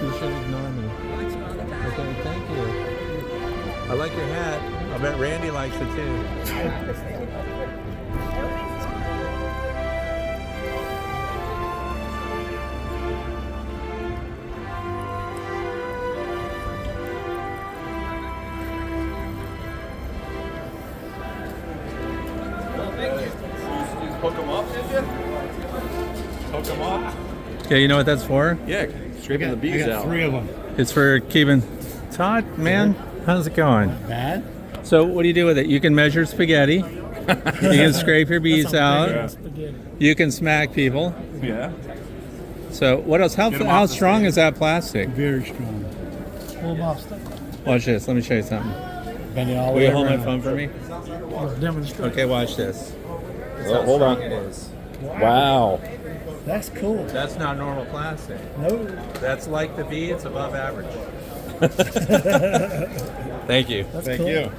You should ignore me. Okay, thank you. I like your hat. I bet Randy likes it too. Hook them up, did you? Hook them up? Yeah, you know what that's for? Yeah, scraping the bees out. 3 of them. It's for keeping. Todd, man, how's it going? Bad? So, what do you do with it? You can measure spaghetti. You can scrape your bees out. You can smack people. Yeah. So, what else? How Get 'em off the strong stage. is that plastic? Very strong. Pull them off. Watch this. Let me show you something. Bend it all the Will way you hold my around. phone for me? Demonstrate. Okay, watch this. Oh, hold on. It is. Wow. That's cool. That's not normal plastic. No. That's like the bee. It's above average. Thank you. That's Thank cool. you.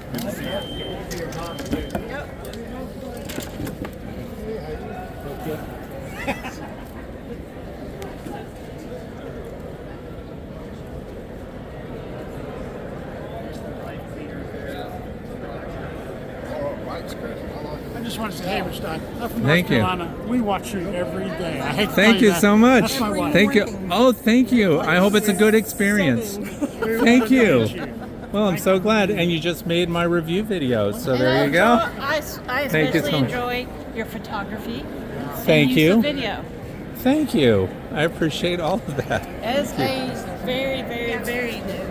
I just want to say, hey, Rich Dodd, I'm from Thank North you. Carolina. We watch you every day. I hate to Thank tell you that. so much. That's my wife. Thank you. Oh, thank you. I hope it's a good experience. Thank you. Well, I'm so glad. And you just made my review video. So there you go. I Thank you especially so much. enjoy your photography. Thank and you. The video. Thank you. I appreciate all of that. As a very, very, very new.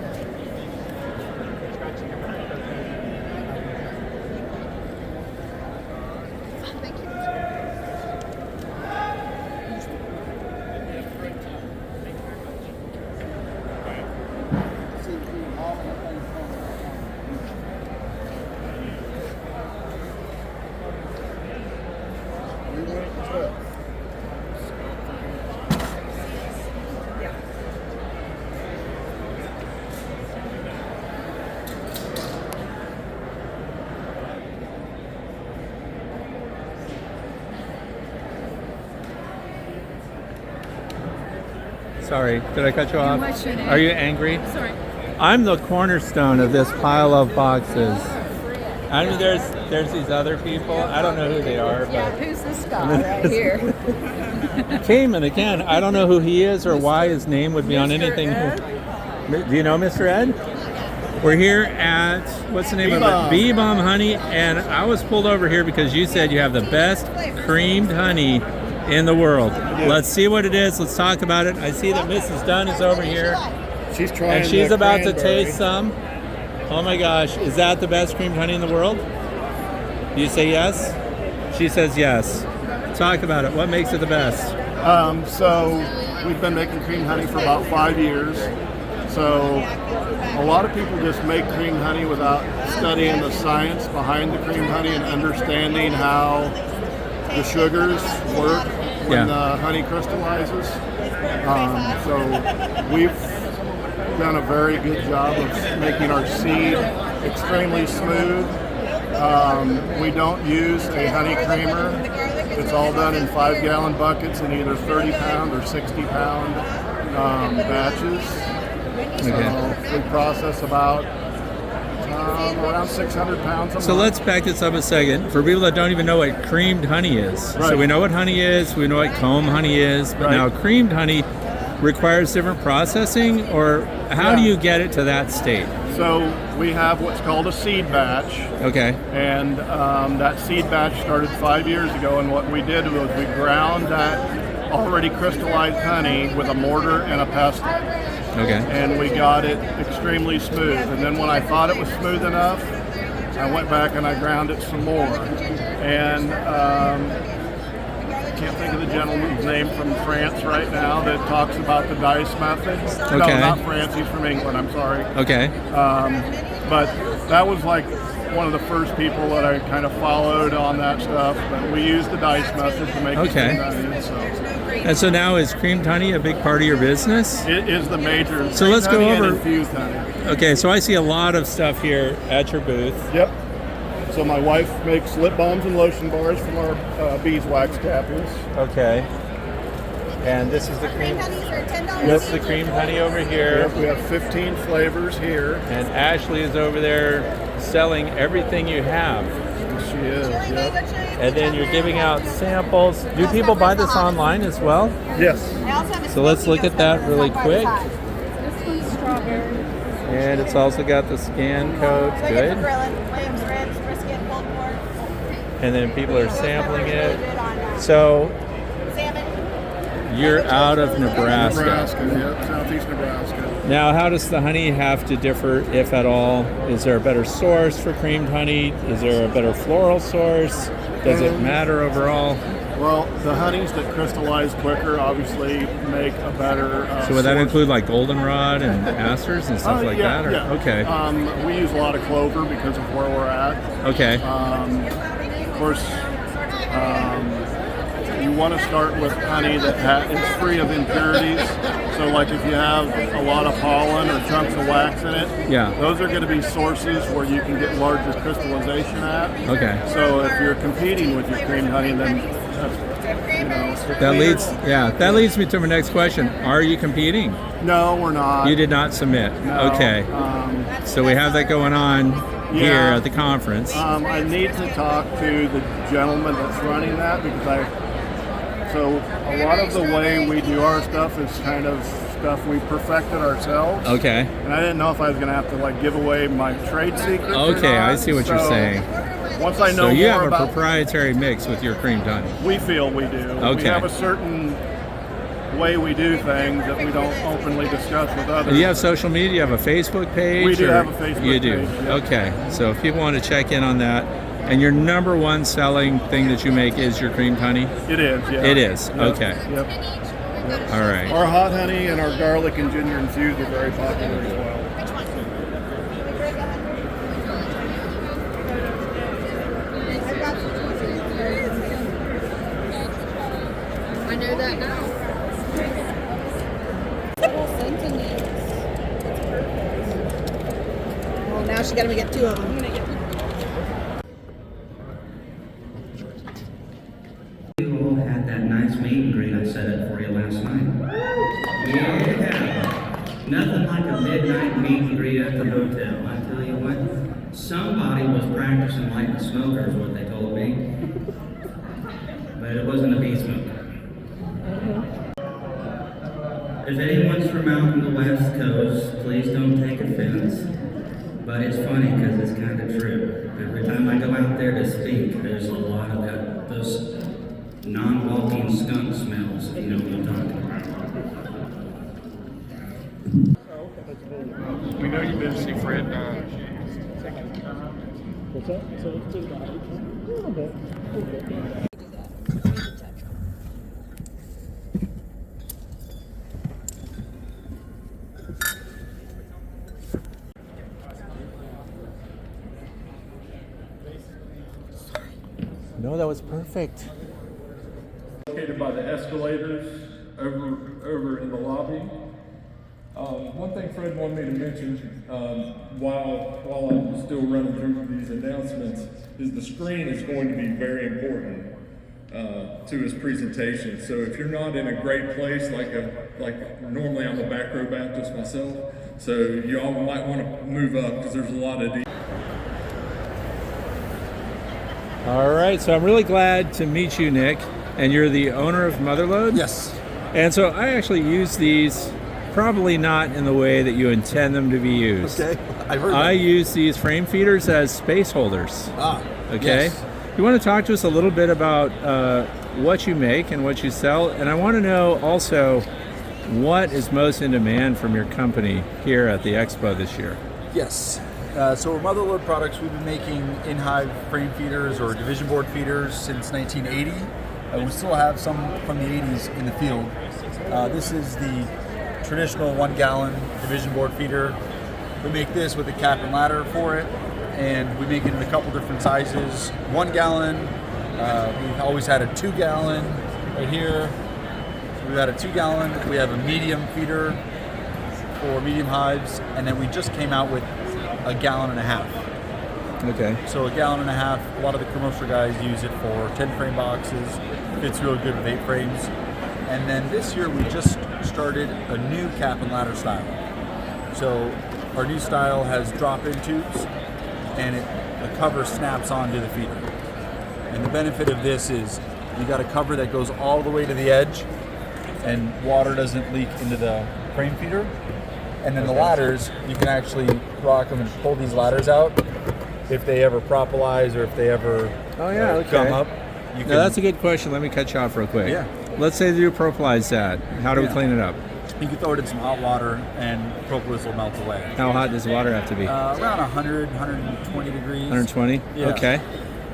Sorry, did I cut you off? what's your name? Are you angry? Sorry. I'm the cornerstone of this pile of boxes. I mean, there's these other people. I don't know who they are, Yeah, but who's this guy right here? came and again, I don't know who he is or why his name would be on anything. Do you know Mr. Ed? We're here at, what's the name of it? Bee Balm Honey, and I was pulled over here because you said you have the best creamed honey in the world. Let's see what it is. Let's talk about it. I see that Mrs. Dunn is over here, She's trying. and she's the about to cranberry. taste some. Oh my gosh, is that the best creamed honey in the world? Do you say yes? She says yes. Talk about it. What makes it the best? So we've been making cream honey for about 5 years. So a lot of people just make cream honey without studying the science behind the cream honey and understanding how the sugars work when the honey crystallizes. So we've done a very good job of making our seed extremely smooth. We don't use a honey creamer. It's all done in 5-gallon buckets in either 30-pound or 60-pound batches. So we process about around 600 pounds a So month. let's back this up a second. For people that don't even know what creamed honey is. So Right. we know what honey is, we know what comb honey is, but Right. now creamed honey requires different processing, or how do Yeah. you get it to that state? So we have what's called a seed batch. Okay. And that seed batch started 5 years ago, and what we did was we ground that already crystallized honey with a mortar and a pestle, Okay. and we got it extremely smooth. And then when I thought it was smooth enough, I went back and I ground it some more. And I can't think of the gentleman's name from France right now that talks about the dice method. No, Okay. not France. He's from England. I'm sorry. Okay. But that was like one of the first people that I kind of followed on that stuff. But we used the dice method to make Okay. it honey, so And so now is creamed honey a big part of your business? it is the major. So let's go honey and over- infused honey. Okay, so I see a lot of stuff here at your booth. Yep. So my wife makes lip balms and lotion bars from our beeswax capless. Okay. And this is the cream. Honeys are $10. This is the cream honey over here. We have 15 flavors here. And Ashley is over there selling everything you have. She is. Yep. And then you're giving out samples. Do people buy this online as well? Yes. So let's look at that really quick. This one's strawberry. And it's also got the scan code. Good. Lambs, ribs, brisket, pulled pork, And then people are sampling it. So salmon. you're out of Nebraska. Nebraska, yep. Southeast Nebraska. Now, how does the honey have to differ, if at all? Is there a better source for creamed honey? Is there a better floral source? Does it matter overall? Well, the honeys that crystallize quicker obviously make a better. So would that source. include like goldenrod and asters and stuff like yeah, that? Or? yeah. Okay. We use a lot of clover because of where we're at. Okay. Of course, you want to start with honey that is free of impurities. So, like if you have a lot of pollen or chunks of wax in it, Yeah. those are going to be sources where you can get larger crystallization at. Okay. So, if you're competing with your cream honey, then that's, That leads me to my next question. Are you competing? No, we're not. You did not submit. No. Okay. So we have that going on here Yeah. at the conference. I need to talk to the gentleman that's running that because so a lot of the way we do our stuff is kind of stuff we perfected ourselves. Okay. And I didn't know if I was going to have to like give away my trade secrets. or Okay, I not. see what you're So, saying. Once I know So you more have a about, proprietary mix with your creamed honey. we feel we do. Okay. We have a certain way we do things that we don't openly discuss with others. Do you have social media? You have a Facebook page? We do or- have a Facebook You do? page, yeah. Okay. So if people want to check in on that, and your number one selling thing that you make is your creamed honey? It is, yeah. It is, Yep, okay. Yep. All right. Our hot honey and our garlic and ginger infused are very popular as well. I know that now. Well, now she got to get two of them. You all had that nice meet and greet I set up for you last night. Yeah. Nothing like a midnight meet and greet at the hotel. I tell you what, somebody was practicing lighting the smoker is what they told me. But it wasn't a bee smoker. If anyone's from out on the West Coast, please don't take offense. But it's funny because it's kind of true. Every time I go out there to speak, there's a lot of those non-walking skunk smells, if you know what I'm talking about. We know you've been to see Fred. What's that? So let's do that. A little bit. No, that was perfect. Located by the escalators over in the lobby. One thing Fred wanted me to mention while I'm still running through these announcements is the screen is going to be very important to his presentation. So if you're not in a great place, like normally I'm a back row Baptist myself, so you all might want to move up because there's a lot of All right, so I'm really glad to meet you, Nick. And you're the owner of Motherlode? Yes. And so I actually use these probably not in the way that you intend them to be used. Okay. I've heard I that. use these frame feeders as space holders. Ah. Okay. Yes. You want to talk to us a little bit about what you make and what you sell, and I want to know also what is most in demand from your company here at the expo this year. Yes. So Motherlode products, we've been making in-hive frame feeders or division board feeders since 1980. We still have some from the 80s in the field. This is the traditional 1 gallon division board feeder. We make this with a cap and ladder for it, and we make it in a couple different sizes. 1 gallon, we've always had a 2 gallon right here. We've had a 2 gallon, we have a medium feeder for medium hives, and then we just came out with a 1.5 gallon. Okay. So a 1.5 gallon, a lot of the commercial guys use it for 10 frame boxes. Fits real good with 8 frames. And then this year we just started a new cap and ladder style. So our new style has drop-in tubes, and the cover snaps onto the feeder. And the benefit of this is you got a cover that goes all the way to the edge, and water doesn't leak into the frame feeder. And then the ladders, you can actually rock them and pull these ladders out if they ever propolize or if they ever gum up. You Now that's a good question. Let me cut you off real quick. Yeah. Let's say they do propolis that. How do we clean it up? You can throw it in some hot water and propolis will melt away. How hot does the water have to be? Around 100, 120 degrees. 120? Yeah. Okay.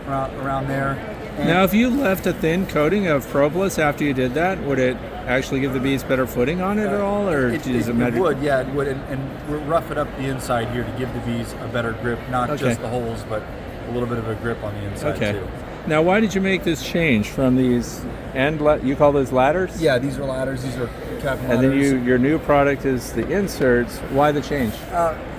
Around there. And Now, if you left a thin coating of propolis after you did that, would it actually give the bees better footing on it at all, or it does it matter? would, yeah, it would. And we'll rough it up the inside here to give the bees a better grip, not Okay. just the holes, but a little bit of a grip on the inside Okay. too. Now, why did you make this change from these you call those ladders? Yeah, these are ladders. These are cap And then ladders. your new product is the inserts. Why the change?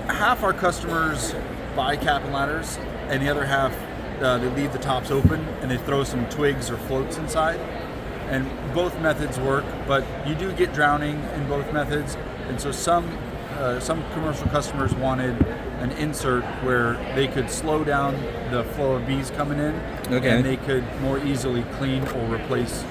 Half our customers buy cap and ladders, and the other half they leave the tops open and they throw some twigs or floats inside. And both methods work, but you do get drowning in both methods. And so some commercial customers wanted an insert where they could slow down the flow of bees coming in, Okay. and they could more easily clean or replace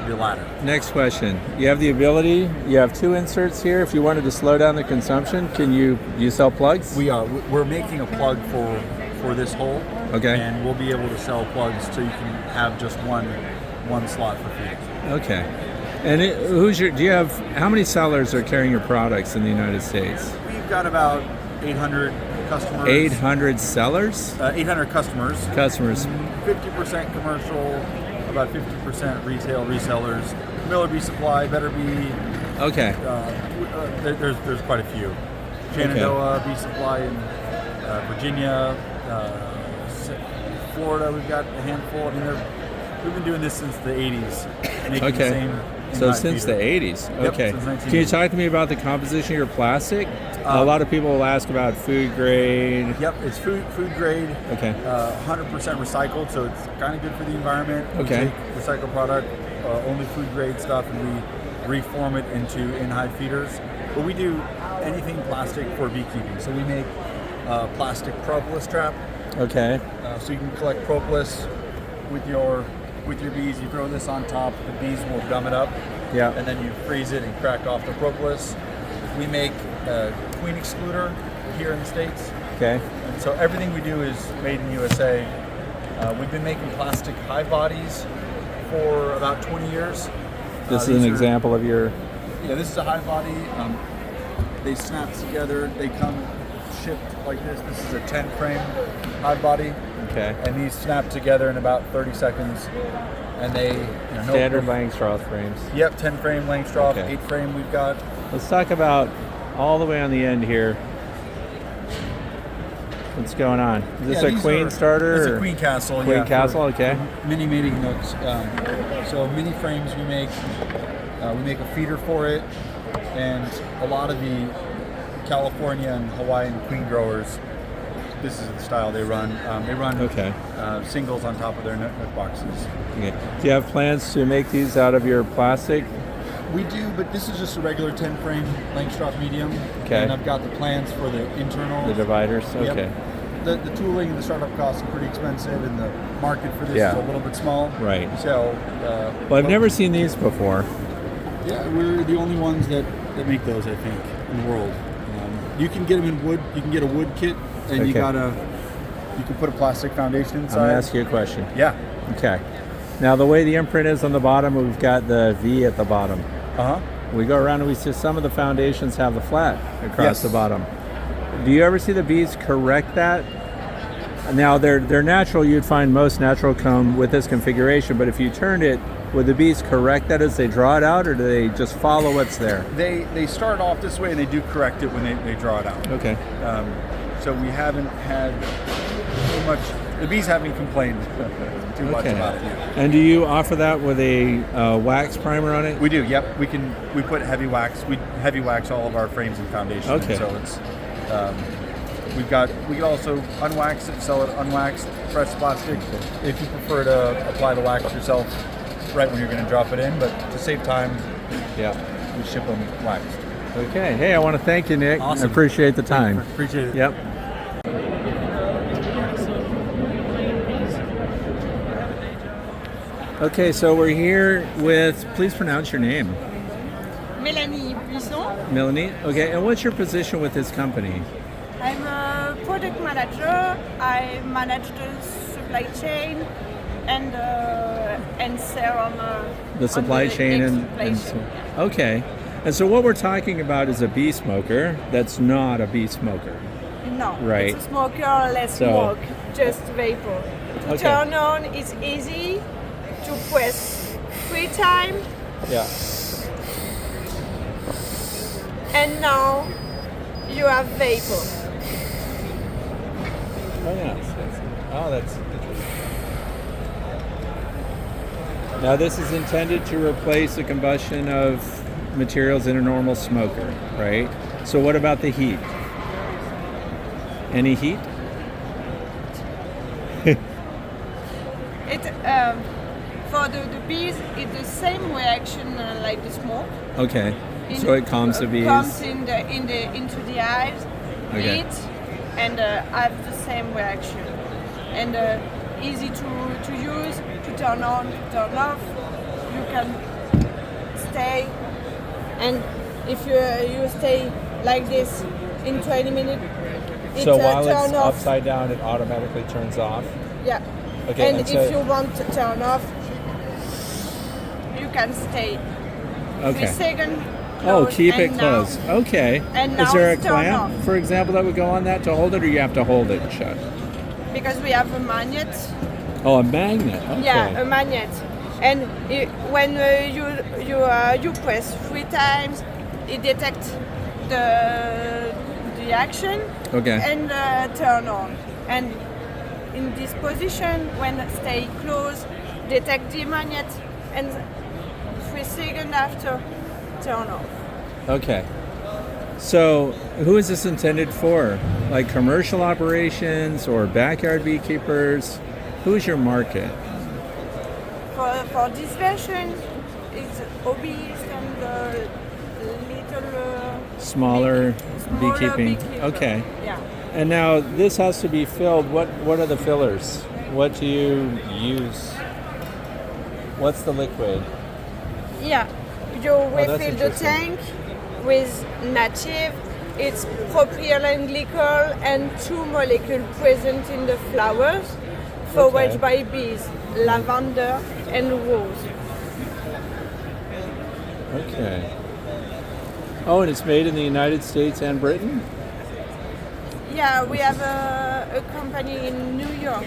the ladder. Next question. You have the ability, you have two inserts here. If you wanted to slow down the consumption, do you sell plugs? We're making a plug for this hole. Okay. And we'll be able to sell plugs so you can have just one slot for feeding. Okay. And do you have, how many sellers are carrying your products in the United States? We've got about 800 customers. 800 sellers? 800 customers. Customers. 50% commercial, about 50% retail resellers. Miller Bee Supply, Better Bee. Okay. There's quite a few. Shenandoah Bee Supply in Virginia, Florida. We've got a handful. I mean, we've been doing this since the 80s. Making the same So in-hide since feeder. the 80s. Yep, Okay. since 1980. Can you talk to me about the composition of your plastic? A lot of people will ask about food grade. Yep, it's food grade. Okay. 100% recycled, so it's kind of good for the environment. Okay. We take recycled product, only food grade stuff, and we reform it into in-hide feeders. But we do anything plastic for beekeeping. So we make plastic propolis trap. Okay. So you can collect propolis with your bees. You throw this on top, the bees will gum it up. Yeah. And then you freeze it and crack off the propolis. We make a queen excluder here in the States. Okay. And so everything we do is made in USA. We've been making plastic hive bodies for about 20 years. This is an These are- example of your. Yeah, this is a hive body. They snap together. They come shipped like this. This is a 10 frame hive body. Okay. And these snap together in about 30 seconds. And they, Standard Langstroth frames. Yep, 10 frame Langstroth, Okay. 8 frame we've got. Let's talk about all the way on the end here. What's going on? Is this Yeah, a these queen are- starter? It's a or- queen castle. Queen yeah, castle, for okay. Mini mating nooks. So mini frames we make a feeder for it, and a lot of the California and Hawaiian queen growers, this is the style they run. They run singles on top of their nook boxes. Okay. Do you have plans to make these out of your plastic? We do, but this is just a regular 10 frame Langstroth medium. Okay. And I've got the plans for the internal. The dividers? Yep. Okay. The tooling and the startup costs are pretty expensive, and the market for this Yeah. is a little bit small. Right. So. Well, I've never seen these before. Yeah, we're the only ones that make those, I think, in the world. You can get them in wood. You can get a wood kit, and you can put a plastic foundation inside. I'm going to ask you a question. Yeah. Okay. Now, the way the imprint is on the bottom, we've got the V at the bottom. Uh-huh. We go around and we see some of the foundations have the flat across Yes. the bottom. Do you ever see the bees correct that? Now, they're natural. You'd find most natural come with this configuration, but if you turned it, would the bees correct that as they draw it out, or do they just follow what's there? They start off this way, and they do correct it when they draw it out. Okay. So we haven't had too much. The bees haven't complained too much about it yet. And do you offer that with a wax primer on it? We do. Yep. We put heavy wax. We heavy wax all of our frames and foundations. Okay. So it's we can also unwax it, sell it unwaxed, pressed plastic. If you prefer to apply the wax yourself, right when you're going to drop it in, but to save time, Yeah. we ship them waxed. Okay. Hey, I want to thank you, Nick. Awesome. I appreciate the time. Appreciate it. Yep. Okay, so we're here with, please pronounce your name. Mélanie Buisson. Melanie. Okay, and what's your position with this company? I'm a product manager. I manage the supply chain and sell on The supply chain okay. And so what we're talking about is a bee smoker that's not a bee smoker. No, Right. it's a smoker, less So- smoke, just vapor. To Okay. turn on, it's easy. To press 3 times, Yeah. and now you have vapor. Oh, yeah. Oh, that's interesting. Now, this is intended to replace the combustion of materials in a normal smoker, right? So, what about the heat? Any heat? It for the bees, it's the same reaction like the smoke. Okay. So it calms the bees. Comes into the hives, Okay. eat, and have the same reaction. And easy to use, to turn on, to turn off. You can stay, and if you stay like this in 20 minutes, it So while turn it's off. upside down, it automatically turns off. Yeah. Okay, And and if so- you want to turn off, you can stay. 3 Okay. seconds. Oh, close, keep and it now- closed. Okay. and Is now there a it's turned clamp, off. for example, that would go on that to hold it, or you have to hold it shut? Because we have a magnet. Oh, a magnet. Okay. Yeah, a magnet. And when you press 3 times, it detects the action Okay. and turn on. And in this position, when it stay close, detect the magnet, and 3 seconds after, turn off. Okay. So, who is this intended for? Like commercial operations or backyard beekeepers? Who is your market? For this version, it's hobbies and little Smaller smaller beekeeping. beekeeper. Okay. Yeah. And now this has to be filled. What are the fillers? What do you use? What's the liquid? Yeah, you that's refill the interesting. tank with native. It's propylene glycol and 2 molecules present in the flowers, foraged by bees, lavender and rose. Okay. Oh, and it's made in the United States and Britain? Yeah, we have a company in New York.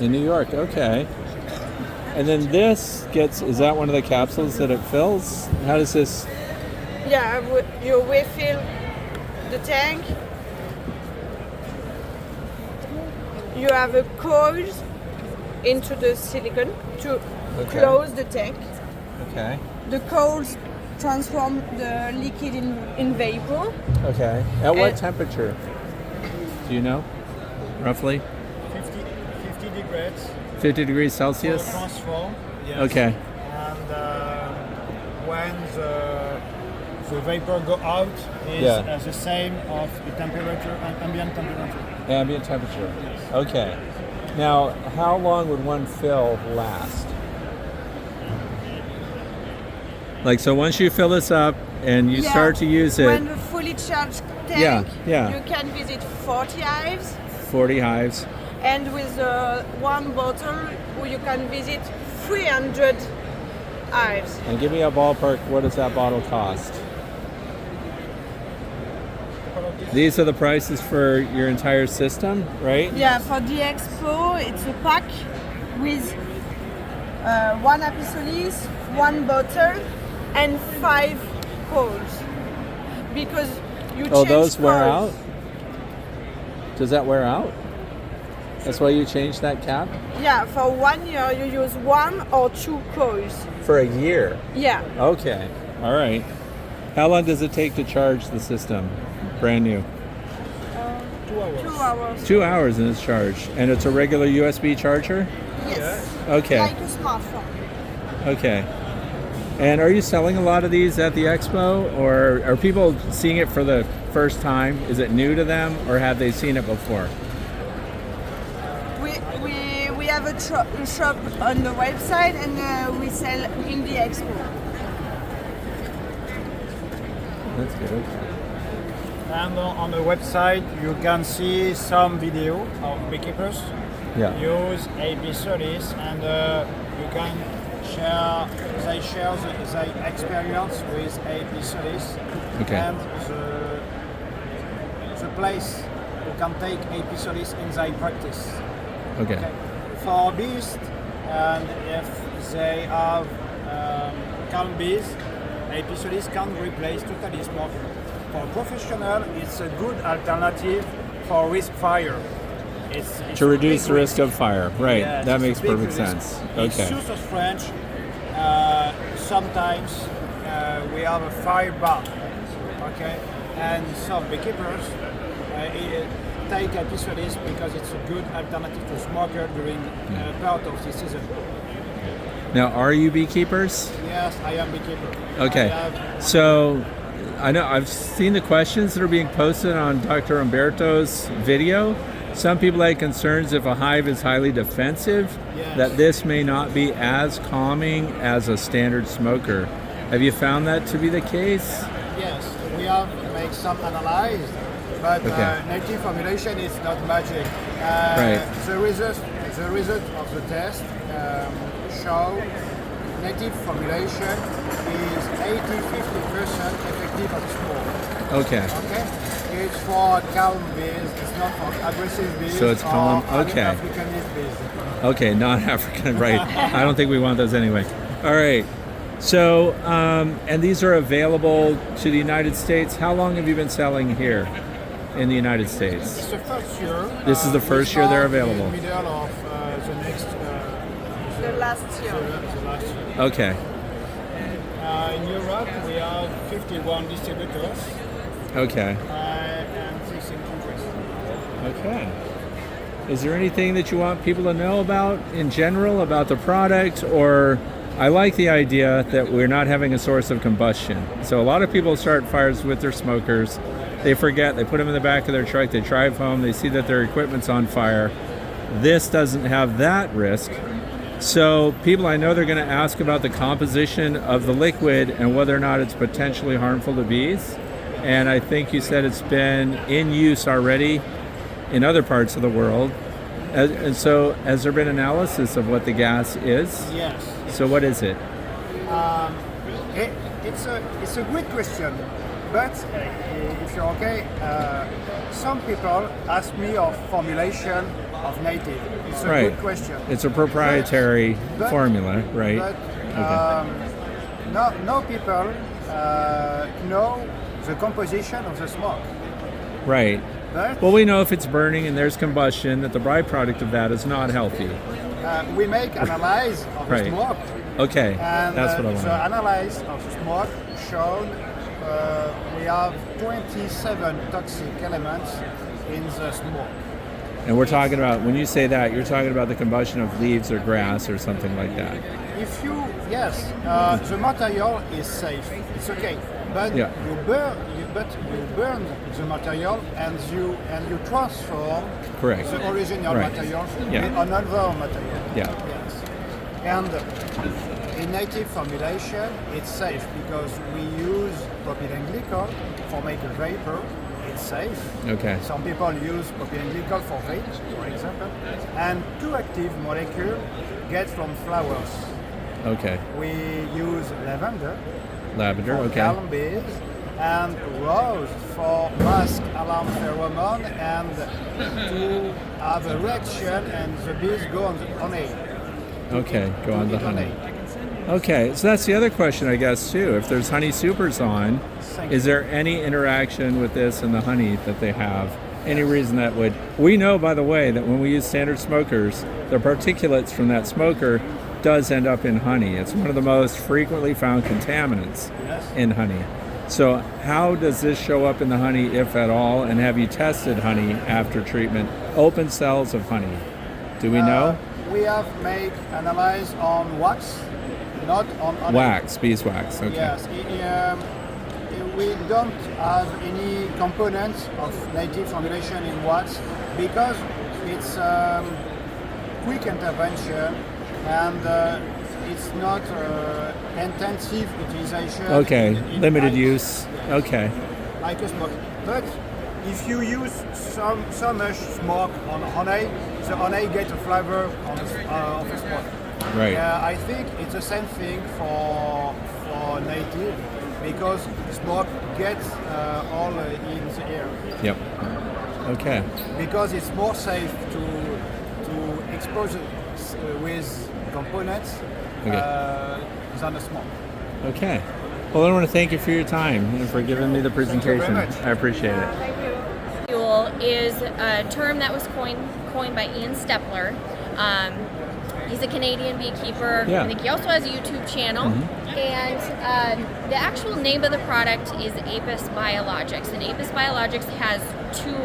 In New York, okay. And then this is that one of the capsules that it fills? How does this? Yeah, you refill the tank. You have a coils into the silicone to Okay. close the tank. Okay. The coils transform the liquid in vapor. Okay. At what And- temperature? Do you know? Roughly? 50 degrees. 50 degrees Celsius? For transform. Yes. Okay. And when the vapor go out is Yeah. the same of the temperature, ambient temperature. Ambient temperature. Okay. Now, how long would one fill last? Like, so once you fill this up and you Yeah, start to use it, When the fully charged tank, Yeah. you can visit 40 hives, 40 hives. and with one bottle, you can visit 300 hives. And give me a ballpark, what does that bottle cost? These are the prices for your entire system, right? Yeah, for the expo, it's a pack with 1 apisolis, 1 bottle, and 5 coils. Because you Oh, change those wear coils. out? Does that wear out? That's why you changed that cap? Yeah, for 1 year you use 1 or 2 coils. For a year? Yeah. Okay, all right. How long does it take to charge the system? Brand new. 2 hours. 2 hours and it's charged. And it's a regular USB charger? Yes. Okay. Like a smartphone. Okay. And are you selling a lot of these at the expo, or are people seeing it for the first time? Is it new to them, or have they seen it before? We have a shop on the website, and we sell in the expo. That's good. And on the website, you can see some video of beekeepers Yeah. use AB studies, and you can share. They share their experience with AB studies, Okay. and the place you can take AB studies in their practice. Okay. For bees, and if they have calm bees, AB studies can replace totally smoke. For professional, it's a good alternative for risk fire. It's To reduce big the risk of fire, right? Yes, That it's a makes big perfect risk. sense. It's Okay. use of French. Sometimes we have a fire ban, okay, and some beekeepers take episodes because it's a good alternative to smoker during part of the season. Now, are you beekeepers? Yes, I am beekeeper. Okay. I have, So, I know I've seen the questions that are being posted on Dr. Umberto's video. Some people had concerns if a hive is highly defensive, Yes. that this may not be as calming as a standard smoker. Have you found that to be the case? yes, we have make some analysis, but Okay. native formulation is not magic. Right. The result of the test show native formulation is 80-50% effective at smoke. Okay. Okay, it's for calm bees. It's not for aggressive bees. So it's calm, or okay. Africanist bees. Okay, non-African, right. I don't think we want those anyway. All right. So, and these are available to the United States. How long have you been selling here in the United States? It's the first year. This is the first year they're we start available. In the middle of the next. The last year. The last year. Okay. In Europe, we have 51 distributors Okay. and 16 countries. Okay. Is there anything that you want people to know about in general about the product? Or I like the idea that we're not having a source of combustion. So a lot of people start fires with their smokers. They forget, they put them in the back of their truck, they drive home, they see that their equipment's on fire. This doesn't have that risk. So people, I know they're going to ask about the composition of the liquid and whether or not it's potentially harmful to bees. And I think you said it's been in use already in other parts of the world. And so has there been analysis of what the gas is? Yes. So what is it? It's a great question, but if you're okay, some people ask me of formulation of native. It's a Right. good question. It's a proprietary But- formula, right? But Okay. no people know the composition of the smoke. Right. But Well, we know if it's burning and there's combustion, that the byproduct of that is not healthy. we make analysis of Right. the smoke. Okay, And that's what I the want. analysis of the smoke showed we have 27 toxic elements in the smoke. And we're talking about, when you say that, you're talking about the combustion of leaves or grass or something like that. If you, yes, the material is safe. It's okay, but Yeah. you burn the material and you transform Correct. the original Right. material Yeah. in another material. Yeah. Yes, and in native formulation, it's safe because we use propylene glycol for make a vapor. It's safe. Okay. Some people use propylene glycol for vape, for example, and two active molecules get from flowers. Okay. We use lavender Lavender, for okay. calm bees and rose for mask alarm pheromone and to have a reaction and the bees go on the honey. Okay, go on To the eat honey. Okay, so that's the other question, I guess, too. If there's honey supers on, Thank is there any interaction with this and the honey that they have? Any reason that would? We know, by the way, that when we use standard smokers, the particulates from that smoker does end up in honey. It's one of the most frequently found contaminants in honey. So how does this show up in the honey, if at all? And have you tested honey after treatment? Open cells of honey. Do we know? We have made analysis on wax, not on honey. Wax, beeswax. Okay. Yes, we don't have any components of native formulation in wax because it's quick intervention and it's not intensive utilization. Okay, in limited high- use. Okay. high smoke. But if you use so much smoke on honey, the honey get a flavor of the smoke. Right. I think it's the same thing for native because smoke gets all in the air. Yep. Okay. Because it's more safe to expose it with components than the smoke. Okay. Well, I want to thank you for your time and for giving me the presentation. much. I appreciate it. Fuel is a term that was coined by Ian Stepler. He's a Canadian beekeeper. Yeah. I think he also has a YouTube channel. And the actual name of the product is Apis Biologics. And Apis Biologics has two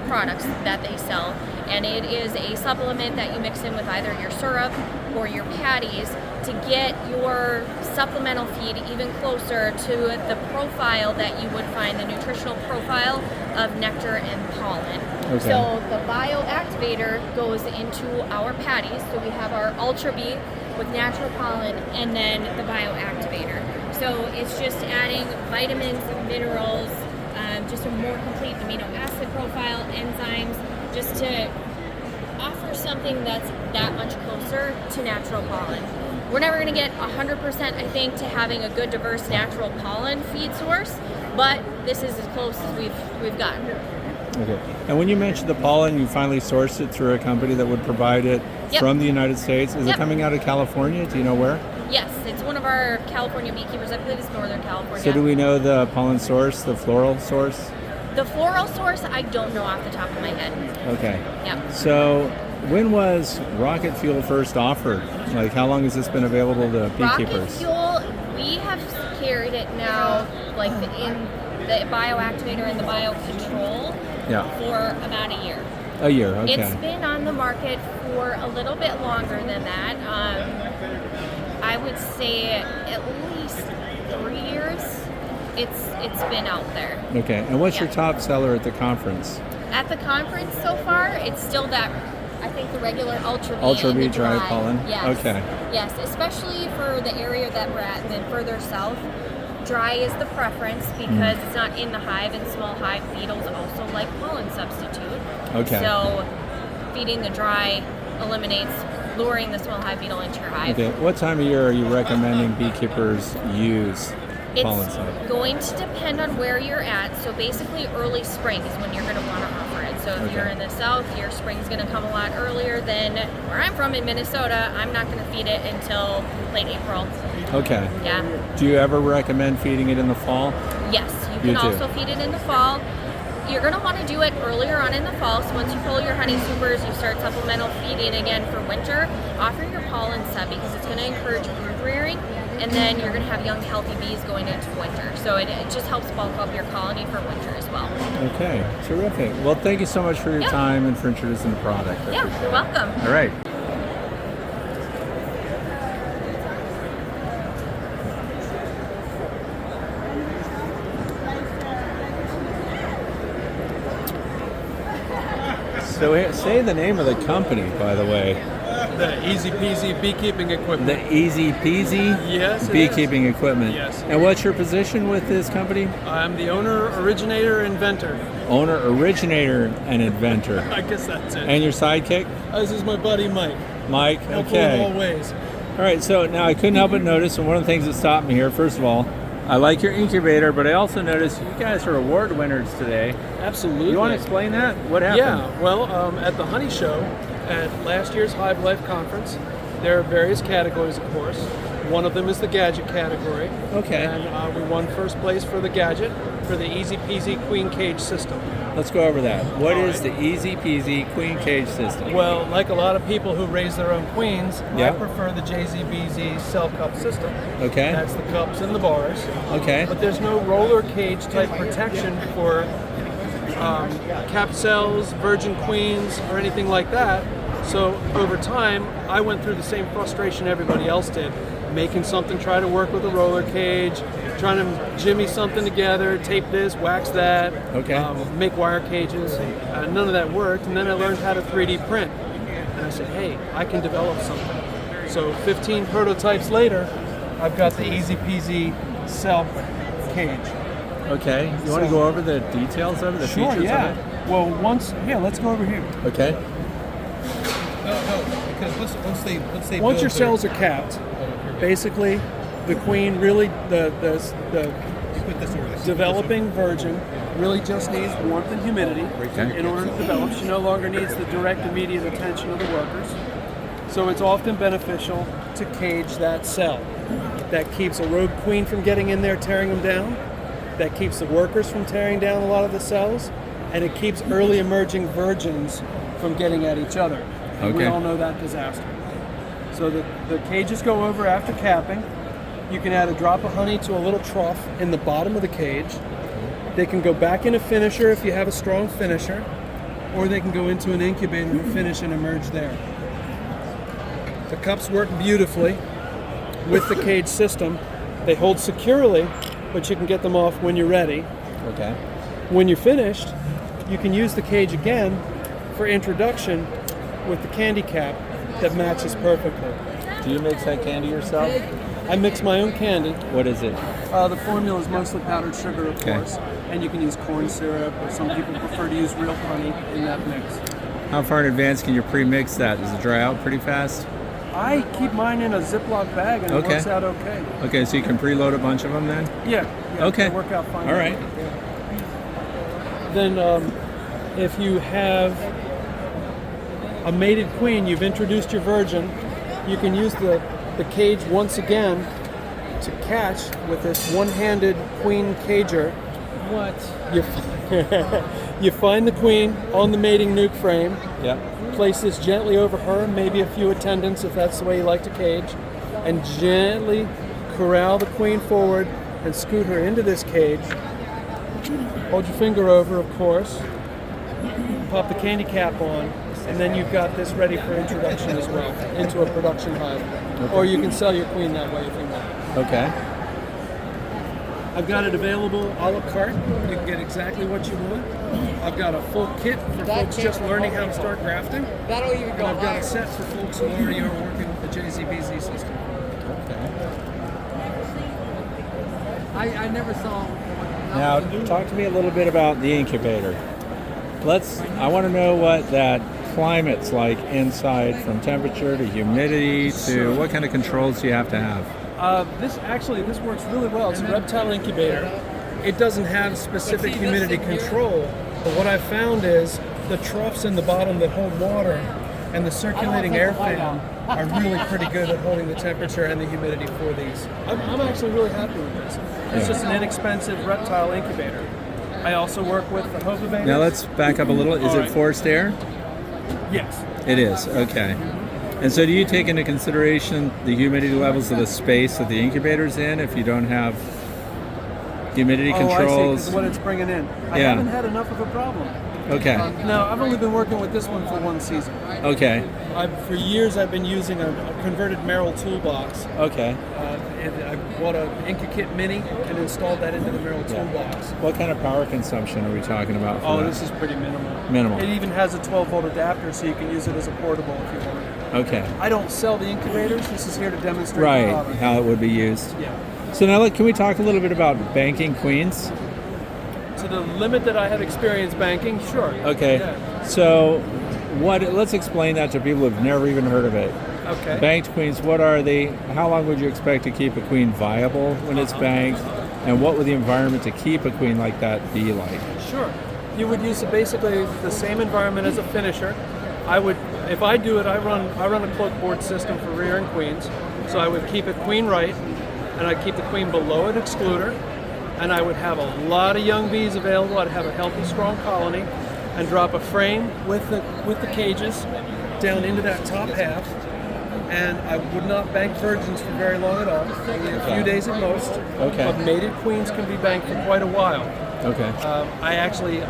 products that they sell. And it is a supplement that you mix in with either your syrup or your patties to get your supplemental feed even closer to the profile that you would find, the nutritional profile of nectar and pollen. Okay. So the bioactivator goes into our patties. So we have our Ultra Bee with natural pollen and then the bioactivator. So it's just adding vitamins, minerals, just a more complete amino acid profile, enzymes, just to offer something that's that much closer to natural pollen. We're never going to get 100%, I think, to having a good, diverse, natural pollen feed source, but this is as close as we've gotten. Okay. And when you mentioned the pollen, you finally sourced it through a company that would provide it Yep. from the United States. Is it Yep. coming out of California? Do you know where? Yes, it's one of our California beekeepers. I believe it's Northern California. So do we know the pollen source, the floral source? The floral source, I don't know off the top of my head. Okay. Yeah. So when was Rocket Fuel first offered? Like, how long has this been available to Rocket beekeepers? Fuel, we have carried it now, like in the bioactivator and the biocontrol Yeah. for about a year. A year, okay. It's been on the market for a little bit longer than that. I would say at least 3 years. It's been out there. Okay. And what's your Yeah. top seller at the conference? At the conference so far, it's still that, I think the regular Ultra Bee. Ultra and the Bee dry pollen? Yes. Okay. Yes, especially for the area that we're at and then further south. Dry is the preference because it's not in the hive, and small hive beetles also like pollen substitute. Okay. So feeding the dry eliminates luring the small hive beetle into your hive. Okay. What time of year are you recommending beekeepers use pollen It's sub? going to depend on where you're at. So basically early spring is when you're going to want to offer it. So if Okay. you're in the south, your spring's going to come a lot earlier than where I'm from in Minnesota. I'm not going to feed it until late April. Okay. Yeah. Do you ever recommend feeding it in the fall? Yes, you You can too. also feed it in the fall. You're going to want to do it earlier on in the fall. So once you pull your honey supers, you start supplemental feeding again for winter. Offer your pollen sub because it's going to encourage brood rearing, and then you're going to have young healthy bees going into winter. So it just helps bulk up your colony for winter as well. Okay. Terrific. Well, thank you so much for your Yeah. time and for introducing the product. I Yeah, appreciate you're it. welcome. All right. So say the name of the company, by the way. The Easy Peasy Beekeeping Equipment. The Easy Peasy Yes, it Beekeeping Equipment. Yes. And what's your position with this company? I'm the owner, originator, inventor. Owner, originator, and inventor. I guess that's it. And your sidekick? This is my buddy Mike. Mike, Helpful in all okay. ways. All right, so now I couldn't help but notice, and one of the things that stopped me here, first of all, I like your incubator, but I also noticed you guys are award winners today. Absolutely. You want to explain that? What happened? Yeah, well, at the Honey Show at last year's Hive Life Conference, there are various categories, of course. One of them is the gadget category. Okay. And we won first place for the gadget for the Easy Peasy Queen Cage system. Let's go over that. What All is the Easy Peasy Queen Cage system? Well, like a lot of people who raise their own queens, Yeah. I prefer the JZBZ cell cup system. Okay. That's the cups and the bars. Okay. But there's no roller cage type protection for capped cells, virgin queens, or anything like that. So over time, I went through the same frustration everybody else did. making something try to work with a roller cage, trying to jimmy something together, tape this, wax that, make wire cages. None of that worked, and then I learned how to 3D print. And I said, hey, I can develop something. So 15 prototypes later, I've got the easy peasy cell cage. Okay, you want to go over the details of it, the Sure, features yeah. of it? Well, let's go over here. Okay. No, because once they Once your build cells are capped, basically, the queen really the developing virgin really just needs warmth and humidity in order to develop. She no longer needs the direct, immediate attention of the workers. So it's often beneficial to cage that cell. That keeps a rogue queen from getting in there, tearing them down. That keeps the workers from tearing down a lot of the cells, and it keeps early emerging virgins from getting at each other. And we all know that disaster. So the cages go over after capping. You can add a drop of honey to a little trough in the bottom of the cage. They can go back in a finisher if you have a strong finisher, or they can go into an incubator and finish and emerge there. The cups work beautifully with the cage system. They hold securely, but you can get them off when you're ready. Okay. When you're finished, you can use the cage again for introduction with the candy cap that matches perfectly. Do you mix that candy yourself? I mix my own candy. What is it? The formula is mostly powdered sugar, of course, and you can use corn syrup, or some people prefer to use real honey in that mix. How far in advance can you pre-mix that? Does it dry out pretty fast? I keep mine in a Ziploc bag, and it works out okay. Okay, so you can preload a bunch of them then? Yeah. Okay. They work out fine. All right. Then if you have a mated queen, you've introduced your virgin, you can use the cage once again to catch with this one-handed queen cager. What? You find the queen on the mating nuke frame. Yep. Place this gently over her, maybe a few attendants if that's the way you like to cage, and gently corral the queen forward and scoot her into this cage. Hold your finger over, of course. Pop the candy cap on, and then you've got this ready for introduction as well into a production hive. Okay. Or you can sell your queen that way if you want. Okay. I've got it available a la carte. You can get exactly what you want. I've got a full kit for folks just learning how to start grafting. That'll even And I've got a set for folks who already are working with the JZBZ system. I never saw. Now, talk to me a little bit about the incubator. I want to know what that climate's like inside, from temperature to humidity to what kind of controls do you have to have? This works really well. It's a reptile incubator. It doesn't have specific humidity control, but what I've found is the troughs in the bottom that hold water and the circulating air fan are really pretty good at holding the temperature and the humidity for these. I'm actually really happy with this. It's just an inexpensive reptile incubator. I also work with the Hovavators. Now let's back up a little. Is it forced air? Yes. It is, okay. And so do you take into consideration the humidity levels of the space that the incubator's in if you don't have humidity controls? I see, 'cause what it's bringing in. I haven't had enough of a problem. Okay. No, I've only been working with this one for one season. Okay. For years I've been using a converted Merrill toolbox. Okay. I bought an IncuKit Mini and installed that into the Merrill toolbox. What kind of power consumption are we talking about for that? This is pretty minimal. Minimal. It even has a 12-volt adapter, so you can use it as a portable if you want. Okay. I don't sell the incubators. This is here to demonstrate the Right, product. how it would be used. Yeah. So now can we talk a little bit about banking queens? To the limit that I have experience banking, sure. Okay. Yeah. So let's explain that to people who've never even heard of it. Okay. Banked queens, what are they? How long would you expect to keep a queen viable when it's banked? And what would the environment to keep a queen like that be like? Sure. You would use basically the same environment as a finisher. If I do it, I run a cloak board system for rearing queens. So I would keep it queen right, and I'd keep the queen below an excluder, and I would have a lot of young bees available. I'd have a healthy, strong colony, and drop a frame with the cages down into that top half. And I would not bank virgins for very long at all, only a few days at most. Okay. But mated queens can be banked for quite a while. Okay. I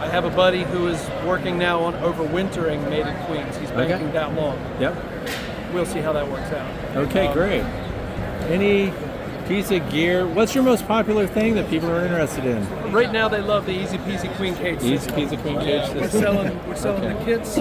have a buddy who is working now on overwintering mated queens. He's banking that long. Yep. We'll see how that works out. Okay, great. any piece of gear? What's your most popular thing that people are interested in? Right now, they love the Easy Peasy Queen Cage Easy system. Peasy Queen Cage We're system. selling Okay. the kits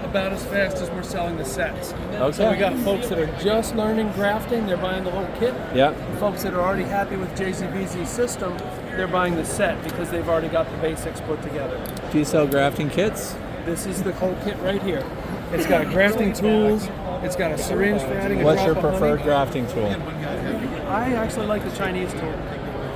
about as fast as we're selling the sets. Okay. So we got folks that are just learning grafting, they're buying the whole kit. Yep. Folks that are already happy with JCBZ's system, they're buying the set because they've already got the basics put together. Do you sell grafting kits? This is the whole kit right here. It's got grafting tools. It's got a syringe for adding a What's your drop of preferred honey. grafting tool? I actually like the Chinese tool.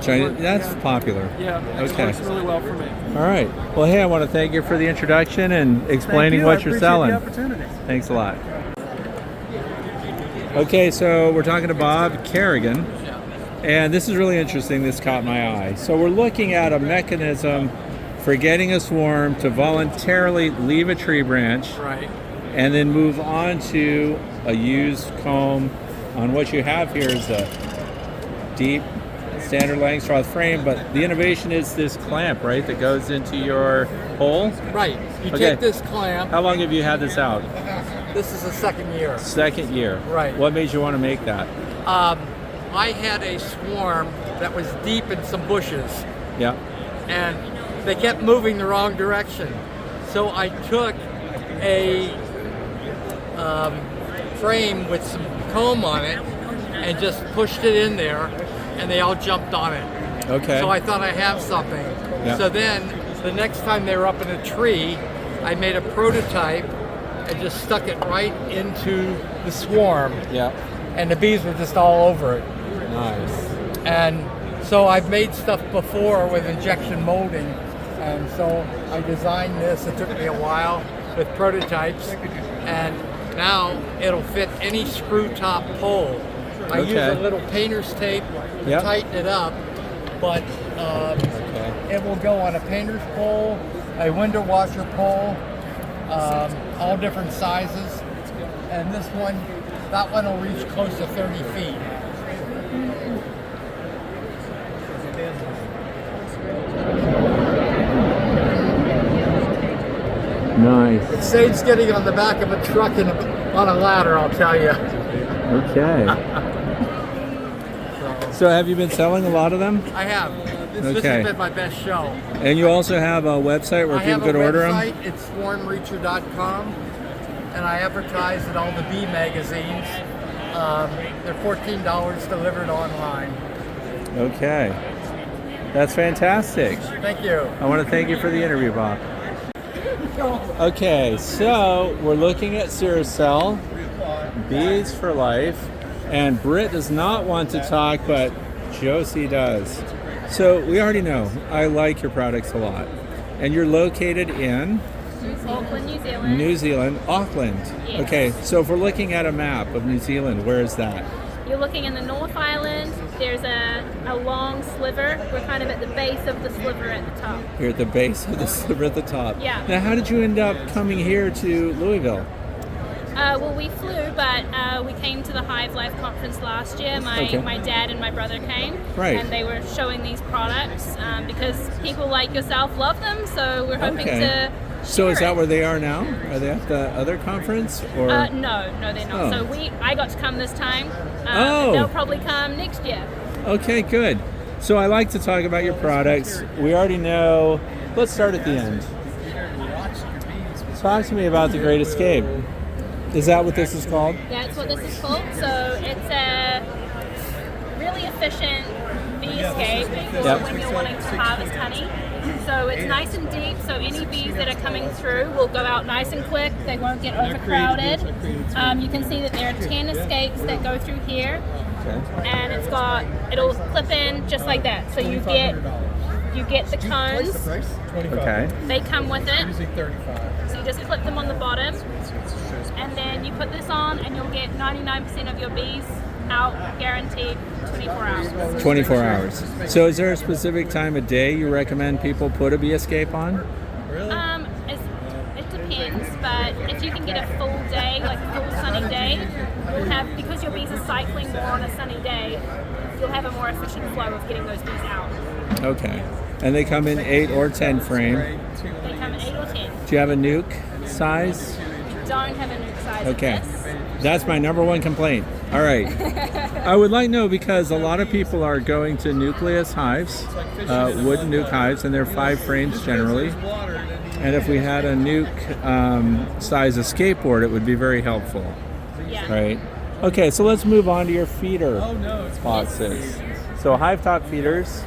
Chinese. That's popular. Yeah, it Okay. works really well for me. All right. Well, hey, I want to thank you for the introduction and explaining Thank you. what I you're appreciate selling. the opportunity. Thanks a lot. Okay, so we're talking to Bob Kerrigan, and this is really interesting. This caught my eye. So we're looking at a mechanism for getting a swarm to voluntarily leave a tree branch, Right. and then move on to a used comb. On what you have here is a deep standard Langstroth frame, but the innovation is this clamp, right, that goes into your hole? Right. You Okay. take this clamp. How long have you had this out? This is the second year. Second year. Right. What made you want to make that? I had a swarm that was deep in some bushes, Yeah. and they kept moving the wrong direction. So I took a frame with some comb on it and just pushed it in there, and they all jumped on it. Okay. So I thought I have something. Yeah. So then the next time they were up in a tree, I made a prototype and just stuck it right into the swarm. Yeah. And the bees were just all over it. Nice. And so I've made stuff before with injection molding, and so I designed this. It took me a while with prototypes, and now it'll fit any screw top pole. I use Okay. a little painter's tape to Yep. tighten it up, but it will go on a painter's pole, a window washer pole, all different sizes, and this one, that one will reach close to 30 feet. Nice. It saves getting on the back of a truck and on a ladder, I'll tell you. Okay. So have you been selling a lot of them? I have. This Okay. has been my best show. And you also have a website where I have people could a order them? website. It's swarmreacher.com, and I advertise in all the bee magazines. They're $14 delivered online. Okay. That's fantastic. Thank you. I want to thank you for the interview, Bob. Okay, so we're looking at Ciracel, Bees for Life, and Britt does not want to talk, but Josie does. So we already know, I like your products a lot. And you're located in Auckland, New Zealand. New Zealand, Auckland. Yes. Okay, so if we're looking at a map of New Zealand, where is that? You're looking in the North Island. There's a long sliver. We're kind of at the base of the sliver at the top. You're at the base of the sliver at the top. Yeah. Now, how did you end up coming here to Louisville? Well, we flew, but we came to the Hive Life conference last year. Okay. My dad and my brother came, Right. and they were showing these products because people like yourself love them. So we're hoping to. So is share that it. where they are now? Are they at the other conference? Or No, they're not. Oh. So I got to come this time. Oh. And they'll probably come next year. Okay, good. So I like to talk about your products. We already know. Let's start at the end. Talk to me about the Great Escape. Is that what this is called? That's what this is called. So it's a really efficient bee escape for Yep. when you're wanting to harvest honey. So it's nice and deep, so any bees that are coming through will go out nice and quick. They won't get overcrowded. You can see that there are 10 escapes that go through here, and it'll clip in just like that. So you get the cones. Okay. They come with it. So you just clip them on the bottom, and then you put this on, and you'll get 99% of your bees out, guaranteed, 24 hours. 24 hours. So is there a specific time of day you recommend people put a bee escape on? It depends, but if you can get a full day, like a full sunny day, because your bees are cycling more on a sunny day, you'll have a more efficient flow of getting those bees out. Okay. And they come in 8 or 10 frame. They come in 8 or 10. Do you have a nuke size? Don't have a nuke size of Okay. this. That's my number one complaint. All right. I would like to know because a lot of people are going to nucleus hives, wooden nuke hives, and they're 5 frames generally. And if we had a nuke size of skateboard, it would be very helpful. Yeah. Right? Okay, so let's move on to your feeder boxes. So hive top feeders,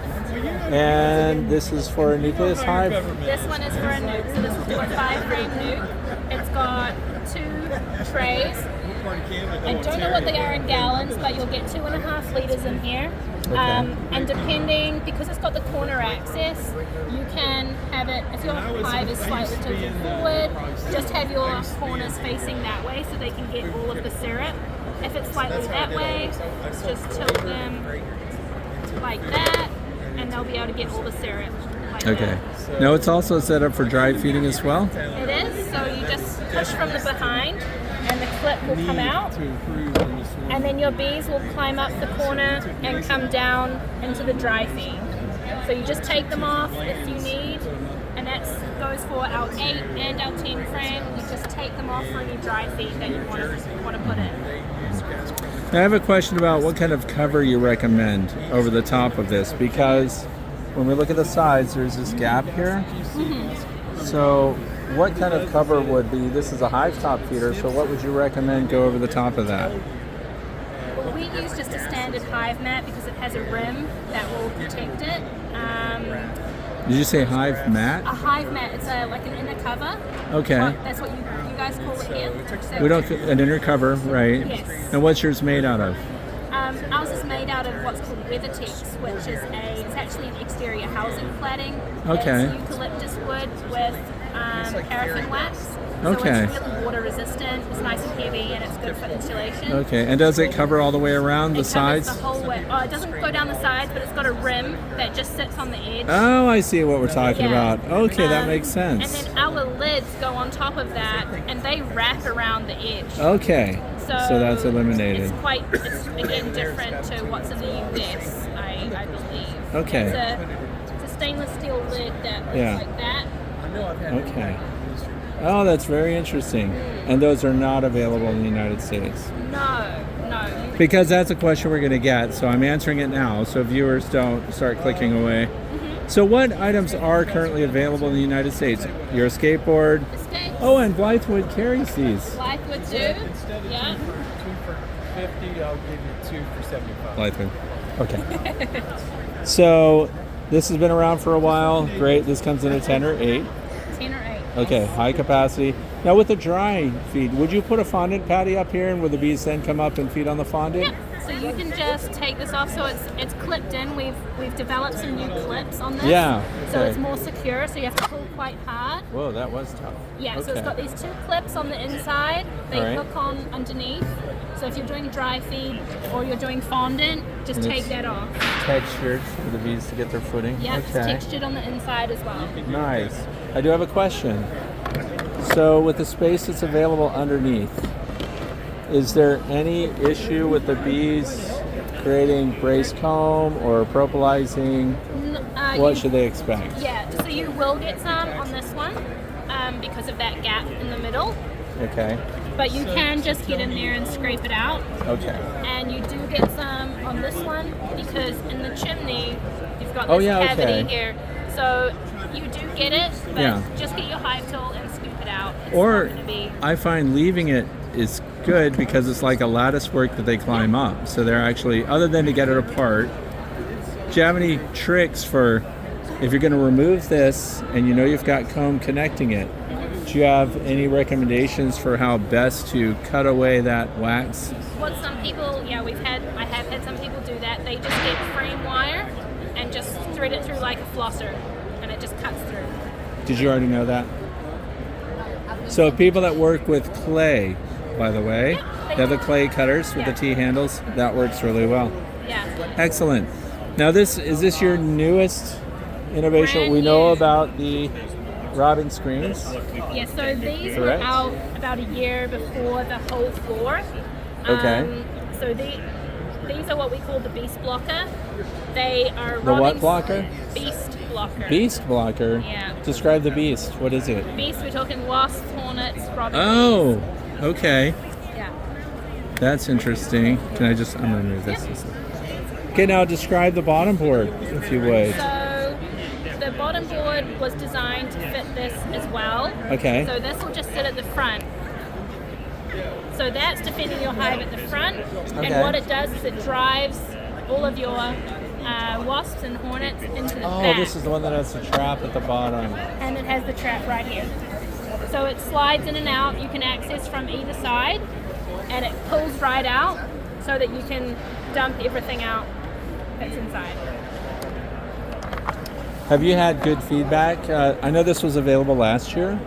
and this is for a nucleus hive. This one is for a nuke, so this is for a 5-frame nuke. It's got 2 trays. I don't know what they are in gallons, but you'll get 2.5 liters in here. And depending, because it's got the corner access, you can have it, if your hive is slightly tilted forward, just have your corners facing that way so they can get all of the syrup. If it's slightly that way, just tilt them like that, and they'll be able to get all the syrup. Like Okay. Now it's also set up for dry feeding as well? It is, so you just push from the behind, and the clip will come out, and then your bees will climb up the corner and come down into the dry feed. So you just take them off if you need, and that goes for our 8 and our 10 frame. You just take them off for any dry feed that you want to put in. I have a question about what kind of cover you recommend over the top of this, because when we look at the sides, there's this gap here. So what kind of cover would be, this is a hive top feeder, so what would you recommend go over the top of that? Well, we use just a standard hive mat because it has a rim that will protect it. Did you say hive mat? A hive mat, it's like an inner cover. Okay. Well, that's what you guys call it here. So We don't, an inner cover, right? Yes. And what's yours made out of? Ours is made out of what's called WeatherTex, which is it's actually an exterior housing cladding. Okay. It's eucalyptus wood with paraffin wax. So Okay. it's really water resistant, it's nice and heavy, and it's good for insulation. Okay, and does it cover all the way around the It covers sides? the whole way. Oh, it doesn't go down the sides, but it's got a rim that just sits on the edge. Oh, I see what we're talking Yeah. about. Okay, that makes sense. And then our lids go on top of that, and they wrap around the edge. Okay, so that's eliminated. It's again different to what's in the US, I believe. Okay. It's a stainless steel lid that looks Yeah. like that. Okay. Oh, that's very interesting. And those are not available in the United States. No. Because that's a question we're going to get, so I'm answering it now so viewers don't start clicking away. So what items are currently available in the United States? Your skateboard. Oh, and Blythewood carries these. Blythewood too. Yeah. 2 for 50, I'll give you 2 for 75. Blythewood. Okay. So this has been around for a while. Great. This comes in a 10 or 8. 10 or 8. Okay, high capacity. Now with the dry feed, would you put a fondant patty up here and would the bees then come up and feed on the fondant? So you can just take this off, so it's clipped in. We've developed some new clips on this. Yeah, So okay. it's more secure, so you have to pull quite hard. Whoa, that was tough. Yeah, so Okay. it's got these 2 clips on the inside. They All right. hook on underneath. So if you're doing dry feed or you're doing fondant, just And take it's that off. Textured for the bees to get their footing. Yeah, it's Okay. textured on the inside as well. Nice. I do have a question. So with the space that's available underneath, is there any issue with the bees creating brace comb or propolizing? What should they expect? Yeah, so you will get some on this one because of that gap in the middle. Okay. But you can just get in there and scrape it out. Okay. And you do get some on this one because in the chimney, you've got Oh, this yeah, cavity okay. here. So you do get it, but Yeah. just get your hive tool and scoop it out. It's Or not going to be... I find leaving it is good because it's like a lattice work that they climb up. So they're actually, other than to get it apart, do you have any tricks for if you're going to remove this and you know you've got comb connecting it? Do you have any recommendations for how best to cut away that wax? What some people, I have had some people do that. They just get frame wire and just thread it through like a flosser, and it just cuts through. Did you already know that? So people that work with clay, by the way, they have the clay cutters with the T handles. That works really well. Yeah. Excellent. Now is this your newest innovation? Brand We know new. about the robbing screens. Yeah, so these Correct. were out about a year before the whole floor. Okay. So these are what we call the beast blocker. They are The what robbing- blocker? Beast blocker. Beast blocker? Yeah. Describe the beast. What is it? Beast, we're talking wasps, hornets, robins. Oh, okay. Yeah. That's interesting. Can I just, I'm going to move this. Okay, now describe the bottom board, if you would. So the bottom board was designed to fit this as well. Okay. So this will just sit at the front. So that's defending your hive at the front. Okay. And what it does is it drives all of your wasps and hornets into the Oh, back. this is the one that has the trap at the bottom. And it has the trap right here. So it slides in and out. You can access from either side, and it pulls right out so that you can dump everything out that's inside. Have you had good feedback? I know this was available last year.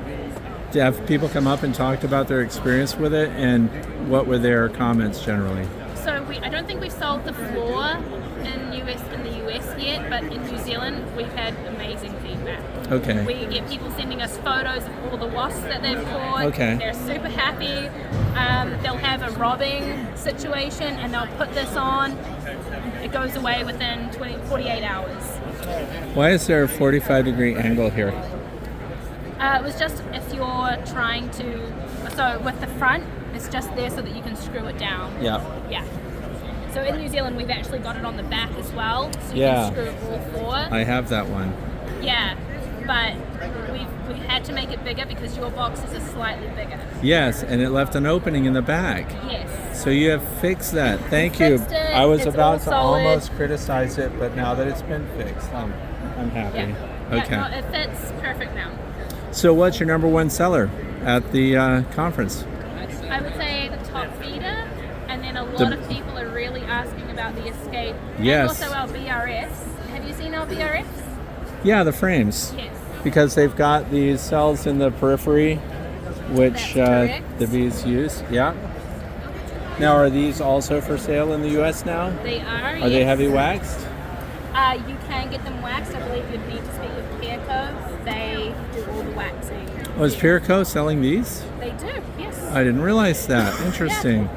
Do you have people come up and talked about their experience with it, and what were their comments generally? So I don't think we've sold the floor in the US yet, but in New Zealand we've had amazing feedback. Okay. We get people sending us photos of all the wasps that they've caught. Okay. They're super happy. They'll have a robbing situation and they'll put this on. It goes away within 48 hours. Why is there a 45-degree angle here? It was just if you're trying to, so with the front, it's just there so that you can screw it down. Yeah. Yeah. So in New Zealand, we've actually got it on the back as well, so you Yeah. can screw it all four. I have that one. Yeah, but we had to make it bigger because your boxes are slightly bigger. Yes, and it left an opening in the back. Yes. So you have fixed that. Thank We you. fixed it. I was It's about all to solid. almost criticize it, but now that it's been fixed, I'm happy. Yeah. Okay. Yeah, no, it fits perfect now. So what's your number one seller at the conference? I would say the top feeder, and then a lot of people are really asking about the Escape. Yes. And also our BRFs. Have you seen our BRFs? Yeah, the frames. Yes. Because they've got these cells in the periphery, which the bees use. Yeah. Now, are these also for sale in the U.S. now? They are. Are they yes. heavy waxed? You can get them waxed. I believe you'd need to speak with Pearco. They do all the waxing. Was Pearco selling these? They do, yes. I didn't realize that. Interesting.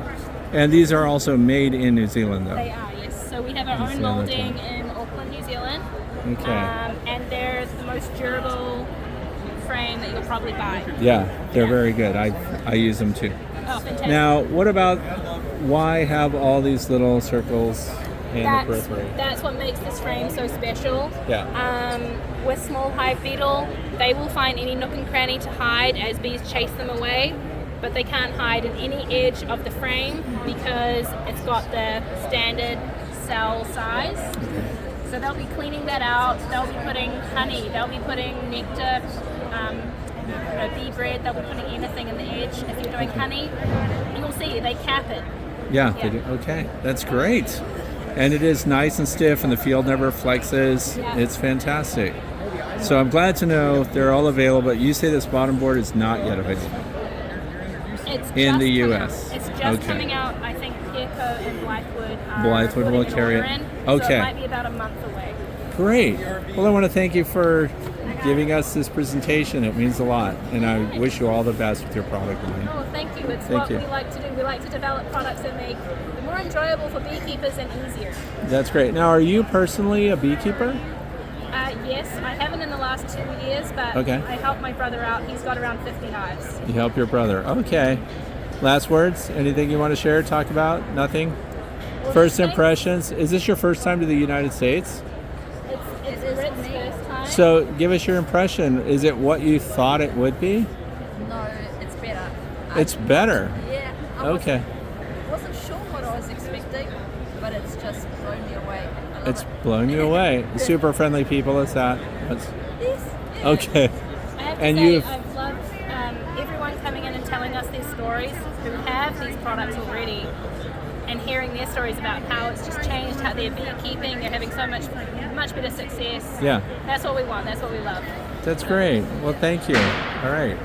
And these are also made in New Zealand, though. They are, yes. So we have our New own Zealand, molding in Auckland, New Zealand. Okay. And they're the most durable frame that you'll probably buy. Yeah, they're very good. I use them too. Oh, fantastic. Now, what about why have all these little circles in the periphery? That's what makes this frame so special. Yeah. With small hive beetle, they will find any nook and cranny to hide as bees chase them away, but they can't hide in any edge of the frame because it's got the standard cell size. So they'll be cleaning that out, they'll be putting honey, they'll be putting nectar, bee bread, they'll be putting anything in the edge. If you're doing honey, you'll see they cap it. Yeah, they do. Okay, that's great. And it is nice and stiff, and the field never flexes. Yeah. It's fantastic. So I'm glad to know they're all available. You say this bottom board is not yet available It's in just the come U.S. out. It's just Okay. coming out. I think Pearco and Blythewood are Blythewood will putting an carry order it. in, So Okay. it might be about a month away. Great. Well, I want to thank you for giving us this presentation. It means a lot, and I wish you all the best with your product line. Oh, thank you. It's Thank what you. we like to do. We like to develop products that make it more enjoyable for beekeepers and easier. That's great. Now, are you personally a beekeeper? Yes, I haven't in the last 2 years, but Okay. I help my brother out. He's got around 50 hives. You help your brother. Okay. Last words? Anything you want to share, talk about? Nothing? First impressions? Is this your first time to the United States? It's Brit's first time. So give us your impression. Is it what you thought it would be? No, it's better. It's better. Yeah. I Okay. wasn't sure what I was expecting, but it's just blown me away. I love It's it. blown you away. Super friendly people, is that? Yes. Okay. I have to And say, you've I've loved everyone coming in and telling us their stories who have these products already and hearing their stories about how it's just changed, how they're beekeeping, they're having so much better success. Yeah. That's what we want, that's what we love. That's great. Well, thank you. All right.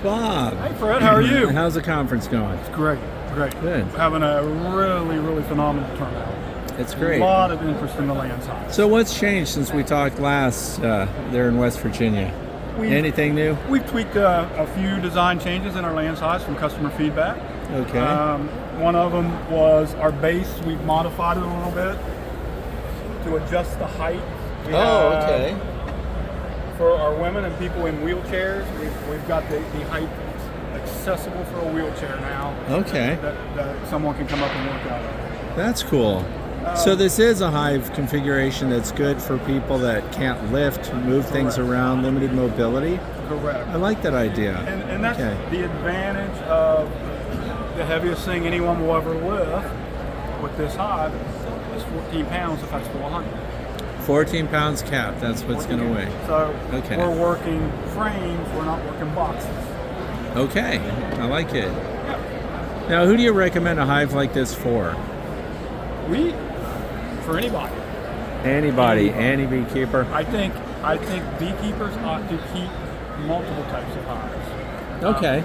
Bob. Hey, Fred, how are you? How's the conference going? It's great, great. Good. Having a really, really phenomenal turnout. It's great. A lot of interest in the land side. So what's changed since we talked last there in West Virginia? Anything new? We've tweaked a few design changes in our land size from customer feedback. Okay. One of them was our base. We've modified it a little bit to adjust the height. We have, okay. For our women and people in wheelchairs, we've got the height accessible for a wheelchair now. Okay. That someone can come up and work out of. That's cool. So this is a hive configuration that's good for people that can't lift, move things around, limited mobility. Correct. I like that idea. And that's the advantage of the heaviest thing anyone will ever lift with this hive is 14 pounds if that's 400. 14 pounds cap, that's what's going to weigh. So we're working frames, we're not working boxes. Okay, I like it. Now, who do you recommend a hive like this for? For anybody. Anybody, any beekeeper? I think beekeepers ought to keep multiple types of hives. Okay.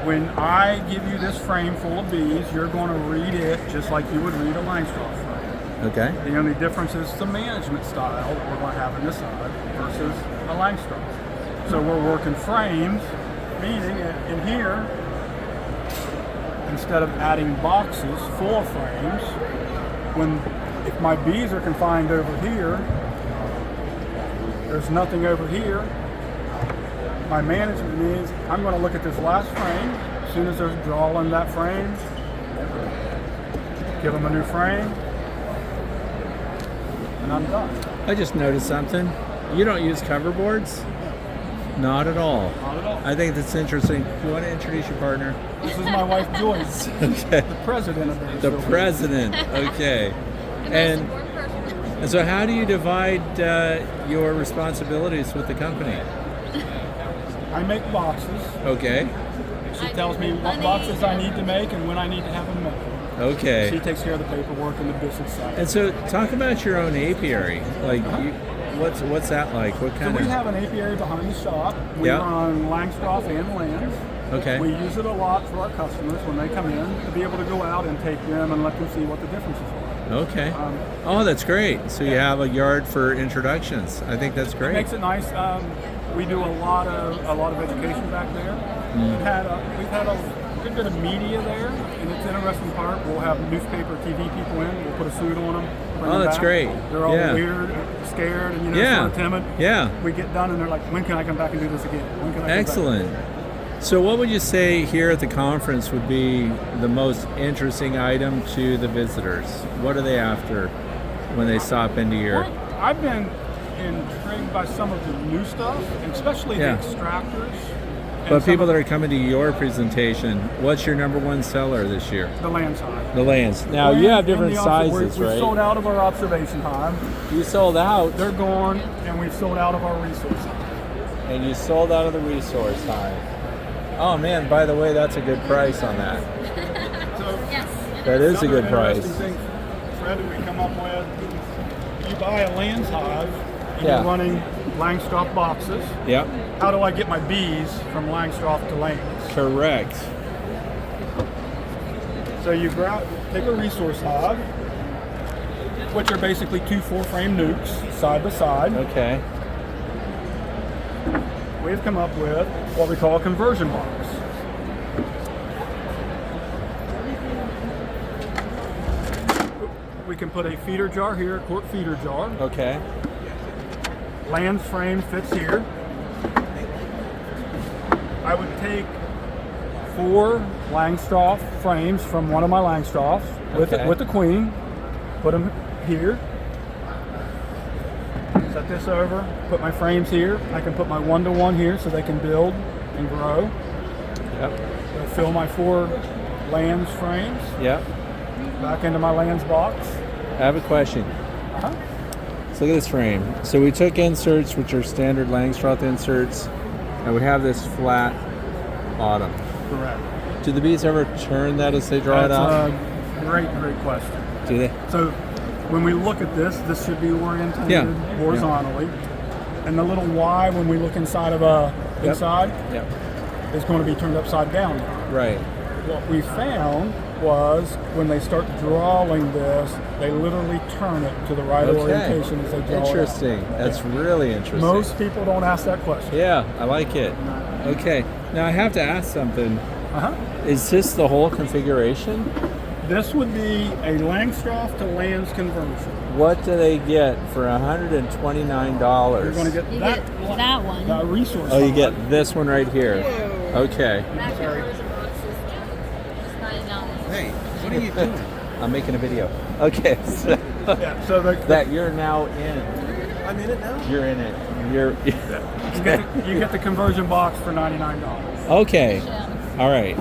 When I give you this frame full of bees, you're going to read it just like you would read a Langstroth frame. Okay. The only difference is the management style that we're going to have in this hive versus a Langstroth. So we're working frames, meaning in here, instead of adding boxes full of frames, if my bees are confined over here, there's nothing over here. My management means I'm going to look at this last frame. As soon as there's a draw in that frame, give them a new frame, and I'm done. I just noticed something. You don't use cover boards? Not at all. Not at all. I think that's interesting. You want to introduce your partner? This is my wife, Joyce. Okay. The president of the The president. Okay. And so how do you divide your responsibilities with the company? I make boxes. Okay. She tells me what boxes I need to make and when I need to have them made. Okay. She takes care of the paperwork and the business side. And so talk about your own apiary. Like, what's that like? What kind So we of... have an apiary behind the shop. We run Langstroth and Lands. Okay. We use it a lot for our customers when they come in to be able to go out and take them and let them see what the differences are. Okay. Oh, that's great. So you have a yard for introductions. I think that's great. It makes it nice. We do a lot of education back there. We've had a good bit of media there, and it's an interesting part. We'll have newspaper, TV people in. We'll put a suit on them. Oh, that's great. They're all weird, scared, and sort of timid. Yeah. We get done, and they're like, "When can I come back and do this again? When can I come back?" Excellent. So what would you say here at the conference would be the most interesting item to the visitors? What are they after when they stop into your... I've been intrigued by some of the new stuff, and especially the extractors. But people that are coming to your presentation, what's your number one seller this year? The land side. The lands. Now, you have different sizes, right? We've sold out of our observation hive. You sold out? They're gone, and we've sold out of our resource hive. And you sold out of the resource hive. Oh man, by the way, that's a good price on that. That is a good price. Thing, Fred, we come up with, you buy a Lands hive, and you're running Langstroth boxes. Yep. How do I get my bees from Langstroth to Lands? Correct. So you take a resource hive, which are basically 2 4-frame nukes side by side. Okay. We've come up with what we call a conversion box. We can put a feeder jar here, a quart feeder jar. Okay. Lands frame fits here. I would take 4 Langstroth frames from one of my Langstroths with the queen, put them here. Set this over, put my frames here. I can put my 1-to-1 here so they can build and grow. Yep. I'll fill my 4 Lands frames. Yep. Back into my Lands box. I have a question. Let's look at this frame. So we took inserts, which are standard Langstroth inserts, and we have this flat bottom. Correct. Do the bees ever turn that as they draw it out? That's a great question. Do they? So when we look at this should be oriented horizontally. And the little Y when we look inside of inside, is going to be turned upside down. Right. What we found was when they start drawing this, they literally turn it to the right orientation as they draw Interesting. it out. That's really interesting. Most people don't ask that question. Yeah, I like it. Okay. Now I have to ask something. Uh-huh. Is this the whole configuration? This would be a Langstroth to Lands conversion. What do they get for $129? You're going to get that one. That resource. Oh, you get this one right here. Okay. Hey, what are you doing? I'm making a video. Okay. So, so that you're now in. I'm in it now? You're in it. You're. You get the conversion box for $99. Okay. All right.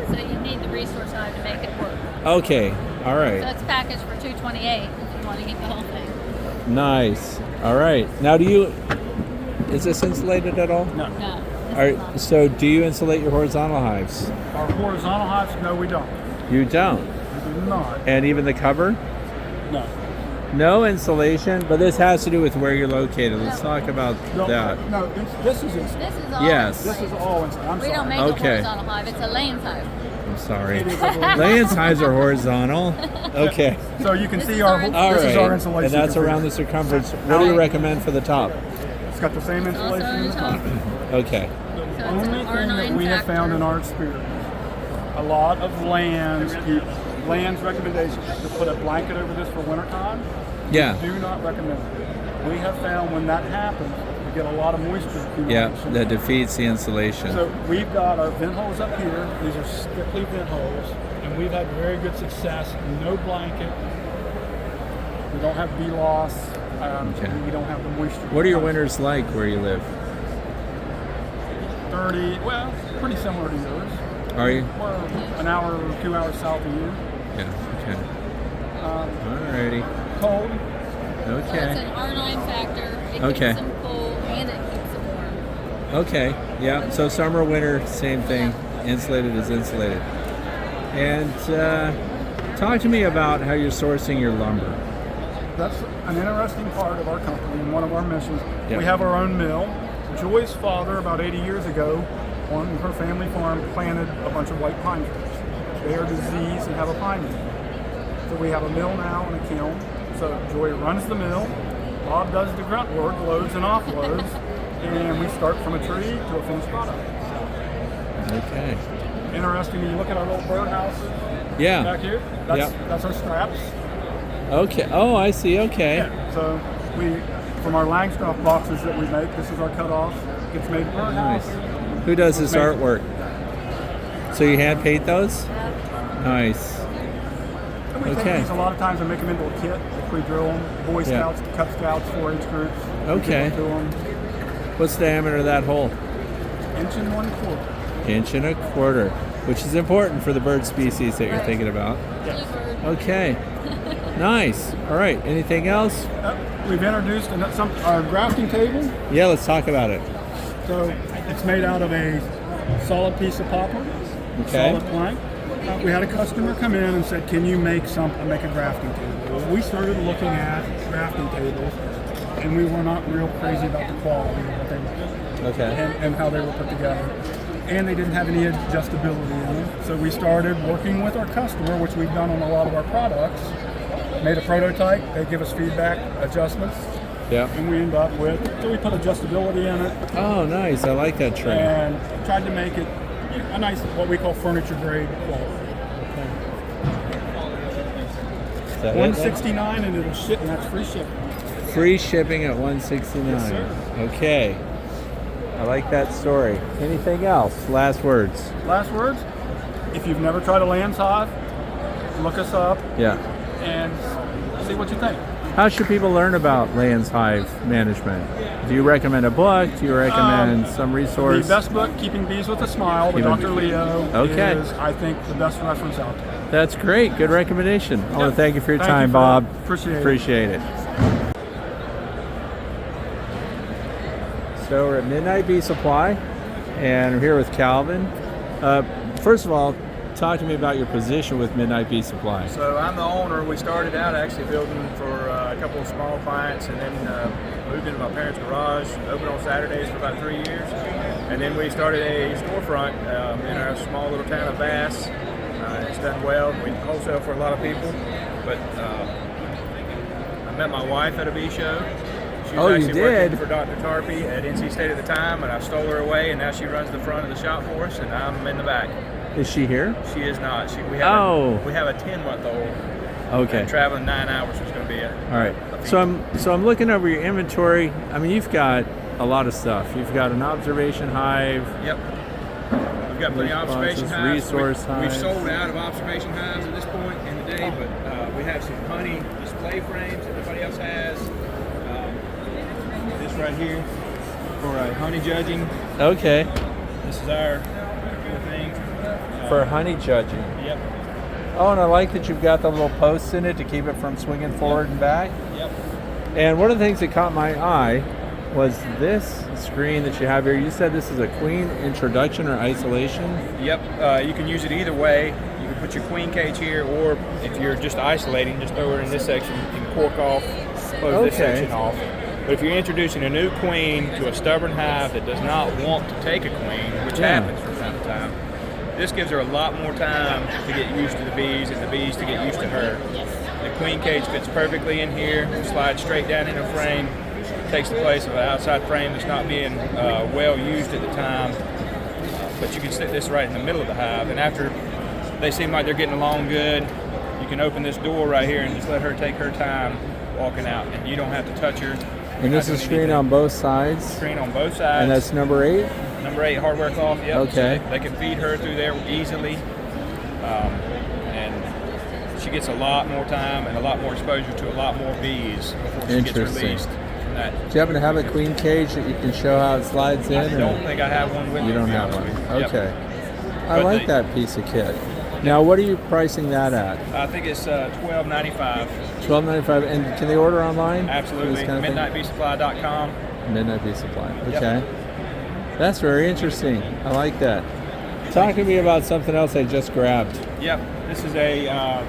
So you need the resource hive to make it work. Okay. All So right. it's packaged for $228 if you want to get the whole thing. Nice. All right. Now, is this insulated at all? No. So, do you insulate your horizontal hives? Our horizontal hives, no, we don't. You don't. We do not. And even the cover? No. No insulation, but this has to do with where you're located. Let's talk about that. No, this is This is all. Yes. This is all insulated. I'm We sorry. don't make a horizontal hive. It's a Lands hive. I'm sorry. It is a Lands hives are horizontal. Okay. So you can This see is our our this is our All insulation. right. And that's configuration. around the circumference. What do you recommend for the top? It's got the same insulation in the top. Okay. The only thing that we have found in our experience, a lot of Lands recommendations to put a blanket over this for wintertime. Yeah. Do not recommend it. We have found when that happens, we get a lot of moisture Yeah, accumulation. that defeats the insulation. So we've got our vent holes up here. These are strictly vent holes, and we've had very good success. No blanket. We don't have bee loss. Okay. We don't have the moisture. What are your winters like where you live? 30, well, pretty similar to yours. Are you? We're an hour or 2 hours south of you. Yeah, okay. Um, Alrighty. Cold. So it's Okay. an R9 factor. It Okay. keeps them cool and it keeps them warm. Okay. Yeah. So summer, winter, same thing. Insulated is insulated. And talk to me about how you're sourcing your lumber. That's an interesting part of our company and one of our missions. Yep. We have our own mill. Joy's father, about 80 years ago, on her family farm, planted a bunch of white pine trees. They are diseased and have a pine needle. So we have a mill now and a kiln. So Joy runs the mill. Bob does the grunt work, loads and offloads, and we start from a tree to a finished product. Okay. Interesting, you look at our little birdhouses Yeah. back here. That's our straps. Okay. Oh, I see. Okay. Yeah. So from our Langstroth boxes that we make, this is our cutoff. Gets made per Nice. house. Who does this Made- artwork? So you hand paint those? Nice. And we take Okay. these a lot of times and make them into a kit. Like we drill them. Boy Yeah. Scouts, Cub Scouts, 4-H groups. We give Okay. them to them. What's the diameter of that hole? 1.25 inches. 1.25 inches, which is important for the bird species that you're thinking about. Yes. Okay. Nice. All right. Anything else? We've introduced our grafting table. Yeah, let's talk about it. So it's made out of a solid piece of poplar, Okay. solid plank. We had a customer come in and said, "Can you make a grafting table?" Well, we started looking at grafting tables, and we were not real crazy about the quality of what they were, Okay. and how they were put together. And they didn't have any adjustability in them. So we started working with our customer, which we've done on a lot of our products. Made a prototype. They give us feedback, adjustments. Yeah. And we end up with, so we put adjustability in it. Oh, nice. I like that trim. And tried to make it a nice, what we call furniture grade quality. Is that it? $169 and it'll ship, and that's free shipping. Free shipping at $169. Yes, sir. Okay. I like that story. Anything else? Last words. Last words, if you've never tried a Lands hive, look us up Yeah. and see what you think. How should people learn about Lands Hive management? Do you recommend a book? Do you recommend some resource? The best book, Keeping Bees with a Smile, by Keeping- Dr. Leo, Okay. is, I think, the best reference out there. That's great. Good recommendation. I want to thank you for your Thank time, you for Bob. that. Appreciate it. Appreciate it. So we're at Midnight Bee Supply, and I'm here with Calvin. First of all, talk to me about your position with Midnight Bee Supply. So I'm the owner. We started out actually building for a couple of small clients, and then moved into my parents' garage. Opened on Saturdays for about 3 years, And then we started a storefront in our small little town of Bass. It's done well. We wholesale for a lot of people. But I met my wife at a bee show. She was actually working for Dr. Tarpey at NC State at the time, and I stole her away, and now she runs the front of the shop for us, and I'm in the back. Is she here? She is not. We have a 10-month-old. Okay. And traveling 9 hours is going to be it. All right. So I'm looking over your inventory. I mean, you've got a lot of stuff. You've got an observation hive. Yep. We've got plenty of observation hives. Resource hives. We've sold out of observation hives at this point in the day, but we have some honey display frames that nobody else has. This right here for honey judging. Okay. This is our thing. For honey judging. Yep. Oh, and I like that you've got the little posts in it to keep it from swinging forward and back. Yep. And one of the things that caught my eye was this screen that you have here. You said this is a queen introduction or isolation? Yep. You can use it either way. You can put your queen cage here, or if you're just isolating, just throw her in this section. You can cork off, close this section off. But if you're introducing a new queen to a stubborn hive that does not want to take a queen, which happens from time to time, this gives her a lot more time to get used to the bees and the bees to get used to her. The queen cage fits perfectly in here, slides straight down in a frame, takes the place of an outside frame that's not being well used at the time. But you can stick this right in the middle of the hive, and after they seem like they're getting along good, you can open this door right here and just let her take her time walking out, and you don't have to touch her. And this is screen on both sides? Screen on both sides. And that's number 8? Number 8 hardware cloth, yep. Okay. So they can feed her through there easily. And she gets a lot more time and a lot more exposure to a lot more bees before she gets released from that. Do you happen to have a queen cage that you can show how it slides in? I don't think I have one with me. You don't have one. Yep. Okay. I like that piece of kit. Now, what are you pricing that at? I think it's $12.95. $12.95, and can they order online? Absolutely. MidnightBeeSupply.com. Midnight Bee Supply. Okay. That's very interesting. I like that. Talk to me about something else I just grabbed. Yep. This is a, I'm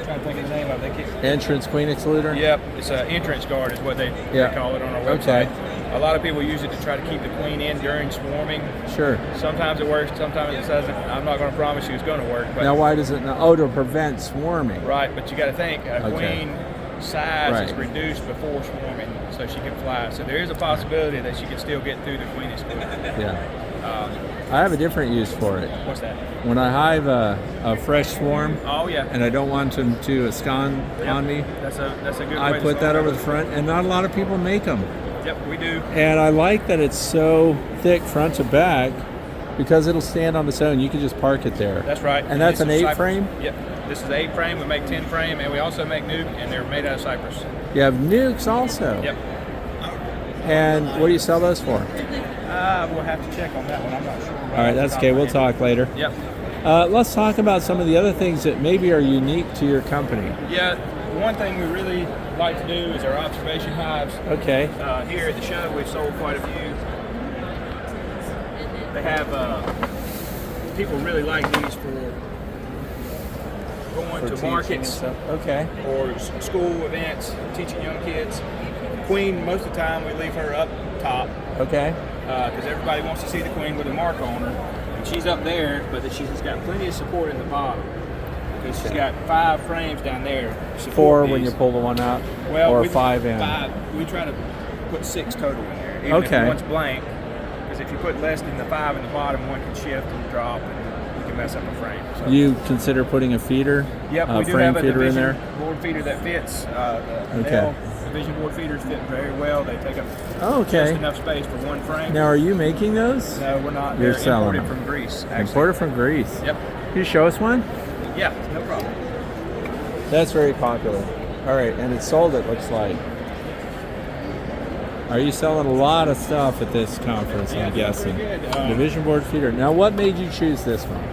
trying to think of the name of it. Entrance queen excluder? Yep. It's an entrance guard is what they call it on our website. A lot of people use it to try to keep the queen in during swarming. Sure. Sometimes it works, sometimes it doesn't. I'm not going to promise you it's going to work. But now, why does it not? Oh, to prevent swarming. Right, but you got to think a queen size is reduced before swarming, so she can fly. So there is a possibility that she can still get through the queen excluder. Yeah. I have a different use for it. What's that? When I hive a fresh swarm, and I don't want them to abscond on me, that's a good way I put that over the front, and not a lot of people make them. Yep, we do. And I like that it's so thick front to back because it'll stand on its own. You can just park it there. That's right. And that's an 8 frame? Yep. This is 8 frame. We make 10 frame, and we also make nuke, and they're made out of cypress. You have nukes also? Yep. And what do you sell those for? We'll have to check on that one. I'm not sure. All right, that's okay. We'll talk later. Yep. Let's talk about some of the other things that maybe are unique to your company. Yeah, one thing we really like to do is our observation hives. Okay. Here at the show, we've sold quite a few. They have, people really like these for going to markets. Okay. Or school events, teaching young kids. Queen, most of the time, we leave her up top. Okay. Because everybody wants to see the queen with a mark on her. And she's up there, but she's got plenty of support in the bottom. Because she's got 5 frames down there. 4 when you pull the one out, or 5 in? 5. We try to put 6 total in there. Even if one's blank. Because if you put less than the 5 in the bottom, one can shift and drop, and you can mess up a frame. So. You consider putting a feeder? Yep, we do frame have a feeder in there? board feeder that fits. Division board feeders fit very well. They take up just enough space for one frame. Now, are you making those? No, we're not. You're They're selling imported them. from Greece. Actually. Imported from Greece? Yep. Can you show us one? Yeah, no problem. That's very popular. All right, and it's sold, it looks like. Are you selling a lot of stuff at this conference, I'm guessing? Division board feeder. Now, what made you choose this one?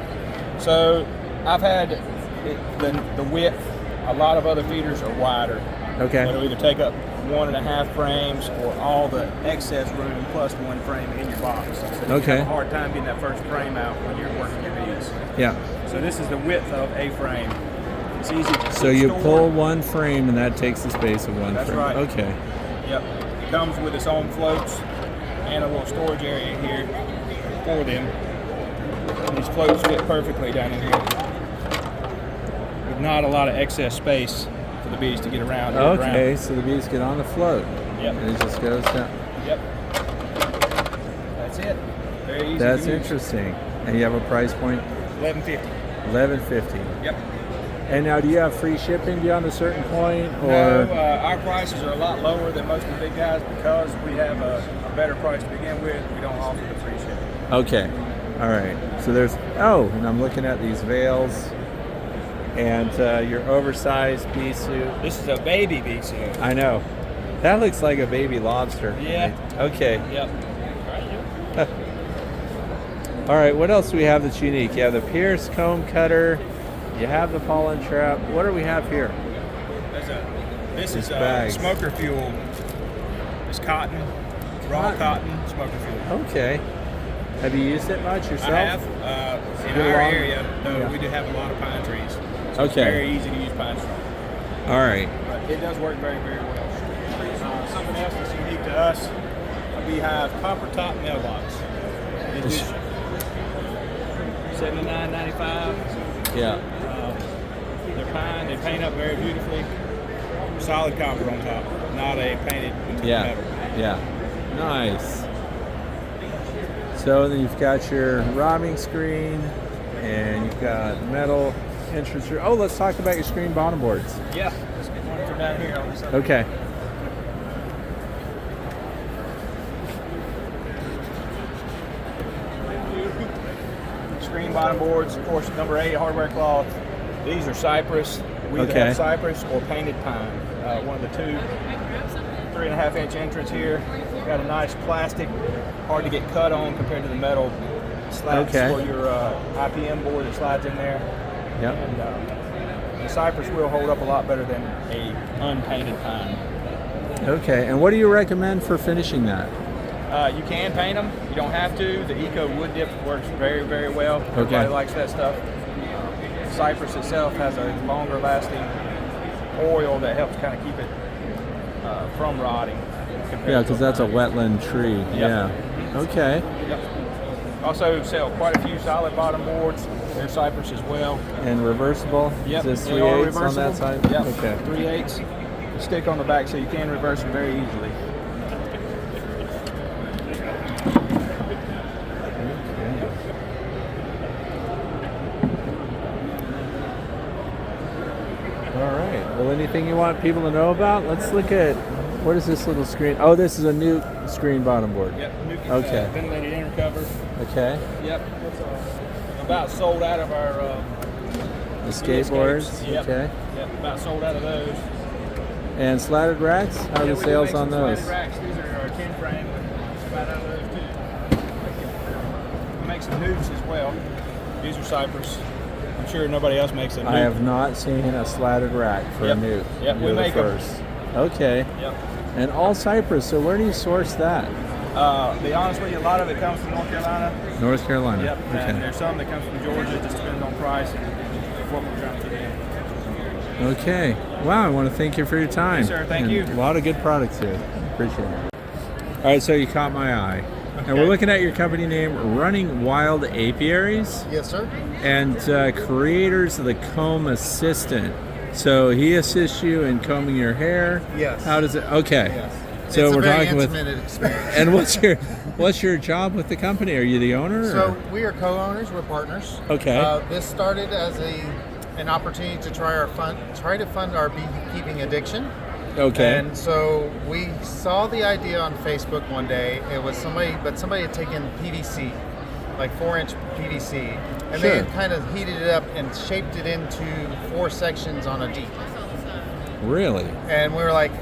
So, I've had the width. A lot of other feeders are wider. Okay. It'll either take up 1.5 frames or all the excess room plus 1 frame in your box. So you have a hard time getting that first frame out when you're working your bees. Yeah. So this is the width of a frame. It's easy to So you store. pull 1 frame and that takes the space of 1 That's frame. right. Okay. Yep. It comes with its own floats. and a little storage area here for them. And these floats fit perfectly down in here. With not a lot of excess space for the bees to get around. Okay, so the bees get on the float. Yep. And it just goes down. Yep. That's it. Very easy. That's to use. interesting. And you have a price point? $11.50. $11.50. Yep. And now, do you have free shipping beyond a certain point, or? No, our prices are a lot lower than most of the big guys because we have a better price to begin with. We don't offer the free shipping. Okay. All right. So there's, oh, and I'm looking at these veils and your oversized bee suit. This is a baby bee suit. I know. That looks like a baby lobster. Yeah. Okay. Yep. All right. What else do we have that's unique? You have the Pierce comb cutter. You have the pollen trap. What do we have here? This is bags. smoker fuel. It's cotton, raw cotton smoker fuel. Okay. Have you used it much yourself? I have. In Good our long- area, no, yeah. we do have a lot of pine trees. So It's Okay. very easy to use pine straw. All right. But it does work very, very well. Something else that's unique to us, we have copper top mailbox. It's $79.95. Yeah. They're pine. They paint up very beautifully. Solid copper on top, not a painted Yeah. metal. Yeah. Nice. So then you've got your robbing screen, and you've got metal entrance. Oh, let's talk about your screen bottom boards. Yeah, let's get one from down here on this side. Okay. Screen bottom boards, of course, number 8 hardware cloth. These are cypress. We either Okay. have cypress or painted pine. One of the two. 3.5 inch entrance here. Got a nice plastic, hard to get cut on compared to the metal slats Okay. for your IPM board that slides in there. Yep. And the cypress will hold up a lot better than a unpainted pine. Okay. And what do you recommend for finishing that? You can paint them. You don't have to. The Eco Wood Dip works very, very well. Everybody likes that stuff. Cypress itself has a longer lasting oil that helps kind of keep it from rotting. Yeah, because that's a wetland tree. Yep. Yeah. Okay. Yep. Also sell quite a few solid bottom boards. They're cypress as well. And reversible? Yep. Is this They are 3/8 on that reversible. side? Yep. Okay. 3/8. Stick on the back so you can reverse them very easily. All right. Well, anything you want people to know about? Let's look at, what is this little screen? Oh, this is a new screen bottom board. Yep. Okay. Ventilated inner cover. Okay. Yep. About sold out of our The skateboards. escapes. Yep. Okay. Yep. About sold out of those. And slatted racks? How are Yeah, the we sales make on some those? slatted racks. These are our 10 frame. About out of those too. We make some newts as well. These are cypress. I'm sure nobody else makes a newt. I have not seen a slatted rack for Yep. a newt. Yep, we You're the make 'em. first. Okay. Yep. And all cypress. So where do you source that? To be honest with you, a lot of it comes from North Carolina. North Carolina. Yep. And Okay. there's some that comes from Georgia. It just depends on price and what we're trying to do. Okay. Wow, I want to thank you for your time. Yes, sir. Thank And you. A lot of good products here. Appreciate it. All right, so you caught my eye. And we're looking at your company name, Running Wild Apiaries. Yes, sir. And creators of the Comb Assistant. So he assists you in combing your hair. Yes. How does it? Okay. Yes. So It's a we're very talking with. intimate experience. And what's your job with the company? Are you the owner? or- So we are co-owners. We're partners. Okay. This started as an opportunity to try to fund our beekeeping addiction. Okay. And so we saw the idea on Facebook one day. It was somebody had taken PVC, like 4-inch PVC, and Sure. they had kind of heated it up and shaped it into 4 sections on a D. Really? And we were like,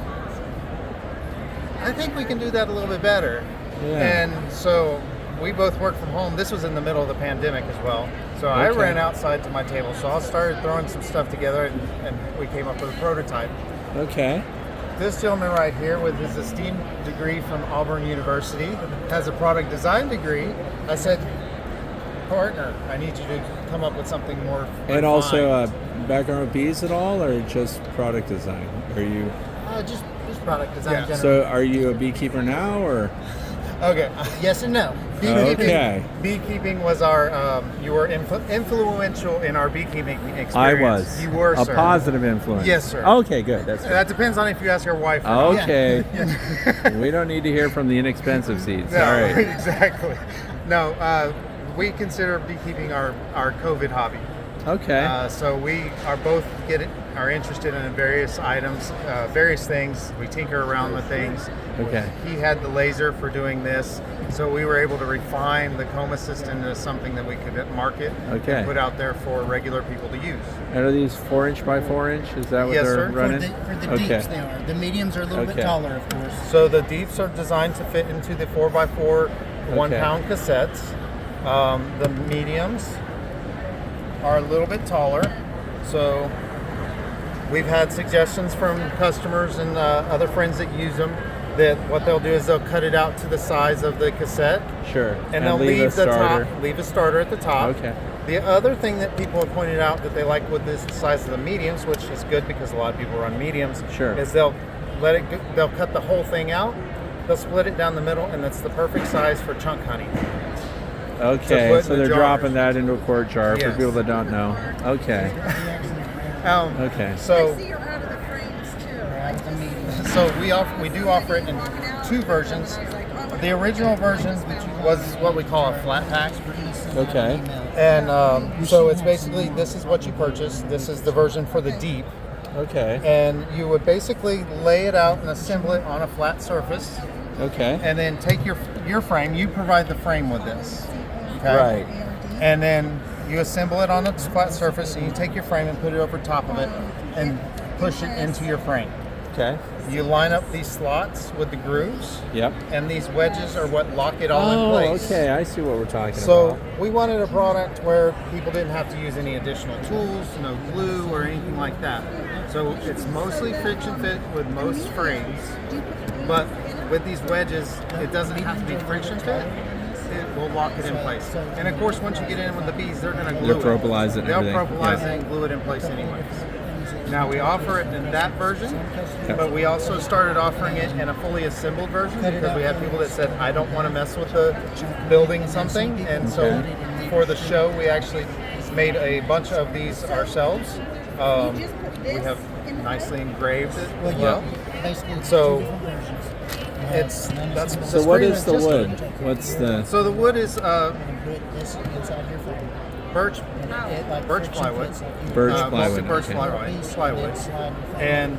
I think we can do that a little bit better. Yeah. And so we both worked from home. This was in the middle of the pandemic as well. So I Okay. ran outside to my table. So I started throwing some stuff together and we came up with a prototype. Okay. This gentleman right here with his esteemed degree from Auburn University has a product design degree. I said, partner, I need you to come up with something more And also refined." background with bees at all, or just product design? Are you? Just product design generally. So are you a beekeeper now, or? Okay. Yes and no. Okay. Beekeeping was our. You were influential in our beekeeping experience. I was. You were, a sir. positive influence. Yes, sir. Okay, good. That's That depends on if you ask your wife. Or not. okay. We don't need to hear from the inexpensive seeds. No, All right. exactly. No, we consider beekeeping our COVID hobby. Okay. So we are both are interested in various items, various things. We tinker around with things. Okay. He had the laser for doing this, so we were able to refine the Coma system into something that we could market Okay. and put out there for regular people to use. And are these 4-inch by 4-inch? Is that what Yes, they're sir. running? For the deeps they are. The mediums are a little bit taller, of course. So the deeps are designed to fit into the 4x4 1-pound cassettes. The mediums are a little bit taller. So we've had suggestions from customers and other friends that use them that what they'll do is they'll cut it out to the size of the cassette. Sure. And they'll leave a leave the starter. top, leave a starter at the top. Okay. The other thing that people have pointed out that they like with this size of the mediums, which is good because a lot of people run mediums, Sure. is they'll cut the whole thing out, they'll split it down the middle, and that's the perfect size for chunk honey. Okay, put so in the they're jars. dropping that into a quart jar Yes. for people that don't know. Okay. Okay. So we do offer it in two versions. The original version was what we call a flat pack. Okay. And so it's basically, this is what you purchase. This is the version for the deep. Okay. And you would basically lay it out and assemble it on a flat surface. Okay. And then take your frame. You provide the frame with this. Okay? Right. And then you assemble it on a flat surface, and you take your frame and put it over top of it and push it into your frame. Okay. You line up these slots with the grooves. Yep. And these wedges are what lock it all in place. Okay. I see what we're talking So about. we wanted a product where people didn't have to use any additional tools, no glue or anything like that. So it's mostly friction fit with most frames, but with these wedges, it doesn't have to be friction fit. It will lock it in place. And of course, once you get in with the bees, they're going to glue They'll propylize it and They'll everything. propylize Yeah. it and glue it in place anyways. Now we offer it in that version, but we also started offering it in a fully assembled version because we have people that said, I don't want to mess with the building something. And so for the show, we actually made a bunch of these ourselves. We have nicely engraved it as well. So that's So what is the wood? What's the? So the wood is birch plywood. Birch Mostly plywood, birch okay. plywood. And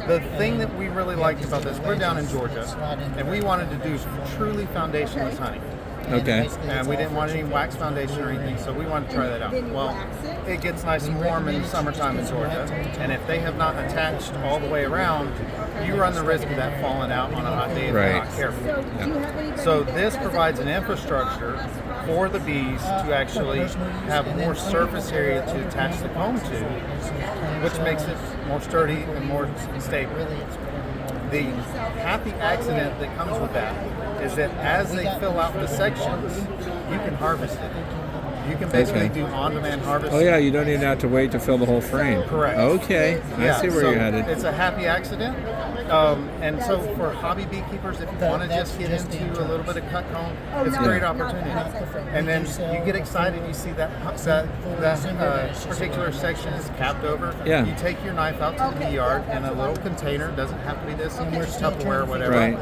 the thing that we really liked about this, we're down in Georgia, and we wanted to do truly foundationless honey. Okay. And we didn't want any wax foundation or anything, so we wanted to try that out. Well, it gets nice and warm in the summertime in Georgia, and if they have not attached all the way around, you run the risk of that falling out on a hot day if you're Right. not careful. So this provides an infrastructure for the bees to actually have more surface area to attach the comb to, which makes it more sturdy and more stable. The happy accident that comes with that is that as they fill out the sections, you can harvest it. You can basically do on-demand harvest. Oh yeah, you don't even have to wait to fill the whole frame. Correct. Okay, I see where so you're headed. It's a happy accident. And so for hobby beekeepers, if you want to just get into a little bit of cut comb, it's a great opportunity. And then you get excited, you see that particular section is capped over. Yeah. You take your knife out to the bee yard in a little container. It doesn't have to be this, in your Tupperware or whatever. Right.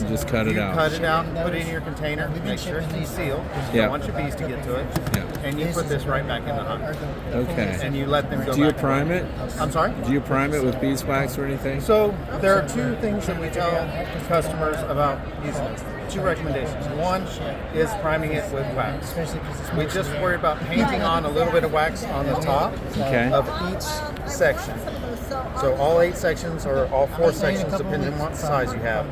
You just cut it You out. cut it out and put it in your container. Make sure it's sealed. You Yeah. don't want your bees to get to it. Yeah. And you put this right back in the hive. Okay. And you let them go Do you back. prime it? I'm sorry? Do you prime it with beeswax or anything? So there are two things that we tell customers about using it. Two recommendations. One is priming it with wax. We just worry about painting on a little bit of wax on the top of each section. So all 8 sections or all 4 sections, depending on what size you have,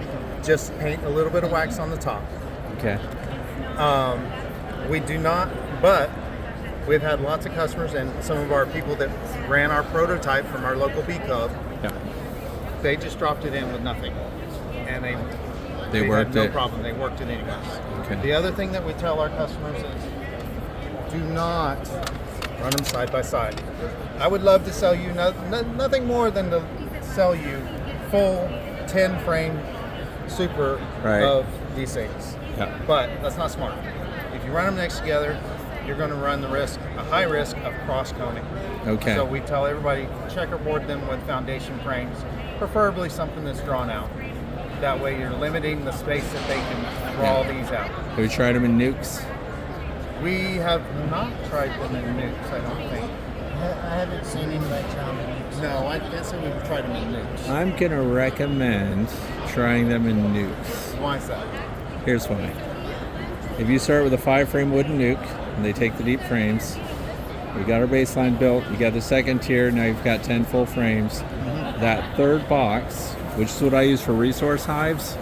just paint a little bit of wax on the top. Okay. We do not, but we've had lots of customers and some of our people that ran our prototype from our local bee club. Yeah. They just dropped it in with nothing, and they worked had no it. problem. They worked it anyways. Okay. The other thing that we tell our customers is, do not run them side by side. I would love to sell you nothing more than to sell you full 10 frame super Right. of these things. Yeah. But that's not smart. If you run them next together, you're going to run a high risk of cross-coning. Okay. So we tell everybody, checkerboard them with foundation frames, preferably something that's drawn out. That way you're limiting the space that they can draw these out. Have you tried them in nukes? We have not tried them in nukes, I don't think. I haven't seen anybody try them in nukes. No, I can't say we've tried them in nukes. I'm going to recommend trying them in nukes. Why is that? Here's why. If you start with a 5-frame wooden nuke, and they take the deep frames, we got our baseline built, you got the second tier, now you've got 10 full frames. That third box, which is what I use for resource hives,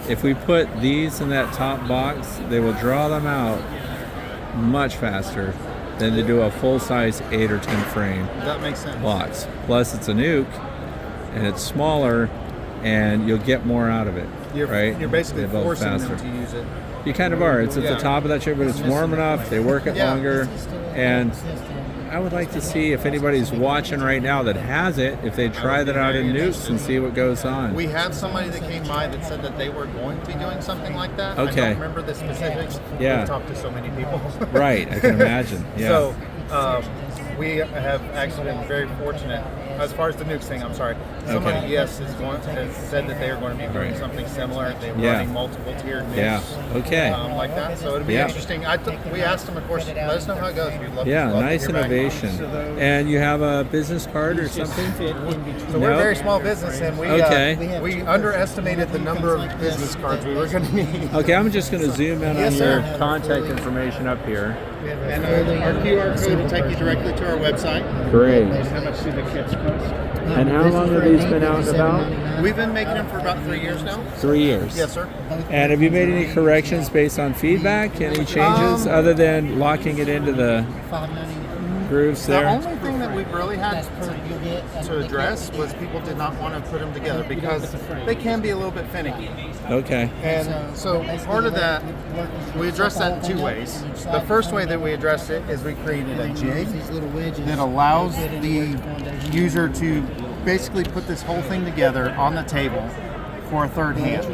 if we put these in that top box, they will draw them out much faster than to do a full-size 8 or 10 frame That makes sense. box. Plus it's a nuke, and it's smaller, and you'll get more out of it, right? You're basically They build forcing faster. them to use it. You kind of are. It's at Yeah. the top of that chip, but it's warm enough. They work it Yeah. longer. And I would like to see if anybody's watching right now that has it, if they try that out in nukes and see what goes on. We have somebody that came by that said that they were going to be doing something like that. I Okay. don't remember the specifics. Yeah. We've talked to so many people. Right, I can imagine. Yeah. So we have actually been very fortunate. As far as the nukes thing, I'm sorry. Somebody, Okay. yes, has said that they are going to be doing Right. something similar. They were Yeah. running multiple tiered nukes. Yeah. Okay. Like that. So it'd be Yeah. interesting. We asked them, of course, let us know how it goes. We'd love Yeah, love to nice hear back. innovation. And you have a business card or something? So we're a No? very small business, and Okay. we underestimated the number of business cards we were going to need. Okay, I'm just going to zoom in Yes, on sir. your contact information up here. And our QR code will take you directly to our website. Great. How much do the kits cost? And how long have these been out and about? We've been making them for about 3 years now. 3 years. Yes, sir. And have you made any corrections based on feedback? Any changes other than locking it into the grooves The there? only thing that we've really had to address was people did not want to put them together because they can be a little bit finicky. Okay. And so part of that, we addressed that in 2 ways. The first way that we addressed it is we created a jig that allows the user to basically put this whole thing together on the table for a third hand.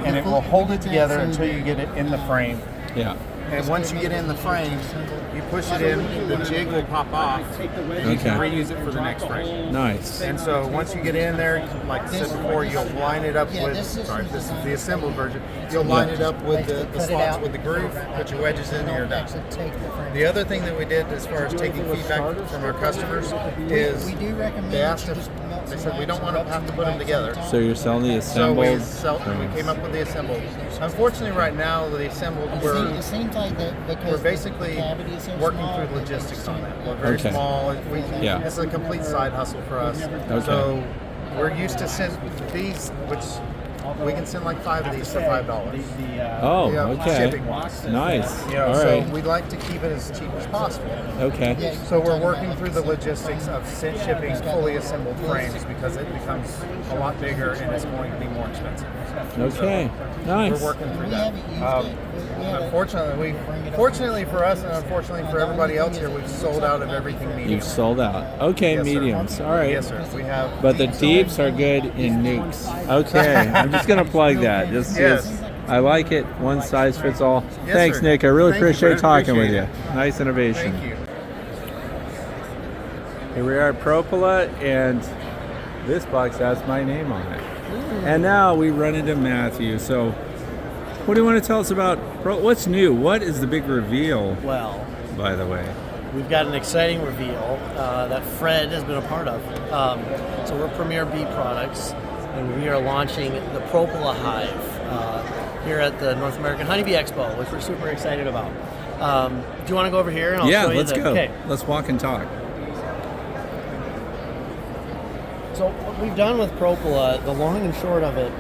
And it will hold it together until you get it in the frame. Yeah. And once you get in the frame, you push it in, the jig will pop off, and you can reuse it for the next frame. Nice. And so once you get in there, like I said before, you'll line it up with, sorry, this is the assembled version, you'll line it up with the slots with the groove, put your wedges in, and you're done. The other thing that we did as far as taking feedback from our customers is they asked us, they said we don't want to have to put them together. So you're selling the assembled? So we came up with the assembled. Unfortunately, right now, the assembled, we're basically working through logistics on that. We're very small. This is a complete side hustle for us. Okay. So we're used to send these, which we can send like 5 of these for $5. Oh, okay. Shipping wise. Nice. You know, All so right. we'd like to keep it as cheap as possible. Okay. So we're working through the logistics of shipping fully assembled frames because it becomes a lot bigger and it's going to be more expensive. Okay. So Nice. We're working through that. Fortunately for us and unfortunately for everybody else here, we've sold out of everything medium. You've sold out. Okay, Yes, sir. mediums. All right. Yes, sir. We have. But the deeps are good in nukes. Okay. I'm just going to plug that. Just Yes. I like it. One size fits all. Yes, Thanks, sir. Nick. I really Thank you, appreciate Brent. talking Appreciate with you. Nice innovation. Thank you. Here we are at Propola, and this box has my name on it. And now we run into Matthew. So, what do you want to tell us about what's new? What is the big reveal? Well, by the way, we've got an exciting reveal that Fred has been a part of. So we're Premier Bee Products, and we are launching the Propola Hive here at the North American Honeybee Expo, which we're super excited about. Do you want to go over here and I'll show you let's go. Okay. Let's walk and talk. So what we've done with Propola, the long and short of it,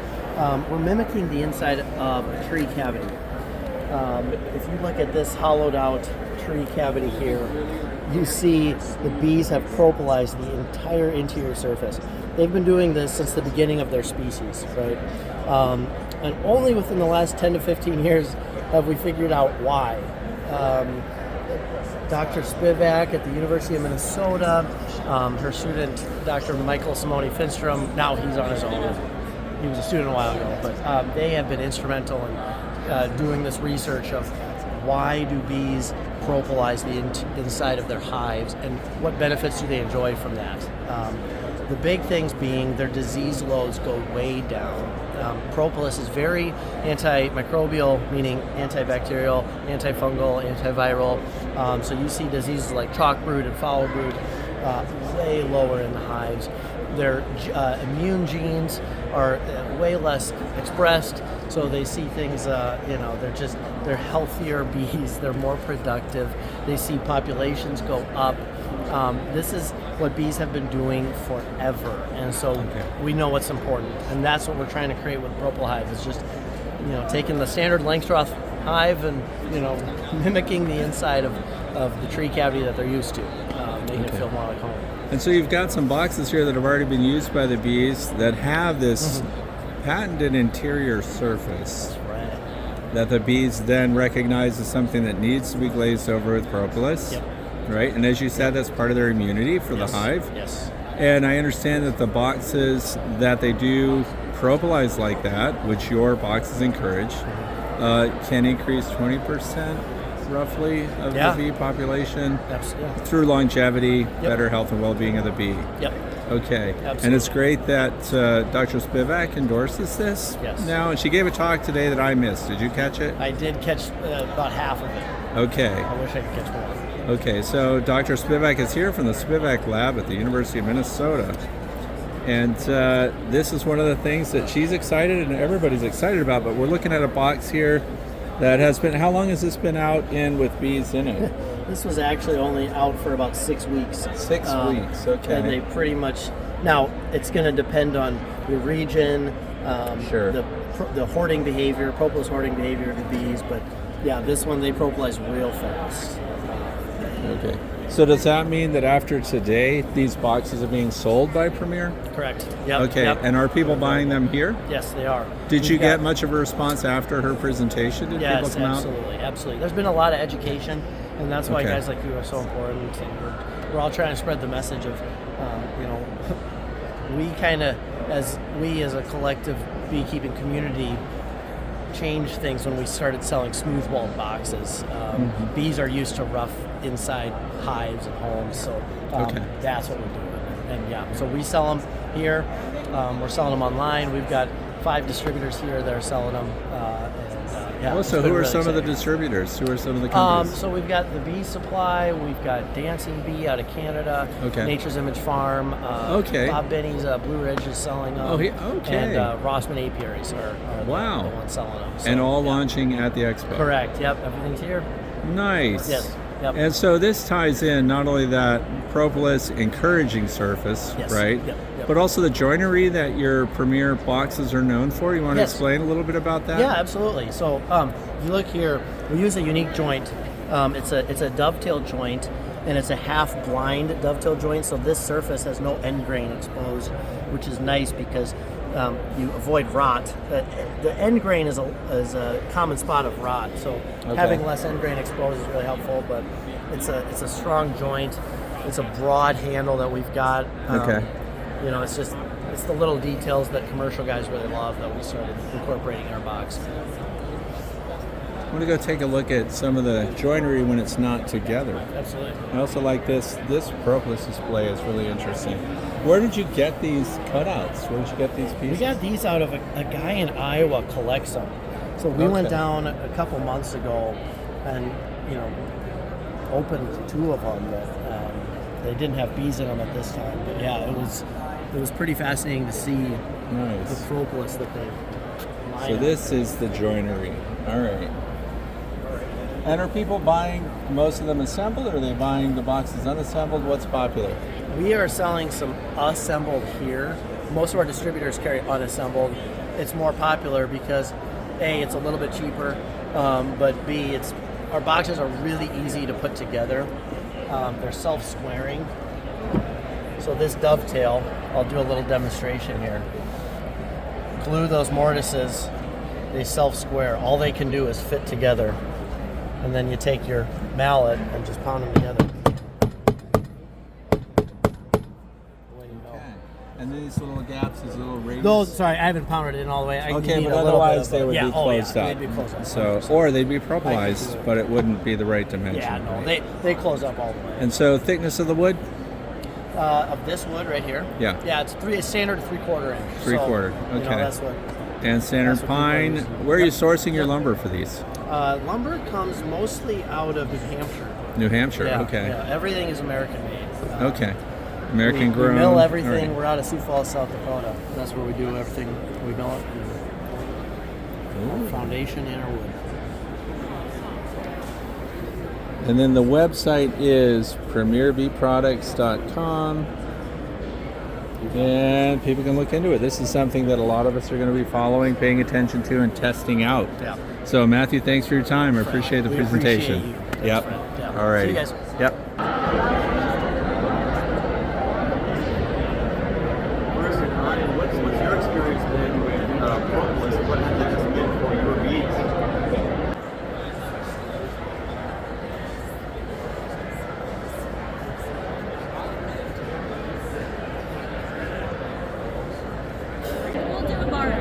we're mimicking the inside of a tree cavity. If you look at this hollowed out tree cavity here, you see the bees have propolized the entire interior surface. They've been doing this since the beginning of their species, right? And only within the last 10 to 15 years have we figured out why. Dr. Spivak at the University of Minnesota, her student, Dr. Michael Simone Finstrom, now he's on his own. he was a student a while ago, but they have been instrumental in doing this research of why do bees propolize the inside of their hives, and what benefits do they enjoy from that. The big things being their disease loads go way down. Propolis is very antimicrobial, meaning antibacterial, antifungal, antiviral. So you see diseases like chalk brood and foul brood way lower in the hives. Their immune genes are way less expressed, so they see things, they're healthier bees, they're more productive, they see populations go up. This is what bees have been doing forever, and so we know what's important, and that's what we're trying to create with Propel Hive, is just, taking the standard Langstroth hive and, mimicking the inside of the tree cavity that they're used to, making it feel more like home. And so you've got some boxes here that have already been used by the bees that have this patented interior surface that the bees then recognize as something that needs to be glazed over with propolis, right? And as you said, that's part of their immunity for the hive. Yes. And I understand that the boxes that they do propolis like that, which your boxes encourage, can increase 20% roughly of the bee population through longevity, better health and well-being of the bee. Yep. Okay. Absolutely. And it's great that Dr. Spivak endorses this now. And she gave a talk today that I missed. Did you catch it? I did catch about half of it. Okay. I wish I could catch more. Okay, so Dr. Spivak is here from the Spivak Lab at the University of Minnesota. And this is one of the things that she's excited and everybody's excited about, but we're looking at a box here that has been, how long has this been out in with bees in it? This was actually only out for about 6 weeks. 6 weeks, okay. And they pretty much, now it's going to depend on the region, the hoarding behavior, propolis hoarding behavior of the bees, but yeah, this one they propolize real fast. Okay. So does that mean that after today, these boxes are being sold by Premier? Correct. Yep. Okay. Yep. And are people buying them here? Yes, they are. Did you get much of a response after her presentation? Did people come absolutely, absolutely. There's been a lot of education, and that's why guys like you are so important. And we're all trying to spread the message of, we kind of, as a collective beekeeping community, changed things when we started selling smooth-walled boxes. Bees are used to rough inside hives and homes, so that's what we're doing. And so we sell them here. We're selling them online. We've got 5 distributors here that are selling them. So who are some of the distributors? Who are some of the companies? So we've got the Bee Supply. We've got Dancing Bee out of Canada. Nature's Image Farm. Bob Benny's Blue Ridge is selling them. And Rossman Apiaries are the ones selling them. So, and all launching at the expo. Correct. Yep. Everything's here. Nice. Yes. Yep. And so this ties in not only that propolis encouraging surface, right? Yep. But also the joinery that your Premier boxes are known for. You want to explain a little bit about that? Yeah, absolutely. So if you look here, we use a unique joint. It's a dovetail joint, and it's a half blind dovetail joint. So this surface has no end grain exposed, which is nice because you avoid rot. The end grain is a common spot of rot, so having less end grain exposed is really helpful. But it's a strong joint. It's a broad handle that we've got. It's the little details that commercial guys really love that we started incorporating in our box. I'm going to go take a look at some of the joinery when it's not together. Absolutely. I also like this propolis display is really interesting. Where did you get these cutouts? Where did you get these pieces? We got these out of a guy in Iowa collects them. So we went down a couple months ago and, opened 2 of them. But, they didn't have bees in them at this time. But yeah, it was pretty fascinating to see the propolis that they line So this is the joinery. All right. And are people buying most of them assembled, or are they buying the boxes unassembled? What's popular? We are selling some assembled here. Most of our distributors carry unassembled. It's more popular because A, it's a little bit cheaper, but B, our boxes are really easy to put together. They're self-squaring. So this dovetail, I'll do a little demonstration here. Glue those mortises, they self-square. All they can do is fit together. And then you take your mallet and just pound them together. And these little gaps, these little rings? Those, sorry, I haven't pounded it in all the way. Okay, but otherwise they would be yeah, closed up. they'd be closed up. So, or they'd be propolized, but it wouldn't be the right dimension. Yeah, no, right? they close up all the way. And so, thickness of the wood? Of this wood right here. Yeah. Yeah, it's standard 3/4 inch. 3/4. So, Okay. that's what. And standard that's what pine. people use. Where are you sourcing your lumber for these? Lumber comes mostly out of New Hampshire. New Hampshire. Yeah, Okay. Yeah, everything is American made. Okay. American grown. We mill everything. All right. We're out of Sioux Falls, South Dakota. That's where we do everything. We mill it. Our foundation and our wood. And then the website is premierbproducts.com. And people can look into it. This is something that a lot of us are going to be following, paying attention to, and testing out. Yeah. So, Matthew, thanks for your time. I appreciate the We presentation. appreciate you. Thanks, Yep. Fred. Yeah. All right. See you guys. Yep. What's your experience been with propolis? What has it been for your bees? We'll do it tomorrow.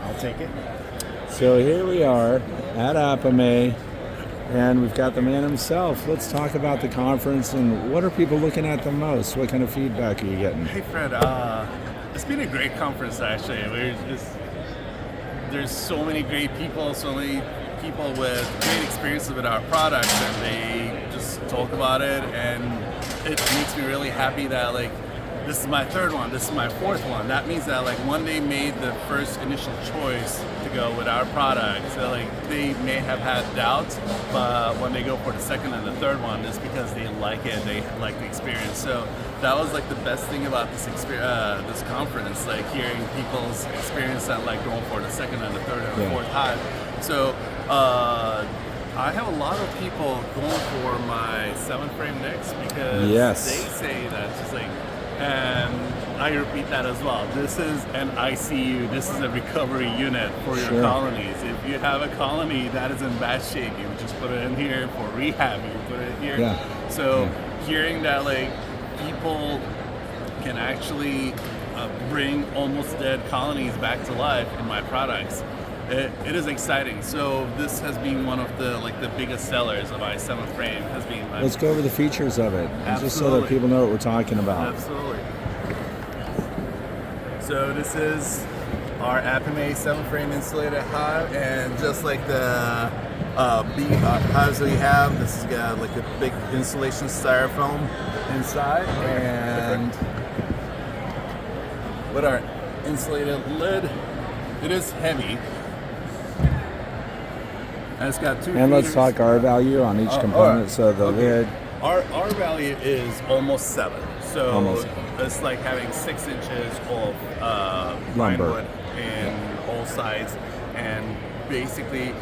I'll take it. So here we are at APAME, and we've got the man himself. Let's talk about the conference and what are people looking at the most? What kind of feedback are you getting? Hey Fred, it's been a great conference actually. There's so many great people, so many people with great experiences with our products, and they just talk about it, and it makes me really happy that like this is my third one, this is my fourth one. That means that like when they made the first initial choice to go with our products, that, like they may have had doubts, but when they go for the second and the third one, it's because they like it, they like the experience. So that was like the best thing about this this conference, like hearing people's experience and like going for the second and the third and the fourth hive. So I have a lot of people going for my 7-frame nicks because they say that just like. And I repeat that as well. This is an ICU. This is a recovery unit for your colonies. If you have a colony that is in bad shape, you just put it in here for rehab. You put it here. Yeah. So hearing that like people can actually bring almost dead colonies back to life in my products, it is exciting. So this has been one of the biggest sellers of my 7th frame. Has been. Let's go over the features of it, just so that people know what we're talking about. Absolutely. So this is our APAME 7-frame insulated hive, and just like the bee hives that we have, this has got like a big insulation styrofoam inside, and with our insulated lid, it is heavy. And it's got 2 And let's feeders. talk R value on each component. So the lid. Our value is almost 7. So Almost. it's like having 6 inches of Lumber. pine wood in all sides. And basically,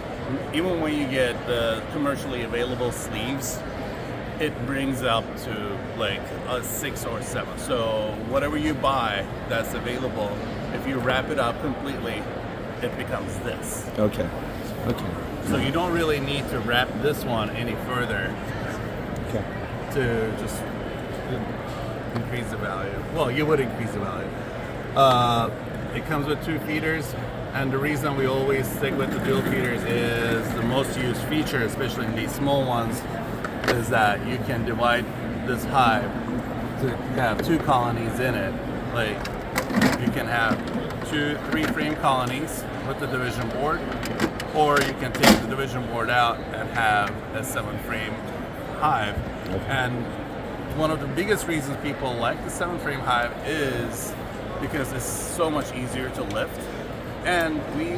even when you get the commercially available sleeves, it brings up to like a 6 or 7. So whatever you buy that's available, if you wrap it up completely, it becomes this. Okay. Okay. So you don't really need to wrap this one any further to just increase the value. Well, you would increase the value. It comes with 2 feeders, and the reason we always stick with the dual feeders is the most used feature, especially in these small ones, is that you can divide this hive to have 2 colonies in it. Like you can have 2 3-frame colonies with the division board, or you can take the division board out and have a 7-frame hive. And one of the biggest reasons people like the 7-frame hive is because it's so much easier to lift. And we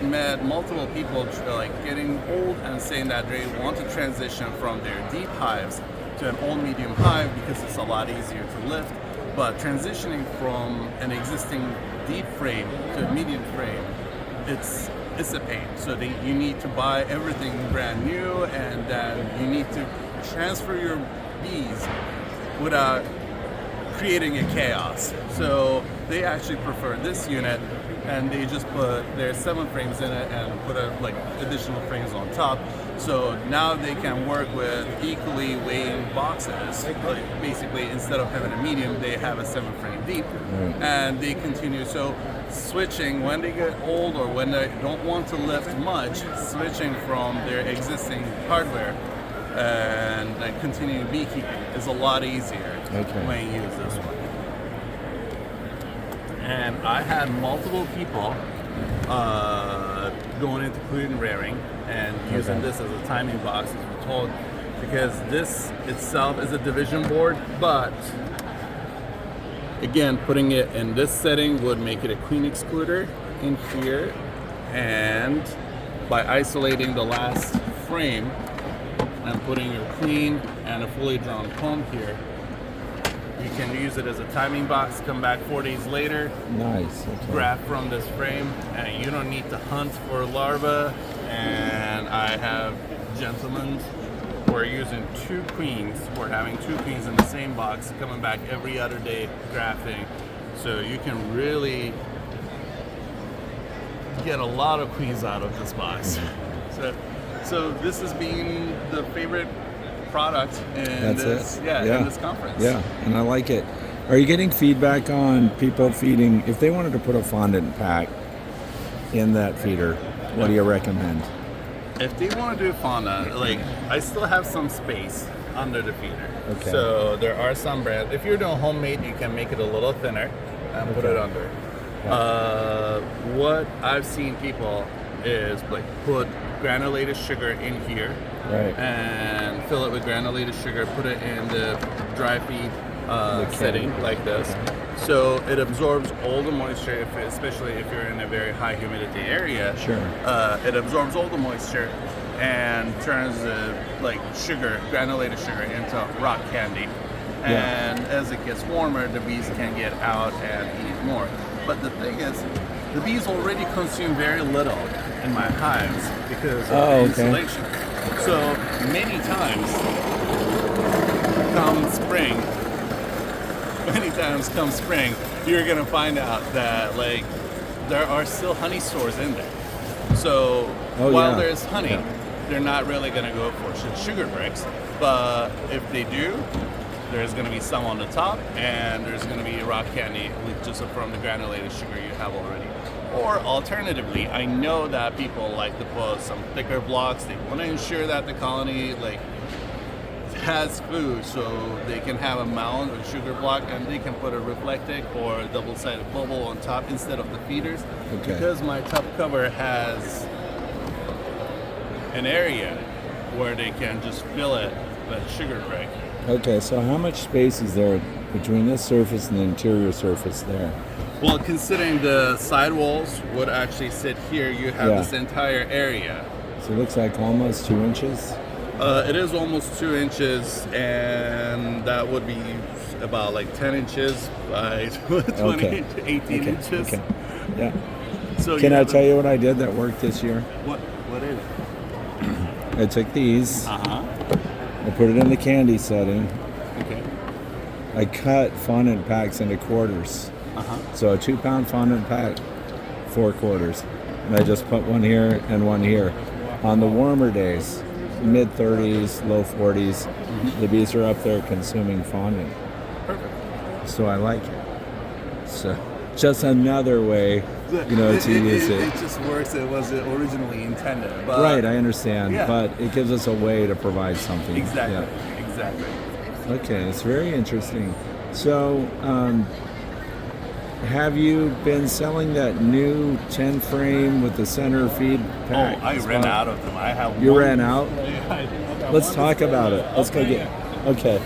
met multiple people like getting old and saying that they want to transition from their deep hives to an all medium hive because it's a lot easier to lift. but transitioning from an existing deep frame to a medium frame, it's a pain. So you need to buy everything brand new, and then you need to transfer your bees without creating a chaos. So they actually prefer this unit, and they just put their 7 frames in it and put like additional frames on top. So now they can work with equally weighing boxes. Like basically, instead of having a medium, they have a 7 frame deep, and they continue. So switching when they get old or when they don't want to lift much, switching from their existing hardware and continuing beekeeping is a lot easier when you use this one. And I had multiple people going into queen rearing and using this as a timing box, as we're told, because this itself is a division board, but again, putting it in this setting would make it a queen excluder in here, and by isolating the last frame and putting your queen and a fully drawn comb here, you can use it as a timing box, come back 4 days later, nice, grab from this frame, and you don't need to hunt for larvae. And I have gentlemen who are using 2 queens, we're having 2 queens in the same box, coming back every other day grafting. So you can really get a lot of queens out of this box. So this has been the favorite product in this conference. Yeah, and I like it. Are you getting feedback on people feeding, if they wanted to put a fondant pack in that feeder, what do you recommend? If they want to do fondant, like I still have some space under the feeder. Okay. So there are some brands. If you're doing homemade, you can make it a little thinner and put it under. What I've seen people is like put granulated sugar in here, and fill it with granulated sugar, put it in the dry feed setting like this. So it absorbs all the moisture, especially if you're in a very high humidity area. It absorbs all the moisture and turns like sugar, granulated sugar, into rock candy. And as it gets warmer, the bees can get out and eat more. But the thing is, the bees already consume very little in my hives because of the insulation. So many times come spring, you're gonna find out that like there are still honey stores in there. So while there's honey, they're not really gonna go for sugar bricks. But if they do, there's going to be some on the top, and there's going to be rock candy just from the granulated sugar you have already. Or alternatively, I know that people like to put some thicker blocks. They want to ensure that the colony like has food, so they can have a mound of sugar block, and they can put a reflectic or a double-sided bubble on top instead of the feeders. Because my top cover has an area where they can just fill it with sugar brick. Okay, so how much space is there between this surface and the interior surface there? Well, considering the side walls would actually sit here, you have this entire area. So it looks like almost 2 inches? It is almost 2 inches, and that would be about like 10 inches by 20 to 18 inches. Yeah. So can I tell you what I did that worked this year? What is it? I took these. I put it in the candy setting. I cut fondant packs into quarters. So a 2-pound fondant pack, 4 quarters. And I just put one here and one here. On the warmer days, mid 30s, low 40s, the bees are up there consuming fondant. So I like it. So just another way, to use it. It just works. It was originally intended. But Right, I understand, but it gives us a way to provide something. Exactly. Okay, it's very interesting. So, have you been selling that new 10 frame with the center feed pack? I ran out of them. I have You one. ran out? Let's talk about it. Let's go get it. Okay.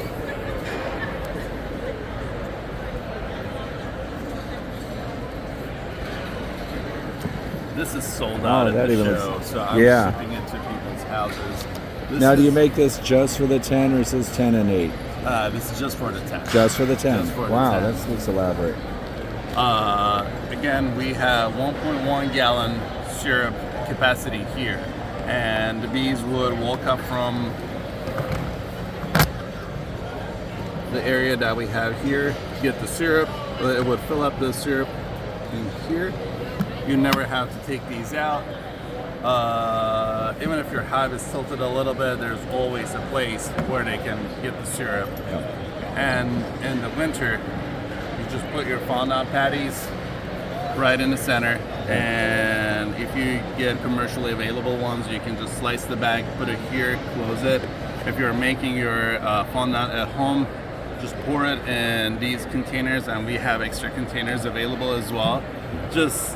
This is sold out at the show, so I'm shipping it to people's houses. Now, do you make this just for the 10, or is this 10 and 8? This is just for the tent. Just for the tent. Just for the Wow, tent. that looks elaborate. Again, we have 1.1 gallon syrup capacity here, and the bees would walk up from the area that we have here, get the syrup. It would fill up the syrup in here. You never have to take these out. Even if your hive is tilted a little bit, there's always a place where they can get the syrup. And in the winter, you just put your fondant patties right in the center, and if you get commercially available ones, you can just slice the bag, put it here, close it. If you're making your fondant at home, just pour it in these containers, and we have extra containers available as well. Just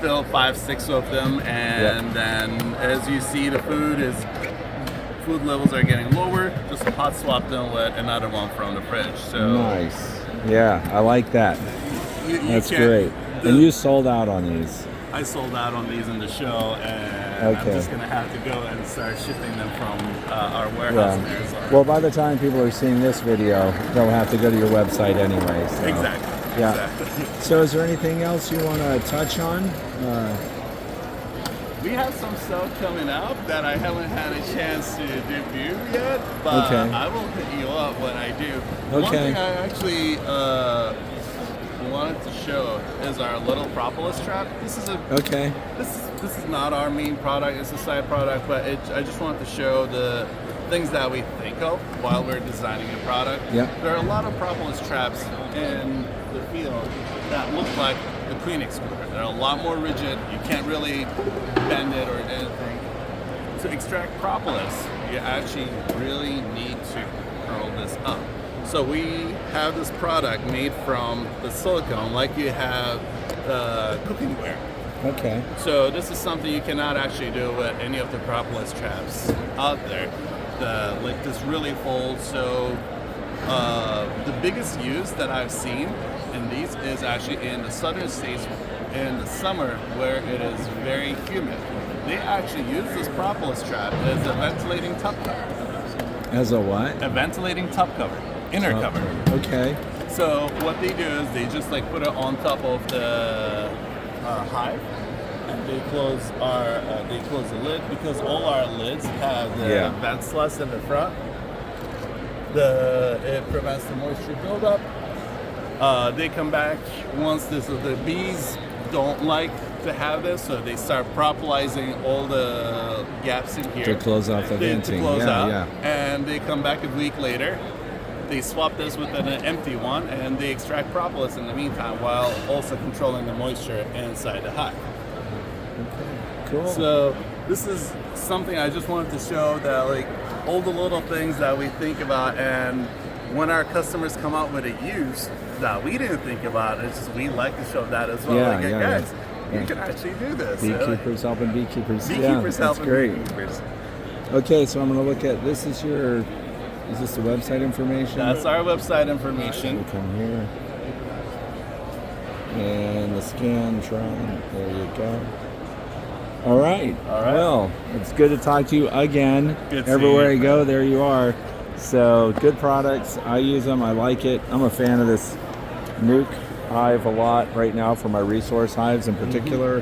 fill 5-6 of them, and then as you see the food levels are getting lower, just hot swap them with another one from the fridge. So Nice. Yeah, I like that. You That's can't- great. And you sold out on these. I sold out on these in the show, and Okay. I'm just gonna have to go and start shipping them from our warehouse in Arizona. Well, by the time people are seeing this video, they'll have to go to your website anyway. So. Exactly. Yeah. Exactly. So, is there anything else you want to touch on? We have some stuff coming up that I haven't had a chance to debut yet, but Okay. I will hit you up when I do. One Okay. thing I actually wanted to show is our little propolis trap. This is This is not our main product. It's a side product, but I just wanted to show the things that we think of while we're designing a product. Yeah. There are a lot of propolis traps in the field that look like the queen excluder. They're a lot more rigid. You can't really bend it or anything. To extract propolis, you actually really need to curl this up. So we have this product made from the silicone, like you have cookware. Okay. So this is something you cannot actually do with any of the propolis traps out there. Like this really folds. So the biggest use that I've seen in these is actually in the southern states in the summer where it is very humid. They actually use this propolis trap as a ventilating tub cover. As a what? A ventilating tub cover, inner cover. Okay. So what they do is they just like put it on top of the hive, and they close the lid because all our lids have the vent sluts in the front. It prevents the moisture buildup. They come back once the bees don't like to have this, so they start propolizing all the gaps in here To close off the venting. To close Yeah, out, yeah. and they come back a week later. They swap this with an empty one, and they extract propolis in the meantime, while also controlling the moisture inside the hive. Cool. So this is something I just wanted to show that like all the little things that we think about, and when our customers come out with a use that we didn't think about, it's just we like to show that as well. Yeah, like, hey, yeah, guys, yeah. you can actually do this. Beekeepers helping beekeepers. Beekeepers Yeah, that's helping great. beekeepers. Okay, so I'm going to look at this. Is this the website information? That's our website information. We come here. And the Scantron. There you go. All right. Well, it's good to talk to you again. Good seeing Everywhere you, you go, there you are. So good products. I use them. I like it. I'm a fan of this Nuke hive a lot right now for my resource hives in particular.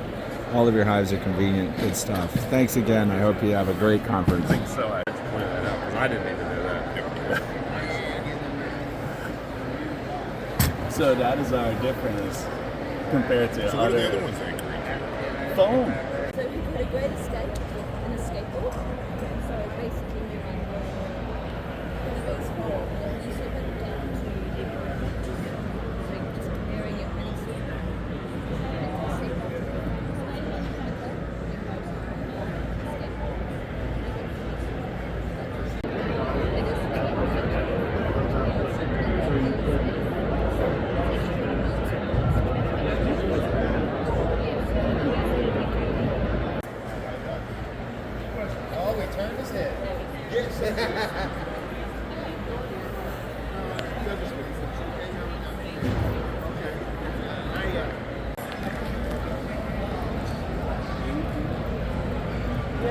All of your hives are convenient. Good stuff. Thanks again. I hope you have a great conference. Thanks so much. I didn't even know that. So that is our difference compared to So what are other the other ones that encourage foam. So he had a great escape in a skateboard. So basically moving from the base forward and then you slip it down to so you're just comparing it when it's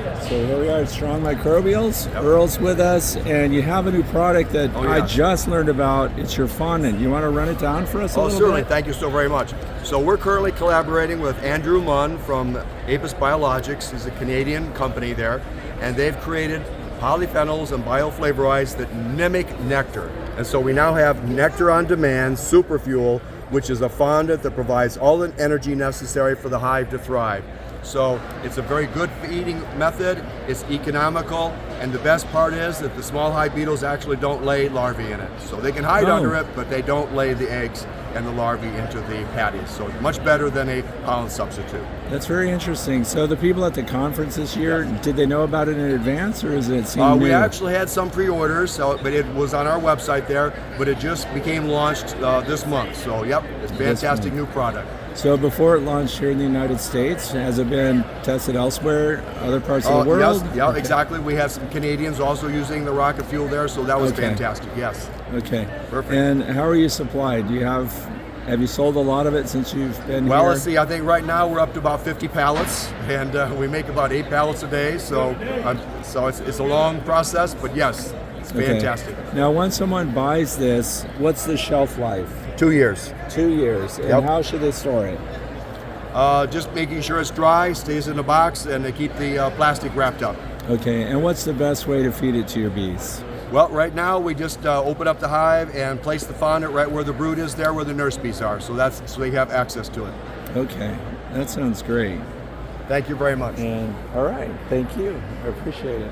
So here we are at Strong Microbials. Earl's with us, and you have a new product that Oh, yeah. I just learned about. It's your fondant. You want to run it down for us a Oh, little certainly. bit? Thank you so very much. So we're currently collaborating with Andrew Munn from Apis Biologics. He's a Canadian company there, and they've created polyphenols and bioflavorides that mimic nectar. And so we now have Nectar on Demand Superfuel, which is a fondant that provides all the energy necessary for the hive to thrive. So it's a very good feeding method, it's economical, and the best part is that the small hive beetles actually don't lay larvae in it. So they can hide under it, but they don't lay the eggs and the larvae into the patties. So much better than a pollen substitute. That's very interesting. So the people at the conference this year, did they know about it in advance, or is it seem new? We actually had some pre-orders, but it was on our website there, but it just became launched this month. So yep, it's a fantastic new product. So before it launched here in the United States, has it been tested elsewhere, other parts of the world? Yes, yeah, exactly. We had some Canadians also using the rocket fuel there, so that was fantastic, yes. Okay. Perfect. And how are you supplied? Do you have you sold a lot of it since you've been Well, here? let's see, I think right now we're up to about 50 pallets, and we make about 8 pallets a day, so it's a long process, but yes, it's fantastic. Okay. Now, when someone buys this, what's the shelf life? 2 years. 2 years. And how should they store it? Just making sure it's dry, stays in a box, and they keep the plastic wrapped up. Okay, and what's the best way to feed it to your bees? Well, right now we just open up the hive and place the fondant right where the brood is, there where the nurse bees are, so they have access to it. Okay, that sounds great. Thank you very much. And all right, thank you. I appreciate it.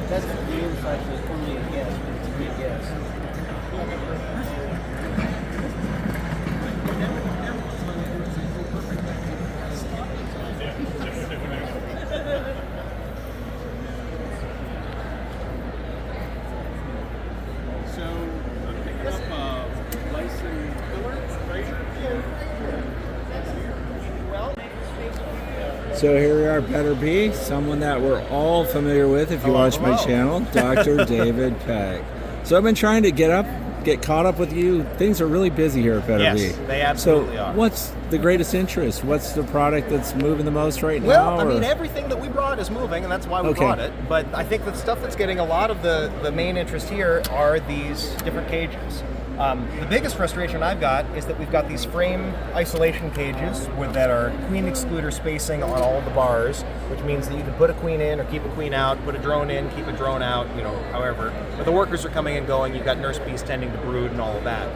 That's the inside for the only a gas, but it's a big gas. So I'm picking up Lyson fillers, right? So here we are, Better Bee, someone that we're all familiar with if you watch my channel, Dr. David Peck. So I've been trying to get caught up with you. Things are really busy here at Better Bee. Yes, they absolutely so are. What's the greatest interest? What's the product that's moving the most right Well, now? I mean, everything that we brought is moving, and that's why we brought it. But I think the stuff that's getting a lot of the main interest here are these different cages. The biggest frustration I've got is that we've got these frame isolation cages that are queen excluder spacing on all of the bars, which means that you can put a queen in or keep a queen out, put a drone in, keep a drone out, however. But the workers are coming and going, you've got nurse bees tending to brood and all of that.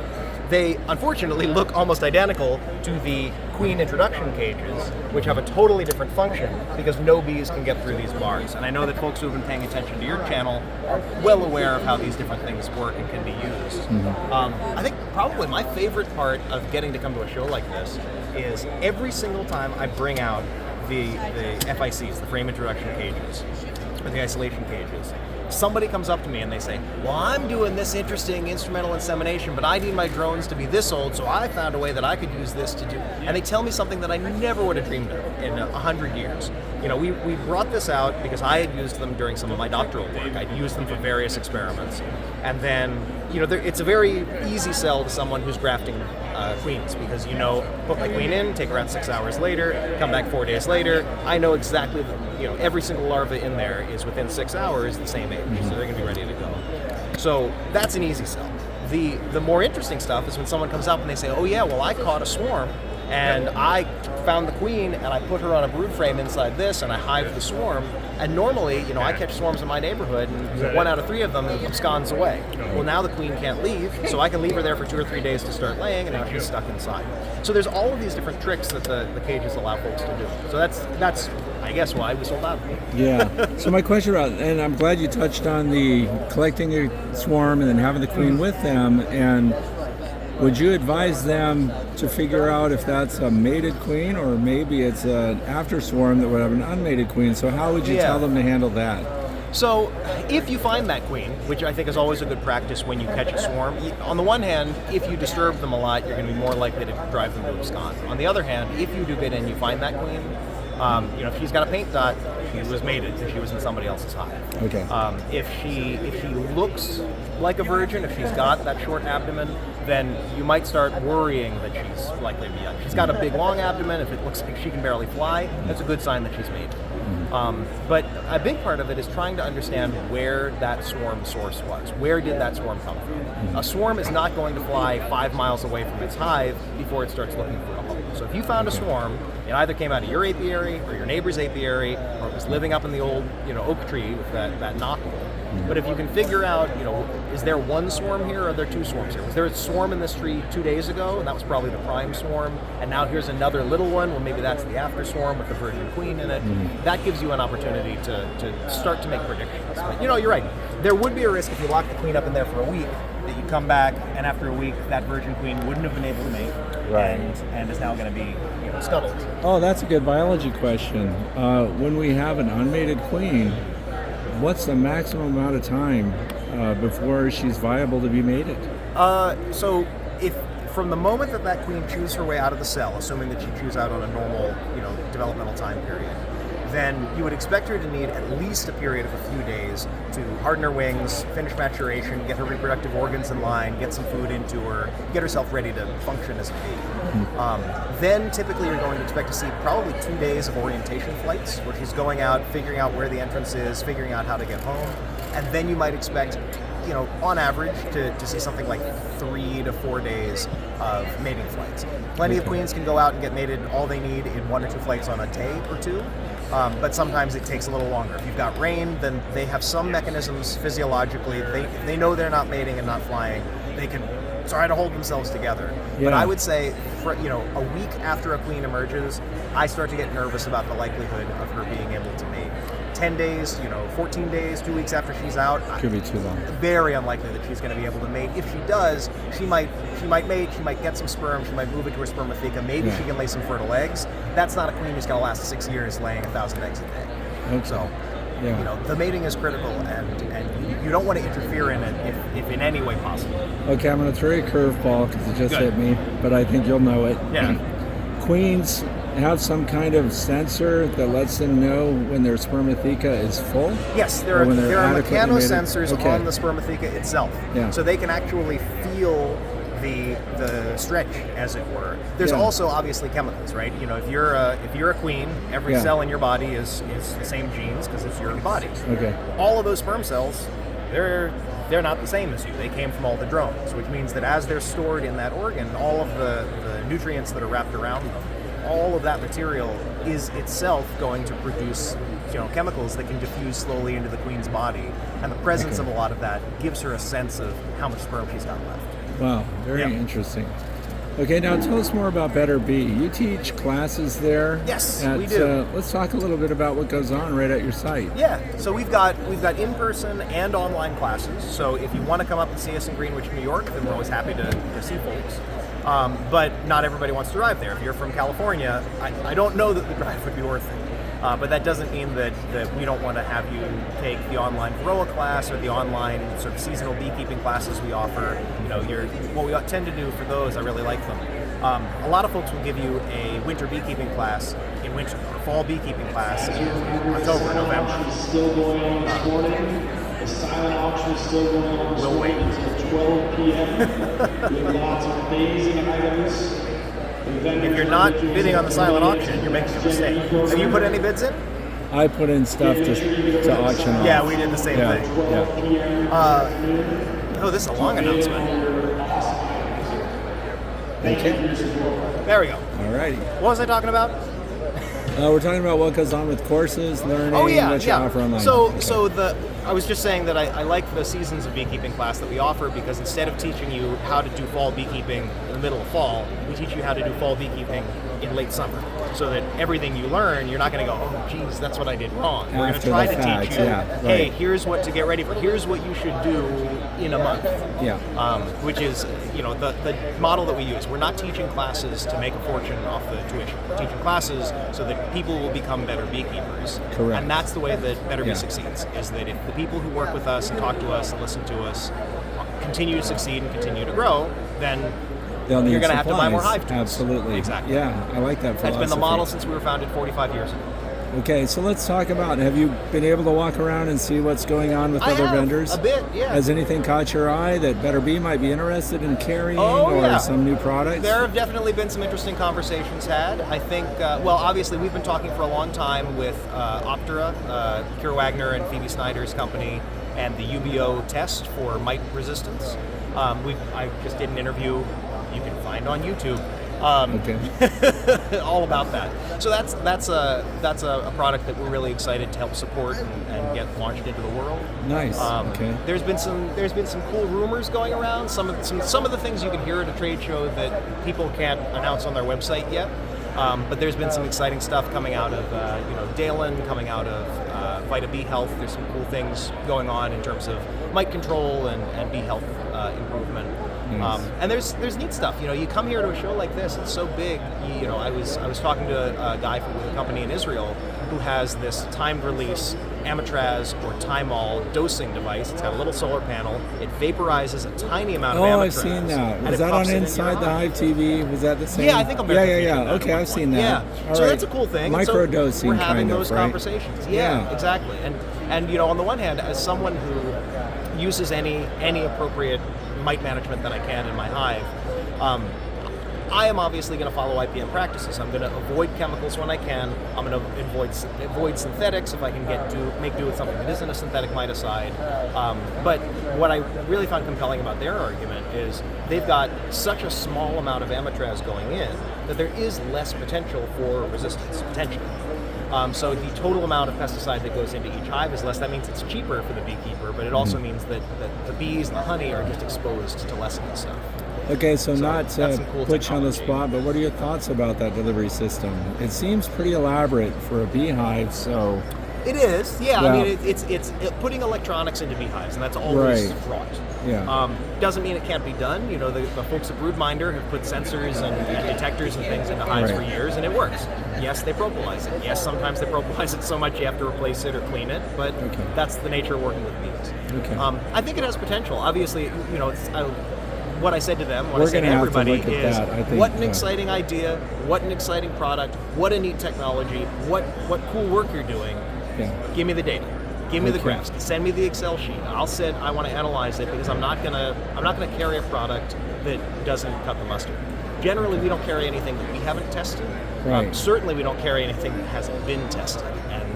They, unfortunately, look almost identical to the queen introduction cages, which have a totally different function because no bees can get through these bars. And I know that folks who have been paying attention to your channel are well aware of how these different things work and can be used. I think probably my favorite part of getting to come to a show like this is every single time I bring out the FICs, the frame introduction cages, or the isolation cages, somebody comes up to me and they say, well, I'm doing this interesting instrumental insemination, but I need my drones to be this old, so I found a way that I could use this to do. And they tell me something that I never would have dreamed of in 100 years. You know, we brought this out because I had used them during some of my doctoral work. I'd used them for various experiments. And then, you know, it's a very easy sell to someone who's grafting queens, because, you know, put my queen in, take her out 6 hours later, come back 4 days later. I know exactly, you know, every single larva in there is within 6 hours the same age, so they're going to be ready to go. So that's an easy sell. The more interesting stuff is when someone comes up and they say, oh yeah, well, I caught a swarm and I found the queen and I put her on a brood frame inside this and I hived the swarm. And normally, you know, I catch swarms in my neighborhood and 1 out of 3 of them absconds away. Well, now the queen can't leave, so I can leave her there for 2 or 3 days to start laying, and now she's stuck inside. So there's all of these different tricks that the cages allow folks to do. So that's I guess why we sold out. Yeah. So my question about, and I'm glad you touched on the collecting a swarm and then having the queen with them, and would you advise them to figure out if that's a mated queen or maybe it's an after swarm that would have an unmated queen? So how would you tell them to handle that? So if you find that queen, which I think is always a good practice when you catch a swarm, on the one hand, if you disturb them a lot, you're going to be more likely to drive them to abscond. On the other hand, if you do get in, you find that queen, you know, if she's got a paint dot, she was mated if she was in somebody else's hive. Okay. If she looks like a virgin, if she's got that short abdomen, then you might start worrying that she's likely to be young. If she's got a big long abdomen, if it looks like she can barely fly, that's a good sign that she's mated. But a big part of it is trying to understand where that swarm source was. Where did that swarm come from? A swarm is not going to fly 5 miles away from its hive before it starts looking for a home. So if you found a swarm, it either came out of your apiary or your neighbor's apiary, or it was living up in the old, you know, oak tree with that knothole. But if you can figure out, you know, is there one swarm here or are there 2 swarms here? Was there a swarm in this tree 2 days ago, and that was probably the prime swarm, and now here's another little one, well, maybe that's the after swarm with the virgin queen in it. That gives you an opportunity to start to make predictions. But, you know, you're right. There would be a risk if you lock the queen up in there for a week, that you come back, and after a week, that virgin queen wouldn't have been able to mate, and is now going to be, you know, scuttled. Oh, that's a good biology question. When we have an unmated queen, what's the maximum amount of time before she's viable to be mated? So if from the moment that queen chews her way out of the cell, assuming that she chews out on a normal, you know, developmental time period, then you would expect her to need at least a period of a few days to harden her wings, finish maturation, get her reproductive organs in line, get some food into her, get herself ready to function as a bee. Then typically you're going to expect to see probably 2 days of orientation flights, where she's going out, figuring out where the entrance is, figuring out how to get home, and then you might expect, you know, on average to see something like 3 to 4 days of mating flights. Plenty of queens can go out and get mated all they need in 1 or 2 flights on a day or 2. But sometimes it takes a little longer. If you've got rain, then they have some mechanisms physiologically. They know they're not mating and not flying. They can try to hold themselves together. Yeah. But I would say, you know, a week after a queen emerges, I start to get nervous about the likelihood of her being able to mate. 10 days, you know, 14 days, 2 weeks after she's out, Could be too long. very unlikely that she's going to be able to mate. If she does, she might mate, she might get some sperm, she might move it to her spermatheca, maybe she can lay some fertile eggs. That's not a queen who's going to last 6 years laying 1,000 eggs a day. Okay. So, Yeah. you know, the mating is critical, and you don't want to interfere in it if in any way possible. Okay, I'm going to throw you a curveball because it just Good. hit me, but I think you'll know it. Yeah. Queens have some kind of sensor that lets them know when their spermatheca is full? Yes, Or there when are they're adequately mated? mechanosensors Okay. on the spermatheca itself, Yeah. so they can actually feel the stretch, as it were. There's Yeah. also obviously chemicals, right? You know, if you're a queen, every Yeah. cell in your body is the same genes because it's your body. Okay. All of those sperm cells, they're not the same as you. They came from all the drones, which means that as they're stored in that organ, all of the nutrients that are wrapped around them, all of that material is itself going to produce, you know, chemicals that can diffuse slowly into the queen's body, and the presence of a lot of that gives her a sense of how much sperm she's got left. Wow, very interesting. Okay, now tell us more about Better Bee. You teach classes there. Yes, we do. Let's talk a little bit about what goes on right at your site. Yeah, so we've got in-person and online classes. So if you want to come up and see us in Greenwich, New York, then we're always happy to see folks. But not everybody wants to drive there. If you're from California, I don't know that the drive would be worth it. But that doesn't mean that we don't want to have you take the online Varroa class or the online sort of seasonal beekeeping classes we offer. What we tend to do for those, I really like them. A lot of folks will give you a winter beekeeping class in winter, or fall beekeeping class in October, November. Still going on this morning. The silent auction is still going on this morning until 12 p.m. with lots of amazing items. If you're not bidding on the silent auction, you're making a mistake. Have you put any bids in? I put in stuff to auction off. Yeah, we did the same thing. Yeah. Oh, this is a long announcement. Okay. There we go. All righty. What was I talking about? We're talking about what goes on with courses, learning, what you offer online. I was just saying that I like the seasons of beekeeping class that we offer because instead of teaching you how to do fall beekeeping in the middle of fall, we teach you how to do fall beekeeping in late summer. So that everything you learn, you're not going to go, oh, geez, that's what I did wrong. We're going to try to teach you, hey, here's what to get ready for. Here's what you should do in a month. Yeah. Which is, the model that we use. We're not teaching classes to make a fortune off the tuition. We're teaching classes so that people will become better beekeepers. Correct. And that's the way that Better Bee succeeds, is that if the people who work with us and talk to us and listen to us continue to succeed and continue to grow, then you're going to have to buy more hive tools. Absolutely. Exactly. Yeah, I like that philosophy. That's been the model since we were founded 45 years ago. Okay, so let's talk about, have you been able to walk around and see what's going on with other vendors? A bit, yeah. Has anything caught your eye that Better Bee might be interested in carrying or some new products? There have definitely been some interesting conversations had. I think, obviously we've been talking for a long time with Optera, Kira Wagner and Phoebe Snyder's company, and the UBO test for mite resistance. I just did an interview you can find on YouTube. All about that. So that's a product that we're really excited to help support and get launched into the world. Nice. Okay. There's been some cool rumors going around. Some of the things you can hear at a trade show that people can't announce on their website yet. But there's been some exciting stuff coming out of Dalen, coming out of Vita Bee Health. There's some cool things going on in terms of mite control and bee health improvement. Nice. And there's neat stuff. You come here to a show like this, it's so big. I was talking to a guy with a company in Israel who has this timed release Amitraz or Thymol dosing device. It's got a little solar panel. It vaporizes a tiny amount of Amitraz. Oh, I've seen that. Was that on Inside the Hive TV? Was that the same? Yeah, I think American Yeah. Okay, I've seen that. Yeah. All so right. that's a cool thing. Microdosing, we're having kind of, those right? conversations. Yeah, exactly. And on the one hand, as someone who uses any appropriate mite management that I can in my hive, I am obviously going to follow IPM practices. I'm going to avoid chemicals when I can. I'm going to avoid synthetics if I can make do with something that isn't a synthetic miticide. But what I really found compelling about their argument is they've got such a small amount of Amitraz going in that there is less potential for resistance, potentially. So the total amount of pesticide that goes into each hive is less. That means it's cheaper for the beekeeper, but it also means that the bees and the honey are just exposed to less of the stuff. Okay, so not that's to some cool put you on the spot, but what are your thoughts about that delivery system? It seems pretty elaborate for a beehive, so... It is, yeah. I mean, it's putting electronics into beehives, and that's always fraught. Yeah. Doesn't mean it can't be done. The folks at Broodminder have put sensors and detectors and things into hives for years, and it works. Yes, they propolis it. Yes, sometimes they propolis it so much you have to replace it or clean it, but that's the nature of working with bees. Okay. I think it has potential. Obviously, what I said to them, what We're I said to everybody have to look is, at that, I think, what an exciting idea, what an exciting product, what a neat technology, what cool work you're doing. Yeah. Give me the data. Give me the graphs. Send me the Excel sheet. I want to analyze it because I'm not gonna carry a product that doesn't cut the mustard. Generally, we don't carry anything that we haven't tested. Right. Certainly, we don't carry anything that hasn't been tested. And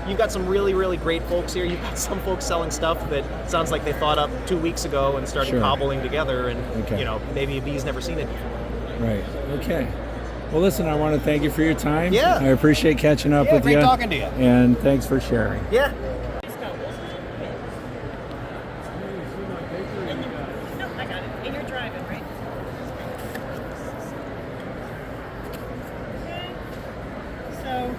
you've got some really, really great folks here. You've got some folks selling stuff that sounds like they thought up 2 weeks ago and started cobbling together, and maybe a bee's never seen it before. Right. Okay. Well, listen, I want to thank you for your time. Yeah. I appreciate catching up with you. Great talking to you. And thanks for sharing. Yeah. No, I got it. And you're driving, right? Okay. So,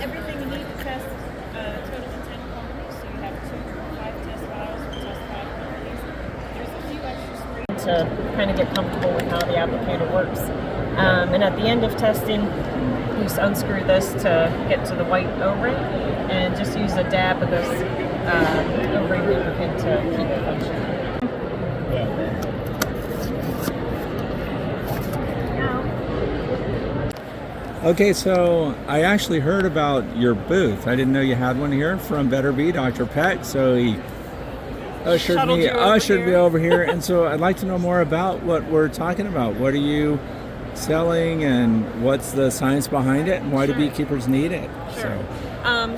everything you need to test a total of 10 companies. So you have 5 test files for test 5 companies. There's a few extra screens to kind of get comfortable with how the applicator works. And at the end of testing, You just unscrew this to get to the white O-ring, and just use a dab of this O-ring lubricant to keep it functioning. Okay, so I actually heard about your booth. I didn't know you had one here from Better Bee, Dr. Peck. So he ushered me over here. And so I'd like to know more about what we're talking about. What are you selling, and what's the science behind it, and why do beekeepers need it? Sure.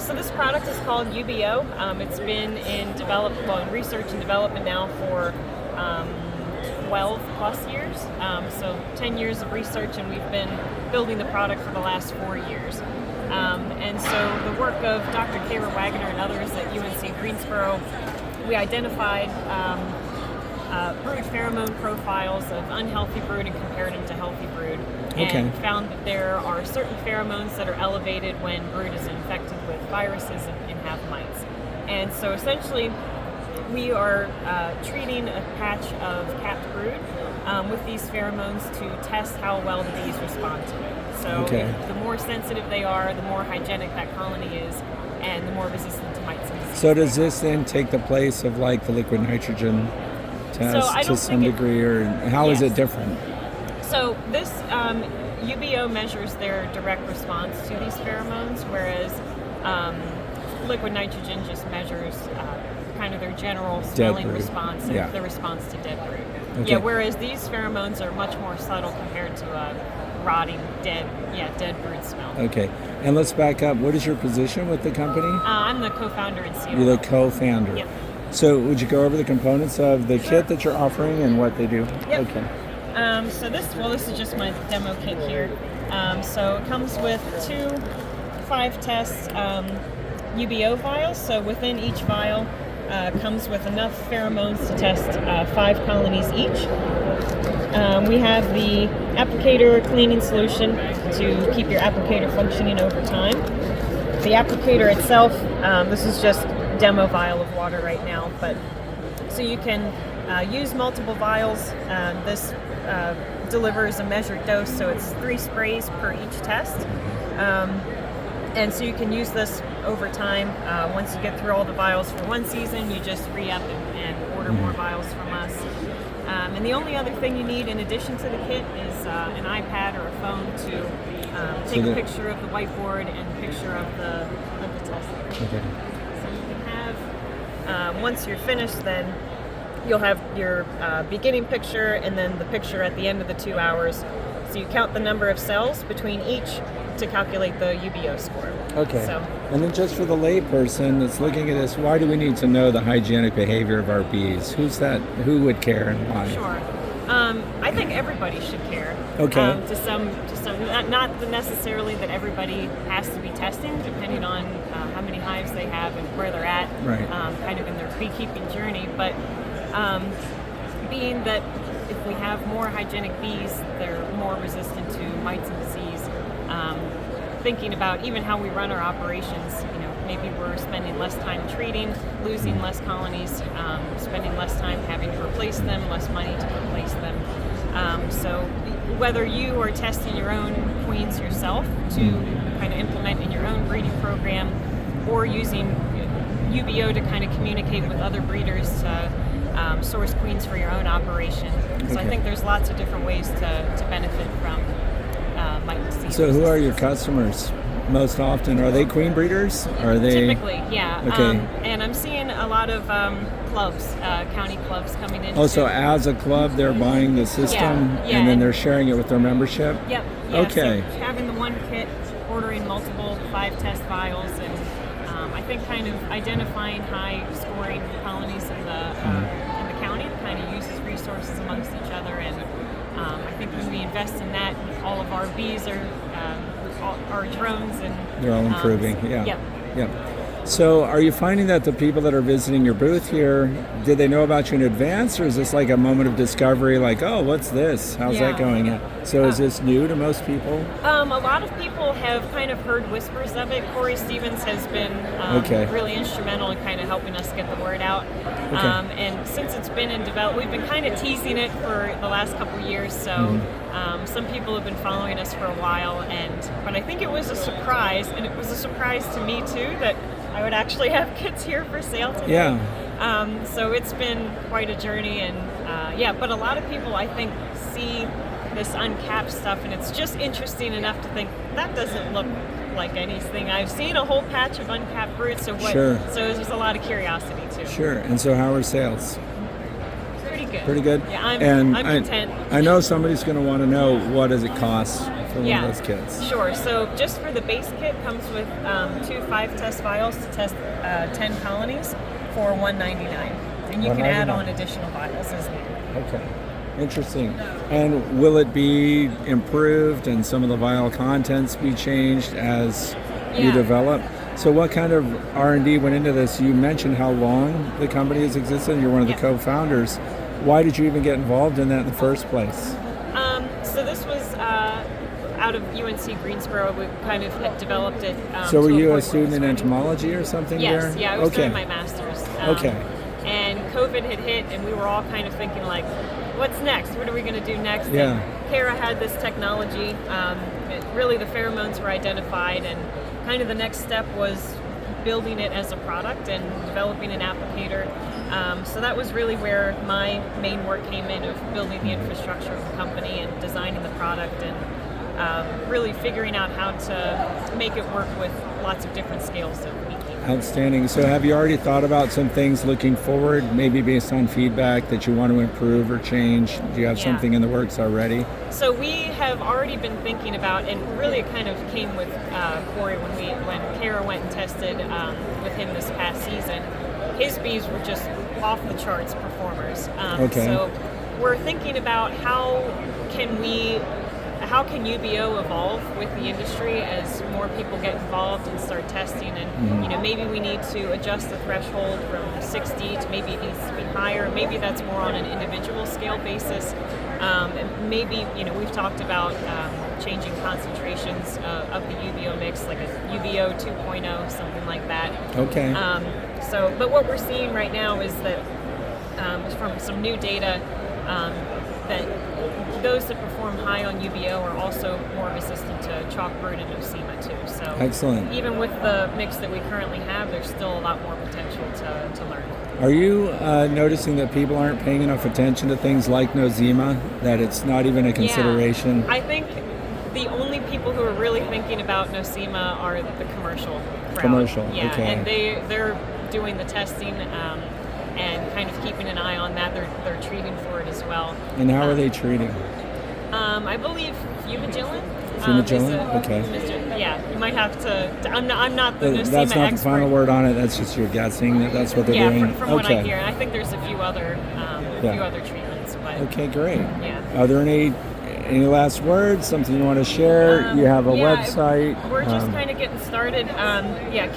So this product is called UBO. It's been in research and development now for 12 plus years. So 10 years of research, and we've been building the product for the last 4 years. And so the work of Dr. Kara Wagner and others at UNC Greensboro, we identified brood pheromone profiles of unhealthy brood and compared them to healthy brood, and found that there are certain pheromones that are elevated when brood is infected with viruses and have mites. And so essentially we are treating a patch of capped brood with these pheromones to test how well the bees respond to it. So the more sensitive they are, the more hygienic that colony is, and the more resistant to mites and diseases. So does this then take the place of like the liquid nitrogen test to some degree, or how is it different? So this UBO measures their direct response to these pheromones, whereas liquid nitrogen just measures kind of their general smelling response and the response to dead brood. Yeah, whereas these pheromones are much more subtle compared to rotting, dead brood smell. Okay, and let's back up. What is your position with the company? I'm the co-founder and CEO. You're the co-founder. Yep. So would you go over the components of the kit that you're offering and what they do? Yep. Okay. So this is just my demo kit here. So it comes with 2 5-test UBO vials. So within each vial comes with enough pheromones to test 5 colonies each. We have the applicator cleaning solution to keep your applicator functioning over time. The applicator itself, this is just demo vial of water right now, but so you can use multiple vials. This delivers a measured dose, so it's 3 sprays per each test. And so you can use this over time. Once you get through all the vials for one season, you just re-up and order more vials from us. And the only other thing you need in addition to the kit is an iPad or a phone to take a picture of the whiteboard and a picture of the test. Okay. So you can have, once you're finished, then you'll have your beginning picture and then the picture at the end of the 2 hours. So you count the number of cells between each to calculate the UBO score. Okay. So, and then just for the lay person that's looking at this, why do we need to know the hygienic behavior of our bees? Who would care and why? Sure. I think everybody should care. Okay. To some, not necessarily that everybody has to be testing, depending on how many hives they have and where they're at, right. Kind of in their beekeeping journey. But being that if we have more hygienic bees, they're more resistant to mites and disease. Thinking about even how we run our operations, maybe we're spending less time treating, losing less colonies, spending less time having to replace them, less money to replace them. So whether you are testing your own queens yourself to kind of implement in your own breeding program, or using UBO to kind of communicate with other breeders to source queens for your own operation. So I think there's lots of different ways to benefit from mite disease. So who are your customers most often? Are they queen breeders? Are they typically? Yeah. Okay. And I'm seeing a lot of clubs, county clubs coming in. Oh, so as a club, they're buying the system and then they're sharing it with their membership? Yep. Yeah, okay. So having the one kit, ordering multiple 5-test vials, and I think kind of identifying high-scoring colonies in the county, kind of uses resources amongst each other, and I think when we invest in that, all of our bees are drones, and they're all improving. Yep. So are you finding that the people that are visiting your booth here, did they know about you in advance, or is this like a moment of discovery, like, oh, what's this? How's that going? So is this new to most people? A lot of people have kind of heard whispers of it. Corey Stevens has been really instrumental in kind of helping us get the word out. And since it's been in development, we've been kind of teasing it for the last couple years. So some people have been following us for a while, but I think it was a surprise, and it was a surprise to me too that I would actually have kits here for sale today. Yeah. So it's been quite a journey, and but a lot of people I think see this uncapped stuff, and it's just interesting enough to think that doesn't look like anything I've seen. A whole patch of uncapped brutes. So Sure. So there's a lot of curiosity too. Sure. And so how are sales? Pretty good. Pretty good? Yeah, I'm content. I know somebody's going to want to know, what does it cost for one of those kits? Sure. So just for the base kit comes with 2 5-test vials to test 10 colonies for $199. And you can add on additional vials as needed. Okay. Interesting. And will it be improved and some of the vial contents be changed as you develop? So what kind of R&D went into this? You mentioned how long the company has existed. You're one of the co-founders. Why did you even get involved in that in the first place? So this was out of UNC Greensboro. We kind of had developed it. So were you a student in entomology or something there? Yes, I was doing my master's. And COVID had hit, and we were all kind of thinking like, what's next? What are we going to do next? Yeah. And Kara had this technology. Really, the pheromones were identified, and kind of the next step was building it as a product and developing an applicator. So that was really where my main work came in, of building the infrastructure of the company and designing the product, and really figuring out how to make it work with lots of different scales of beekeeping. Outstanding. So have you already thought about some things looking forward, maybe based on feedback that you want to improve or change? Do you have something in the works already? So we have already been thinking about, and really it kind of came with Corey when Kara went and tested with him this past season. His bees were just off the charts performers. So we're thinking about how can UBO evolve with the industry as more people get involved and start testing, and maybe we need to adjust the threshold from 60 to maybe it needs to be higher. Maybe that's more on an individual scale basis. And maybe we've talked about changing concentrations of the UBO mix, like a UBO 2.0, something like that. Okay. But what we're seeing right now is that from some new data that those that perform high on UBO are also more resistant to chalkbrood and nosema too. So excellent. Even with the mix that we currently have, there's still a lot more potential to learn. Are you noticing that people aren't paying enough attention to things like nosema, that it's not even a consideration? Yeah, I think the only people who are really thinking about nosema are the commercial crowd. Commercial, yeah, okay. And they're doing the testing and kind of keeping an eye on that. They're treating for it as well. And how are they treating? I believe fumagillin. Fumagillin? Okay. Yeah, you might have to. I'm not the nosema expert. That's not the final word on it. That's just you're guessing that that's what they're doing. From what I hear, and I think there's a few other treatments. But okay, great. Yeah. Are there any last words? Something you want to share? You have a website. We're just kind of getting started.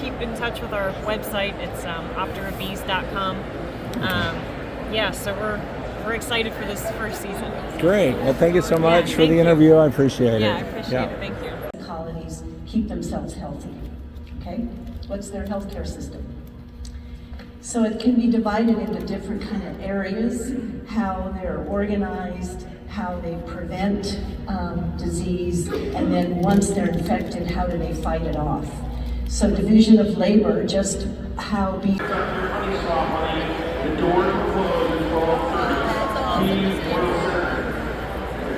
Keep in touch with our website. It's opterabees.com. So we're excited for this first season. Great. Well, thank you so much for the interview. I appreciate it. Yeah, I appreciate it. Thank you. Colonies keep themselves healthy. Okay? What's their healthcare system? So it can be divided into different kind of areas, how they're organized, how they prevent disease, and then once they're infected, how do they fight it off? So division of labor, just how The doors are closed for all bees.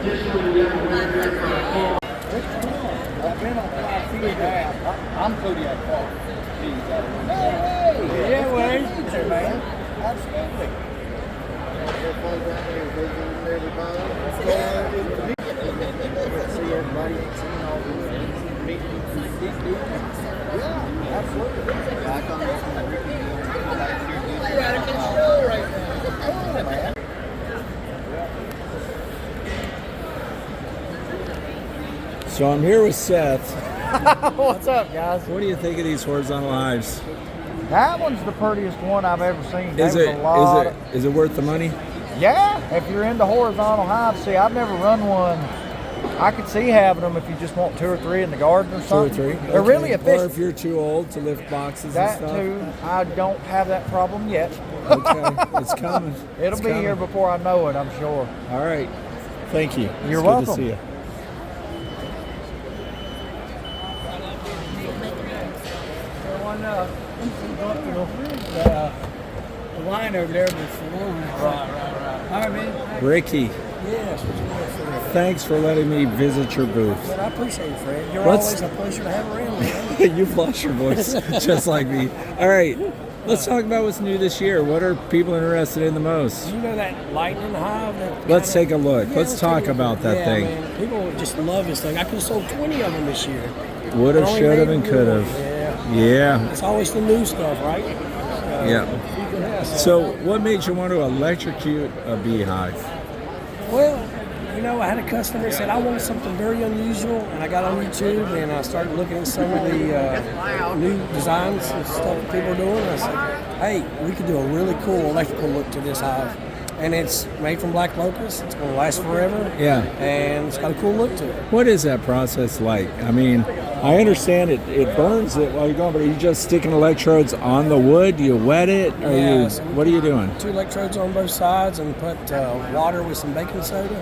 Additionally, we have a window for a full. I'm Kodiak Park. Yeah, well, hey, man. Absolutely. See everybody seeing all these meetings. Yeah, absolutely. Back on you're out of control right now. Man. So I'm here with Seth. What's up, guys? What do you think of these horizontal hives? That one's the prettiest one I've ever seen. Is it worth the money? Yeah, if you're into horizontal hives. See, I've never run one I could see having them if you just want 2 or 3 in the garden or 2 or something. 3. They're Okay. really Or efficient. if you're too old to lift boxes That and stuff. too, I don't have that problem yet. Okay, it's coming. It'll It's be coming. here before I know it, I'm sure. All right. Thank you. You're It's welcome. Good to see you. The line over there was the one. Right. I mean, Ricky, yes. thanks for letting me visit your booth. But I appreciate it, Fred. You're Let's- always a pleasure to have around, man. You've lost your voice, just like me. All right, let's talk about what's new this year. What are people interested in the most? You know that lightning hive? That Let's kinda- take a look. Yeah, Let's talk take a look. about that Yeah, thing. Man. People just love this thing. I could have sold 20 of them this year. Would have, Only should have, made and could have. Yeah. Yeah. It's always the new stuff, right? Yeah. So, what made you want to electrocute a beehive? Well, you know, I had a customer that said, I want something very unusual, and I got on YouTube and I started looking at some of the new designs and stuff that people are doing. And I said, hey, we could do a really cool electrical look to this hive. And it's made from black locust. It's going to last forever. Yeah. And it's got a cool look to it. What is that process like? I mean, I understand it burns it while you're going, but are you just sticking electrodes on the wood? Do you wet it? Or Yeah, you, so what are you doing? 2 electrodes on both sides and put water with some baking soda.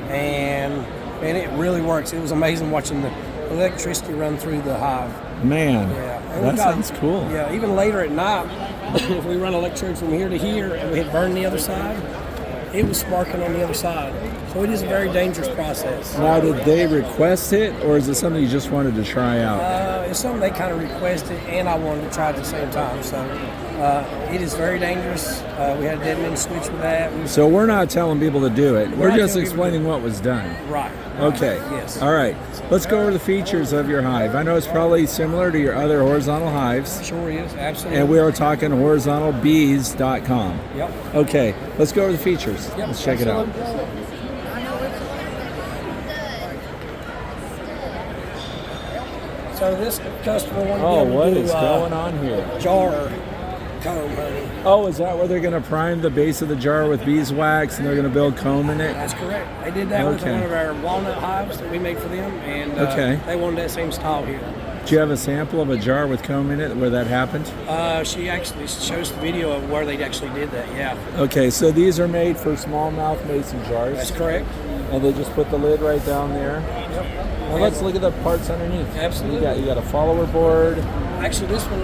And it really works. It was amazing watching the electricity run through the hive. Man, Yeah. And we that got- sounds cool. Yeah, even later at night, if we run electrodes from here to here and we had burned the other side, it was sparking on the other side. So it is a very dangerous process. Now, did they request it, or is it something you just wanted to try out? It's something they kind of requested, and I wanted to try at the same time. So it is very dangerous. We had a dead man switch with that. So we're not telling people to do it. We're not just telling people to explaining what was done. Right. Okay. Yes. All right. Let's go over the features of your hive. I know it's probably similar to your other horizontal hives. Sure is. Absolutely. And we are talking horizontalbees.com. Yep. Okay. Let's go over the features. Yep, Let's check it out. So this customer wanted Oh, to what do is going on here? jar comb, honey. Oh, is that where they're going to prime the base of the jar with beeswax and they're going to build comb in it? That's correct. They did that with Okay. one of our walnut hives that we made for them, and Okay. they wanted that same style here. Do you have a sample of a jar with comb in it where that happened? She actually shows the video of where they actually did that. Yeah, Okay, so these are made for smallmouth mason jars. that's correct. And they just put the lid right down there. Yep. Now let's look at the parts underneath. Absolutely. You got a follower board. Actually, this one,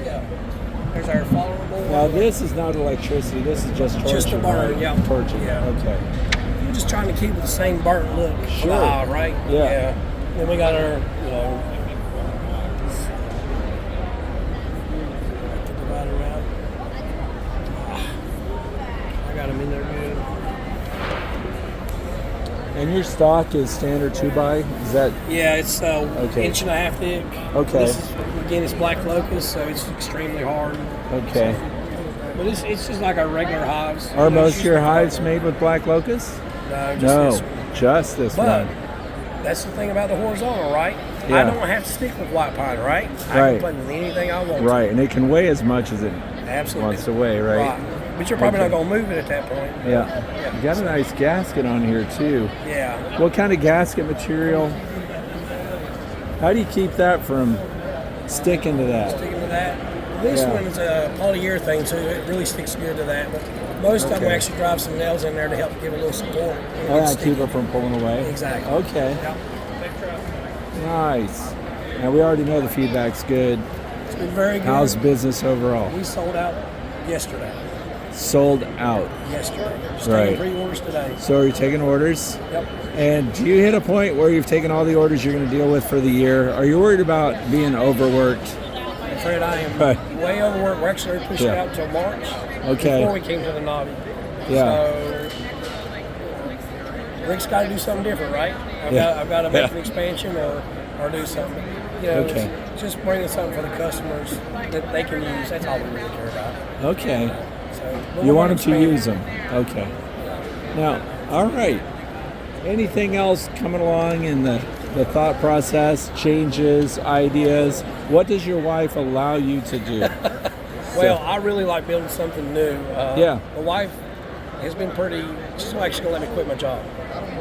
yeah. There's our follower board. Now this is not electricity. This is just torching. Just a burn, right? yeah. Torching. Yeah. Okay. We're just trying to keep it the same burnt look. Sure. Right? Yeah. Then we got our, you know, the divider out. I got them in there good. And your stock is standard 2x. Is that? Yeah, it's Okay. inch and a half thick. Okay. This is, again, it's black locust, so it's extremely hard. Okay. But it's just like our regular hives. Are You know, most it's of just your like- hives made with black locust? No, just No, this one. just this But one. that's the thing about the horizontal, right? I Yeah. don't have to stick with white pine, right? I Right. can put in anything I want. Right, and it can weigh as much as it Absolutely. wants to weigh, right? But you're probably Okay. not going to move it at that point. Yeah. You got a nice gasket on here too. Yeah. What kind of gasket material? How do you keep that from sticking to that? Sticking to that. This Yeah. one is a polyurethane too. It really sticks good to that. But most of them Okay. actually drive some nails in there to help give a little support. Oh, yeah, keep it from pulling away. Exactly. Okay. Yep. Nice. Now we already know the feedback's good. It's been very good. How's business overall? We sold out yesterday. Sold out. Yesterday. Just Right. taking pre-orders today. So are you taking orders? Yep. And do you hit a point where you've taken all the orders you're going to deal with for the year? Are you worried about being overworked? I'm afraid I am Right. way overworked. We're actually pushing Yeah. it out until March. Okay. Before we came to the Nobby. Yeah. So Rick's got to do something different, right? I've got to make Yeah. an expansion or do something. You know, Okay. just bringing something for the customers that they can use. That's all we really care about. Okay. So, but You we want them wanna to expand. use them. Okay. Now, all right. Anything else coming along in the thought process, changes, ideas? What does your wife allow you to do? Well, I really like building something new. Yeah. My wife has been she's actually going to let me quit my job.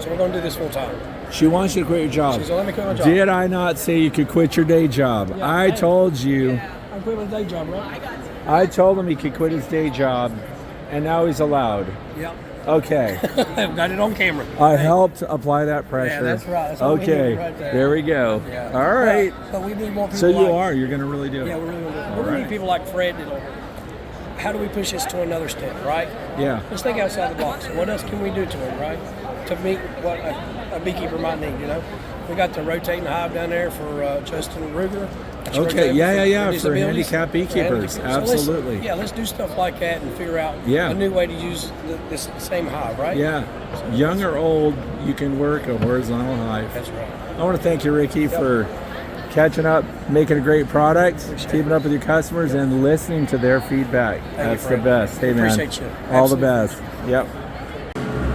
So we're going to do this full time. She wants you to quit your job. She's gonna let me quit my job. Did I not say you could quit your day job? Yeah, I told you. I'm quitting my day job, right? I told him he could quit his day job, and now he's allowed. Yep. Okay. I've got it on camera. I helped apply that pressure. Yeah, that's right. That's all we okay. need right there. There we go. Yeah. All right. But we need more people. So you like, are. You're going to really do it. Yeah, we're really. All We're gonna right. need people like Fred. That'll, how do we push this to another step, right? Yeah. Let's think outside the box. What else can we do to it, right? To meet what a beekeeper might need, you know? We got the rotating hive down there for Justin Ruger. That's a great Okay. example Yeah. For disabilities. handicapped beekeepers. So Absolutely. let's do stuff like that and figure out Yeah. a new way to use this same hive, right? Yeah. Young or old, you can work a horizontal hive. That's right. I want to thank you, Ricky, for catching up, making a great product, keeping up with your customers, and listening to their feedback. That's the best. Hey, man. Appreciate you. All the Absolutely. best. Yep.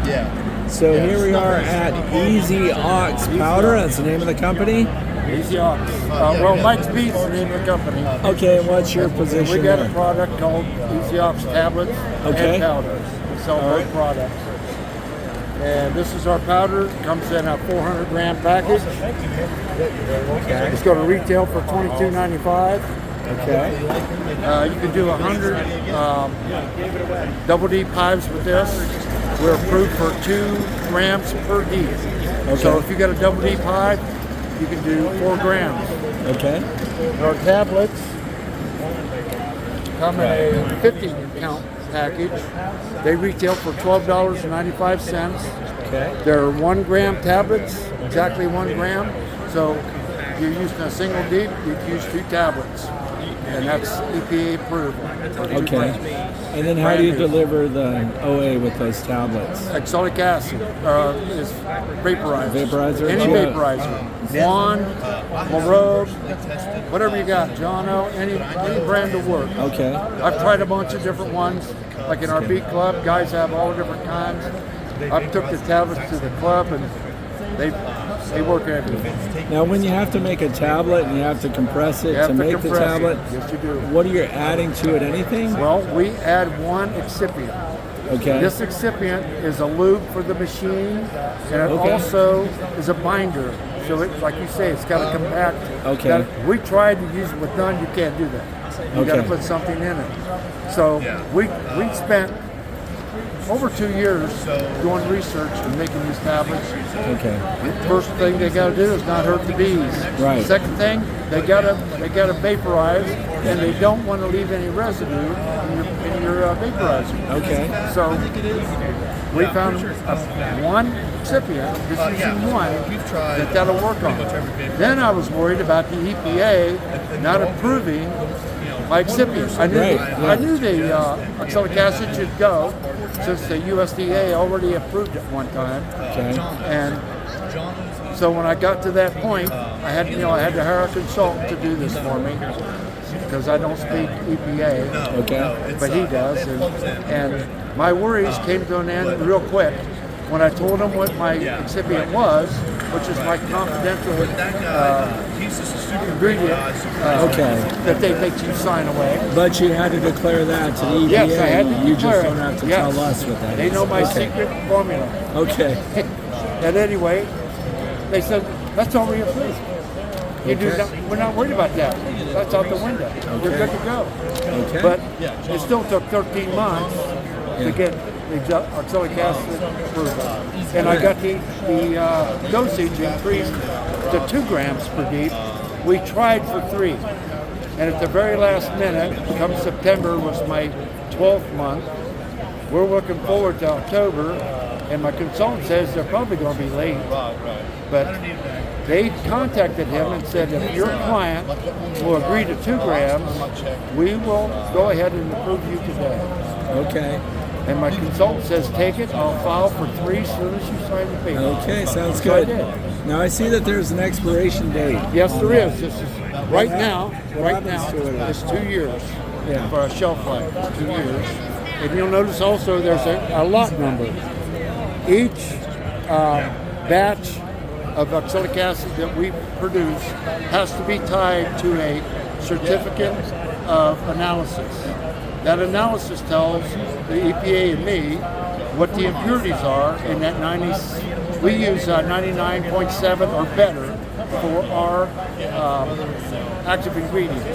Yeah. So here we are at Easy Ox Powder. That's the name of the company. Easy Ox. Well, Mike's Beats is the name of the company. Okay, and what's your position We got there? a product called Easy Ox tablets Okay. and powders. We sell All both right. products. And this is our powder. It comes in a 400 gram package. Okay. It's going to retail for $22.95. Okay. You can do 100 double deep hives with this. We're approved for 2 grams per deep. So if you got a double deep hive, you can do 4 grams. Okay. Our tablets come in a 50 count package. They retail for $12.95. Okay. They're 1 gram tablets, exactly 1 gram. So if you're using a single deep, you can use 2 tablets. And that's EPA approved. for 2 Okay. grams. And then how do you deliver the OA with those tablets? Exotic acid is vaporizer. Vaporizer? Any Yeah. vaporizer. Juan, Larobe, whatever you got. Jono, any brand will work. Okay. I've tried a bunch of different ones. Like in our beat club, guys have all different kinds. I've took the tablets to the club and they work everywhere. Now, when you have to make a tablet and you have to compress it You have to to make the compress it. tablet, Yes, you do. what are you adding to it? Anything? Well, we add 1 excipient. Okay. This excipient is a lube for the machine, and it Okay. also is a binder. So, it, like you say, it's got to compact. Okay. We tried to use it with none. You can't do that. You got to Okay. put something in it. So we spent over 2 years doing research and making these tablets. Okay. First thing they got to do is not hurt the bees. Right. Second thing, they got to vaporize, and they don't want to leave any residue in your vaporizer. Okay. So we found one excipient, just using one, that'll work on it. Then I was worried about the EPA not approving my excipient. I knew the oxalic acid should go, since the USDA already approved it one time. Okay. And so when I got to that point, I had to hire a consultant to do this for me because I don't speak EPA. Okay. But he does, and my worries came to an end real quick when I told him what my excipient was, which is my confidential ingredient that they make you sign away. But you had to declare that to the EPA. Yes, I had to You declare just don't it. have to Yes. tell us what that They is. know my Okay. secret formula. Okay. And anyway, they said, that's already approved. We're not worried about that. That's out the window. We're good to go. Okay. But it still took 13 months to get the oxalic acid approved. And I got the dosage increased to 2 grams per deep. We tried for 3. And at the very last minute, come September was my 12th month. We're looking forward to October, and my consultant says they're probably going to be late. But they contacted him and said, if your client will agree to 2 grams, we will go ahead and approve you today. Okay. And my consultant says, take it, I'll file for 3 as soon as you sign the paper. Okay, sounds So I good. did. Now I see that there's an expiration date. Yes, on there that. is. This is right now. What happens to it? It's 2 years Yeah. for a shelf life. 2 years, and you'll notice also there's a lot number. Each batch of oxalic acid that we produce has to be tied to a certificate of analysis. That analysis tells the EPA and me what the impurities are in that 90 we use 99.7 or better for our active ingredients.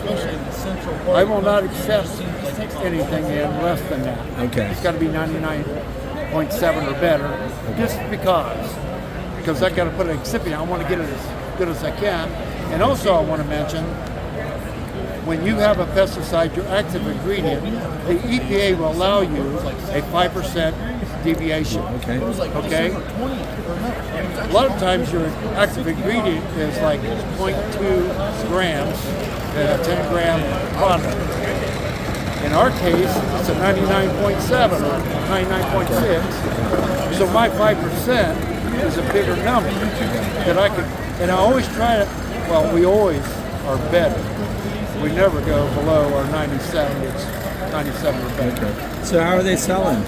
I will not accept anything in less than that. Okay. It's got to be 99.7 or better, just because I got to put an excipient. I want to get it as good as I can. And also I want to mention, when you have a pesticide, your active ingredient, the EPA will allow you a 5% deviation. Okay. Okay? A lot of times your active ingredient is like 0.2 grams in a 10-gram product. In our case, it's a 99.7 or 99.6. So my 5% is a bigger number that I could, and I always try to, well, we always are better. We never go below our 97. It's 97 or better. Okay. So how are they selling?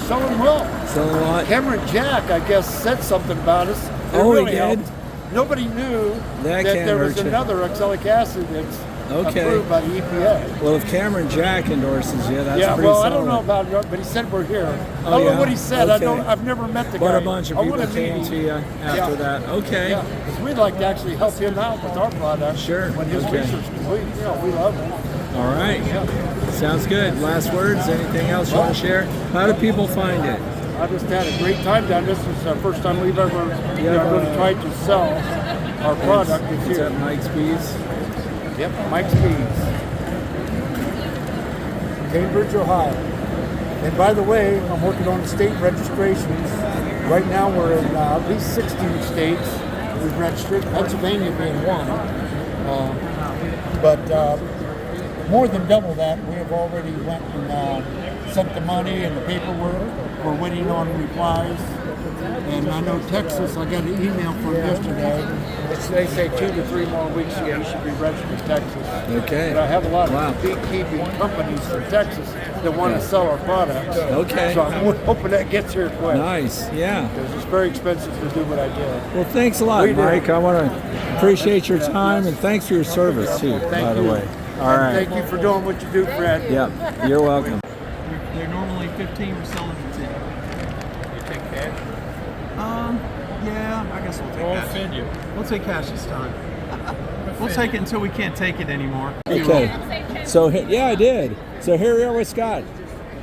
Selling well. Selling a lot? Cameron Jack, I guess, said something about us. It Oh, really he did? helped. Nobody knew That that can't there was hurt you. another oxalic acid that's Okay. approved by the EPA. Well, if Cameron Jack endorses you, that's Yeah, pretty well, solid. I don't know about it, but he said we're here. I Oh, don't yeah? know what he said. Okay. I've never met the guy. But a bunch of I people wanna meet came him. to you after that. Okay. Yeah, because we'd like to actually help him out with our product. Sure. When his Okay. research, we love him. All right. Sounds good. Last words? Anything else you want to share? How do people find it? I just had a great time down. This is the first time we've ever really tried to sell our product. It's at Mike's Bees. Yep, Mike's Bees. Cambridge, Ohio. And by the way, I'm working on state registrations. Right now we're in at least 16 states we've registered, Pennsylvania being one. But more than double that, we have already went and sent the money and the paperwork. We're waiting on replies. And I know Texas, I got an email from yesterday. They say 2 to 3 more weeks you should be registered in Texas. Okay. But I have a lot Wow. of beekeeping companies in Texas that want to sell our products. Okay. So I'm hoping that gets here quick. Nice. Yeah. Because it's very expensive to do what I do. Well, thanks a lot, We do. Mike. I want to appreciate your time and thanks for your service too, by the way. All And right. Thank you for doing what you do, Fred. Yeah. You're welcome. They're normally 15, we're selling them 10. You take cash? Yeah, I guess we'll take We'll cash. offend you. We'll take cash this time. We'll take it until we can't take it anymore. Okay. So yeah, I did. So here we are with Scott,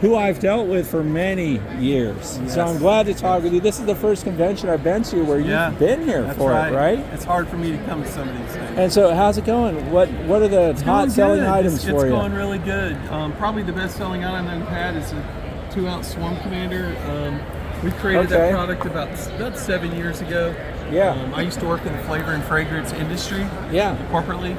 who I've dealt with for many years. So I'm glad to talk with you. This is the first convention I've been to where you've been here That's for it, right? It's hard for me to come to some of these things. And so how's it going? What are the It's hot going selling good. items it's for you? going really good. Probably the best selling item I've had is a 2-ounce Swarm Commander. We created that product about 7 years ago. Yeah. I used to work in the flavor and fragrance industry. Yeah. Corporately,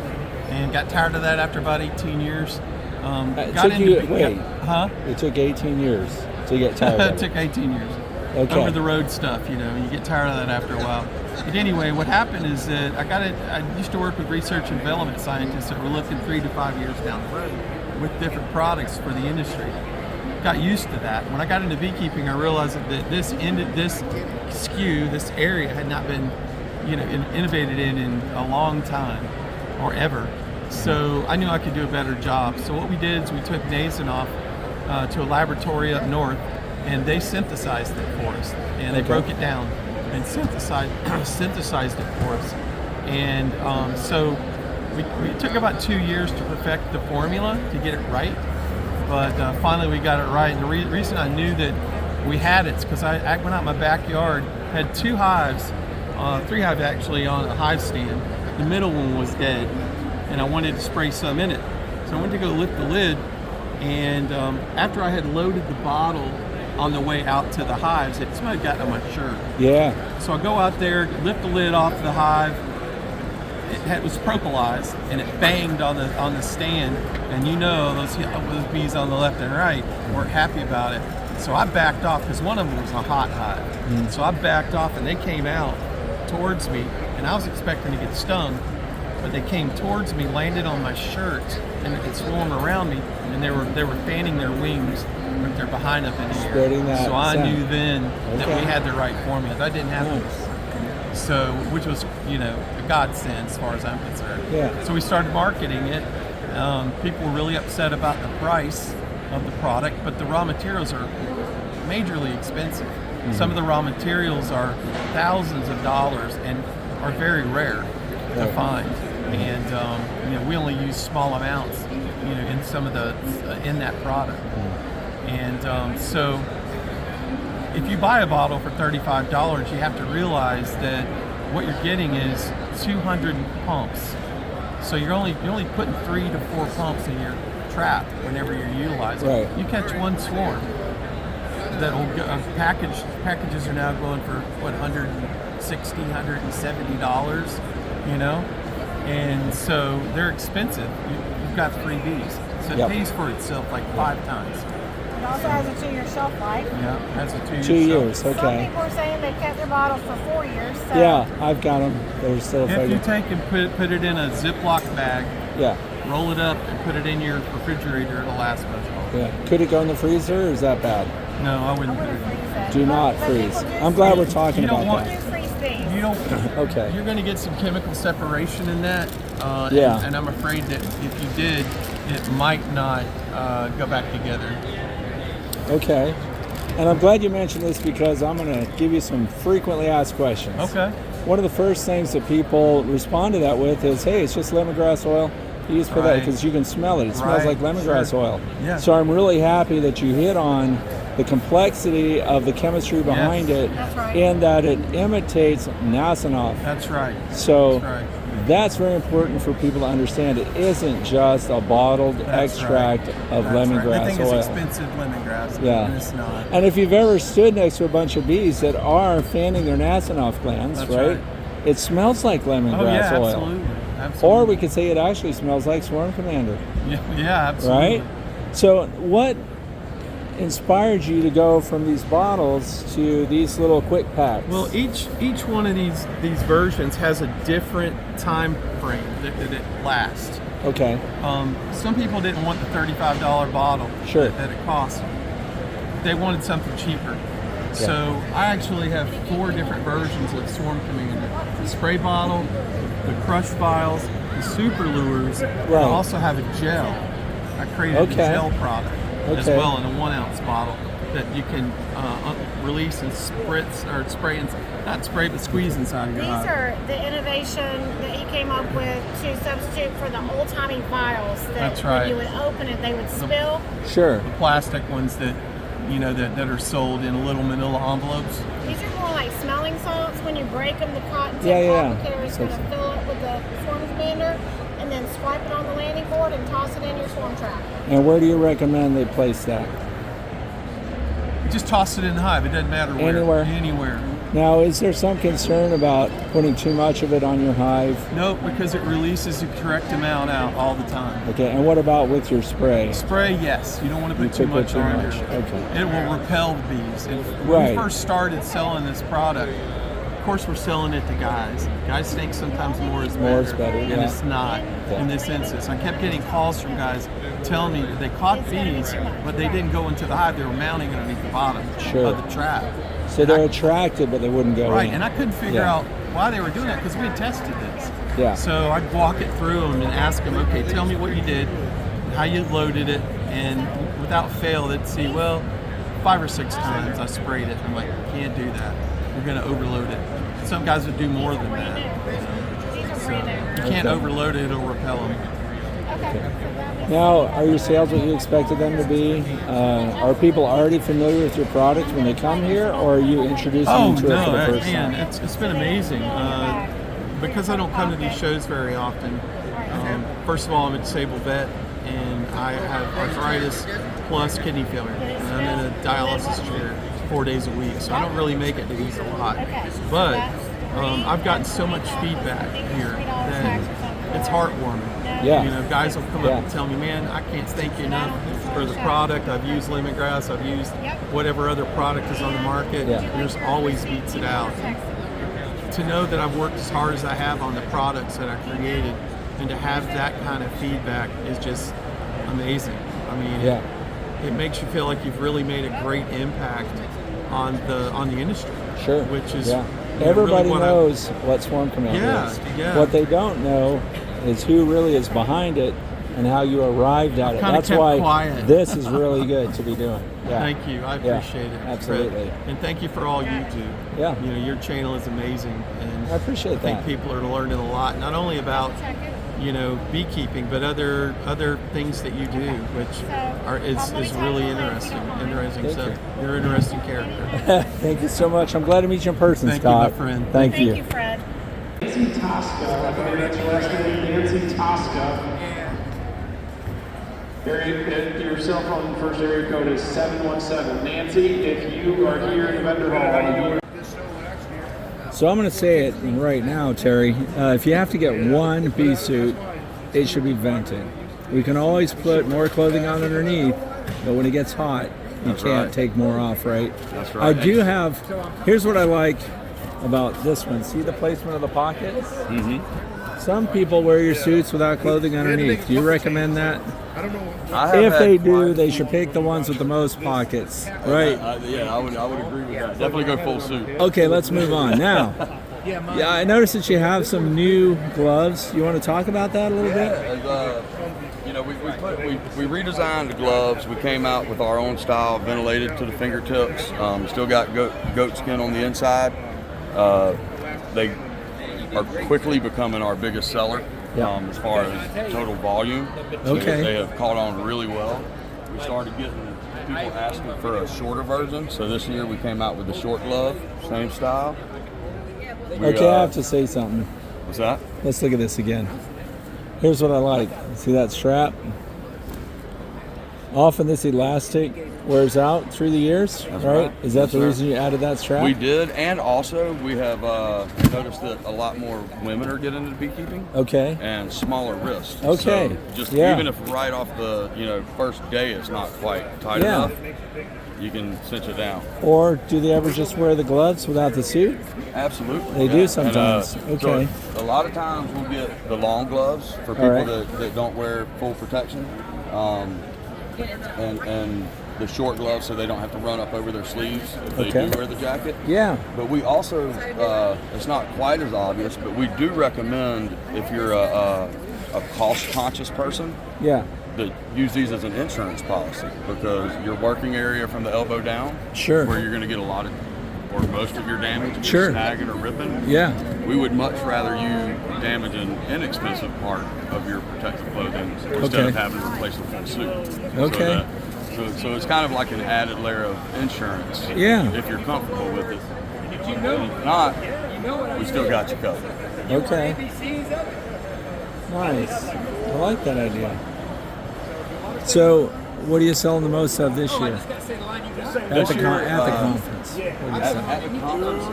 and got tired of that after about 18 years. It Got took into you, wait. Huh? It took 18 years to get tired of It it. took 18 years. Okay. Over the road stuff, you get tired of that after a while. But anyway, what happened is that I used to work with research and development scientists that were looking 3 to 5 years down the road with different products for the industry. Got used to that. When I got into beekeeping, I realized that this SKU, this area, had not been, innovated in a long time, or ever. So I knew I could do a better job. So what we did is we took Nasonoff to a laboratory up north, and they synthesized it for us, and they broke it down and synthesized it for us. And so we took about 2 years to perfect the formula to get it right. But finally we got it right. And the reason I knew that we had it is because I went out in my backyard, had 2 hives, 3 hives actually on a hive stand. The middle one was dead, and I wanted to spray some in it. So I went to go lift the lid, and after I had loaded the bottle on the way out to the hives, it smelled got on my shirt. Yeah. So I go out there, lift the lid off the hive. It was propolized, and it banged on the stand, and those bees on the left and right weren't happy about it. So I backed off because one of them was a hot hive. So I backed off, and they came out towards me, and I was expecting to get stung, but they came towards me, landed on my shirt, and it swarmed around me, and they were fanning their wings with their behind up in the air. Spreading that So I scent. knew then that Okay. we had the right formula. I didn't have it. So, which was, a godsend as far as I'm concerned. Yeah. So we started marketing it. People were really upset about the price of the product, but the raw materials are majorly expensive. Some of the raw materials are thousands of dollars and are very rare to find. And we only use small amounts, in some of the in that product. And so, if you buy a bottle for $35, you have to realize that what you're getting is 200 pumps. So you're only putting 3 to 4 pumps in your trap whenever you're utilizing. Right. You catch one swarm. That'll go, packages are now going for what, $160, $170, and so they're expensive. You've got 3 bees, so it pays for itself like 5 times. It also has a 2-year shelf life. Yeah, that's a 2 year 2 years, Some okay. people are saying they've kept their bottles for 4 years. So Yeah, I've got them. They're still If you take and put it in a Ziploc bag, roll it up and put it in your refrigerator, it'll last much longer. Yeah. Could it go in the freezer or is that bad? No, I wouldn't put it in. Do not freeze. I'm glad we're talking You don't about want- that. You don't. Okay. You're going to get some chemical separation in that. Yeah. And I'm afraid that if you did, it might not go back together. Okay. And I'm glad you mentioned this because I'm going to give you some frequently asked questions. Okay. One of the first things that people respond to that with is, hey, it's just lemongrass oil. Use for that Right. because you can smell it. It smells Right. like lemongrass Sure. oil. Yeah. So I'm really happy that you hit on the complexity of the chemistry behind it, That's right. and that it imitates Nasonoff. That's right. So That's right. that's very important for people to understand. It isn't just a bottled That's extract of That's right. lemongrass They think oil. it's expensive lemongrass, Yeah. and it's not. And if you've ever stood next to a bunch of bees that are fanning their Nasonoff glands, That's right? right. It smells like lemongrass Oh yeah, oil. absolutely. Or we could say it actually smells like Swarm Commander. Yeah, absolutely. Right? So what inspired you to go from these bottles to these little quick packs? Well, each one of these versions has a different time frame that it lasts. Okay. Some people didn't want the $35 bottle that it cost. They wanted something cheaper. So I actually have 4 different versions of Swarm Commander: the spray bottle, the crushed vials, the super lures. I also have a gel. I created a gel product as well in a 1 ounce bottle that you can release and spritz or spray, not spray, but squeeze inside of your these hive. are the innovation that he came up with to substitute for the old-timey vials that That's when right. you would open it, they would spill. Sure. The plastic ones that that are sold in little manila envelopes. These are more like smelling salts. When you break them, the cotton Yeah, tip yeah. applicator is So going to fill it with the Swarm Commander and then swipe it on the landing board and toss it in your swarm trap. And where do you recommend they place that? Just toss it in the hive. It doesn't matter where. Anywhere? Anywhere. Now, is there some concern about putting too much of it on your hive? No, because it releases the correct amount out all the time. Okay, and what about with your spray? Spray, yes. You don't want to You put too could put much too on much, there. okay. It will repel the bees. And when Right. we first started selling this product, of course we're selling it to guys. Guys think sometimes more is better. More is better, And yeah. it's not Yeah. in this instance. I kept getting calls from guys telling me that they caught bees, but they didn't go into the hive. They were mounting underneath the bottom Sure. of the trap. So they're attracted, but they wouldn't go Right, in. and I couldn't figure out why they were doing that because we had tested this. Yeah. So I'd walk it through them and ask them, okay, tell me what you did, how you loaded it, and without fail, they'd see, well, 5 or 6 times I sprayed it. I'm like, can't do that. We're going to overload it. Some guys would do more than that. So you can't overload it, it'll repel them. Now, are your sales what you expected them to be? Are people already familiar with your product when they come here, or are you introducing them to it for the first man, time? it's been amazing. Because I don't come to these shows very often, first of all, I'm a disabled vet, and I have arthritis plus kidney failure. And I'm in a dialysis chair 4 days a week, so I don't really make it to these a lot. But I've gotten so much feedback here that it's heartwarming. Yeah. You know, guys will come up and tell me, man, I can't thank you enough for the product. I've used lemongrass. I've used whatever other product is on the market. Yeah. Yours always beats it out. To know that I've worked as hard as I have on the products that I created, and to have that kind of feedback is just amazing. I mean, it makes you feel like you've really made a great impact on the industry. Sure. Which is Everybody really knows what Swarm Commander is. Yeah. What they don't know is who really is behind it and how you arrived at it. Kinda That's kept why quiet. this is really good to be doing. Yeah. Thank you. I Yeah, appreciate it. absolutely. Fred. And thank you for all you do. Yeah. You know, your channel is amazing. And I appreciate I think that. people are learning a lot, not only about, you know, beekeeping, but other things that you do, which is really interesting. Thank So you. you're an interesting character. Thank you so much. I'm glad to meet you in person, Thank you, Scott. my friend. Thank you. Fred. Nancy Tosca, everybody that's interested, Nancy Tosca. Your cell phone first area code is 717. Nancy, if you are here in the vendor hall, So I'm going to say it right now, Terry. If you have to get one bee suit, it should be vented. We can always put more clothing on underneath, but when it gets hot, you That's can't right. take more off, right? That's I right. do have, here's what I like about this one. See the placement of the pockets? Mm-hmm. Some people wear your suits without clothing underneath. Do you recommend that? I have If had they do, they should pick the ones with the most pockets, right? Yeah, I would agree with that. Definitely go full suit. Okay, let's move on. Now, yeah, I noticed that you have some new gloves. You want to talk about that a little bit? You know, we redesigned the gloves. We came out with our own style, ventilated to the fingertips. Still got goat skin on the inside. They are quickly becoming our biggest seller as far as total volume. Okay. They have caught on really well. We started getting people asking for a shorter version, so this year we came out with the short glove, same style. Okay, I have to say something. What's that? Let's look at this again. Here's what I like. See that strap? Often this elastic wears out through the years, right? Is that Yes, the sir. reason you added that strap? We did, and also we have noticed that a lot more women are getting into beekeeping. Okay. And smaller wrists. Okay. So just Yeah. even if right off the first day it's not quite tight Yeah. enough, you can cinch it down. Or do they ever just wear the gloves without the suit? Absolutely. They do sometimes. And, Okay. So a lot of times we'll get the long gloves for people right. that don't wear full protection, and the short gloves so they don't have to run up over their sleeves if they Okay. do wear the jacket. Yeah. But we also, it's not quite as obvious, but we do recommend if you're a cost-conscious person, Yeah. that use these as an insurance policy, because your working area from the elbow down, Sure. where you're going to get a lot of, or most of your damage, is Sure. snagging or ripping. Yeah. We would much rather you damage an inexpensive part of your protective clothing instead Okay. of having to replace the full suit. Okay. So it's kind of like an added layer of insurance. Yeah. If you're comfortable with it. If not, we still got you covered. Okay. Nice. I like that idea. So, what are you selling the most of this year? This year, At the conference. What are you selling? At the conference,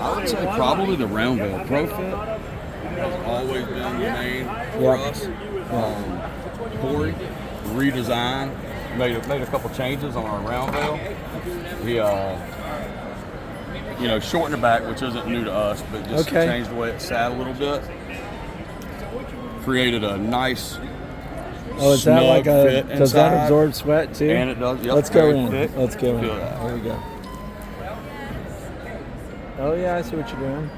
I would say probably the Roundville ProFit has always been the main for Yep. us. Corey redesigned, made a couple changes on our Roundville. He shortened the back, which isn't new to us, but just Okay. changed the way it sat a little bit. Created a nice. Oh, is that snug like fit does that inside. absorb sweat too? And it does, yep, Let's go very in. thick. Let's go in. Feel that. Here we go. Oh yeah, I see what you're doing.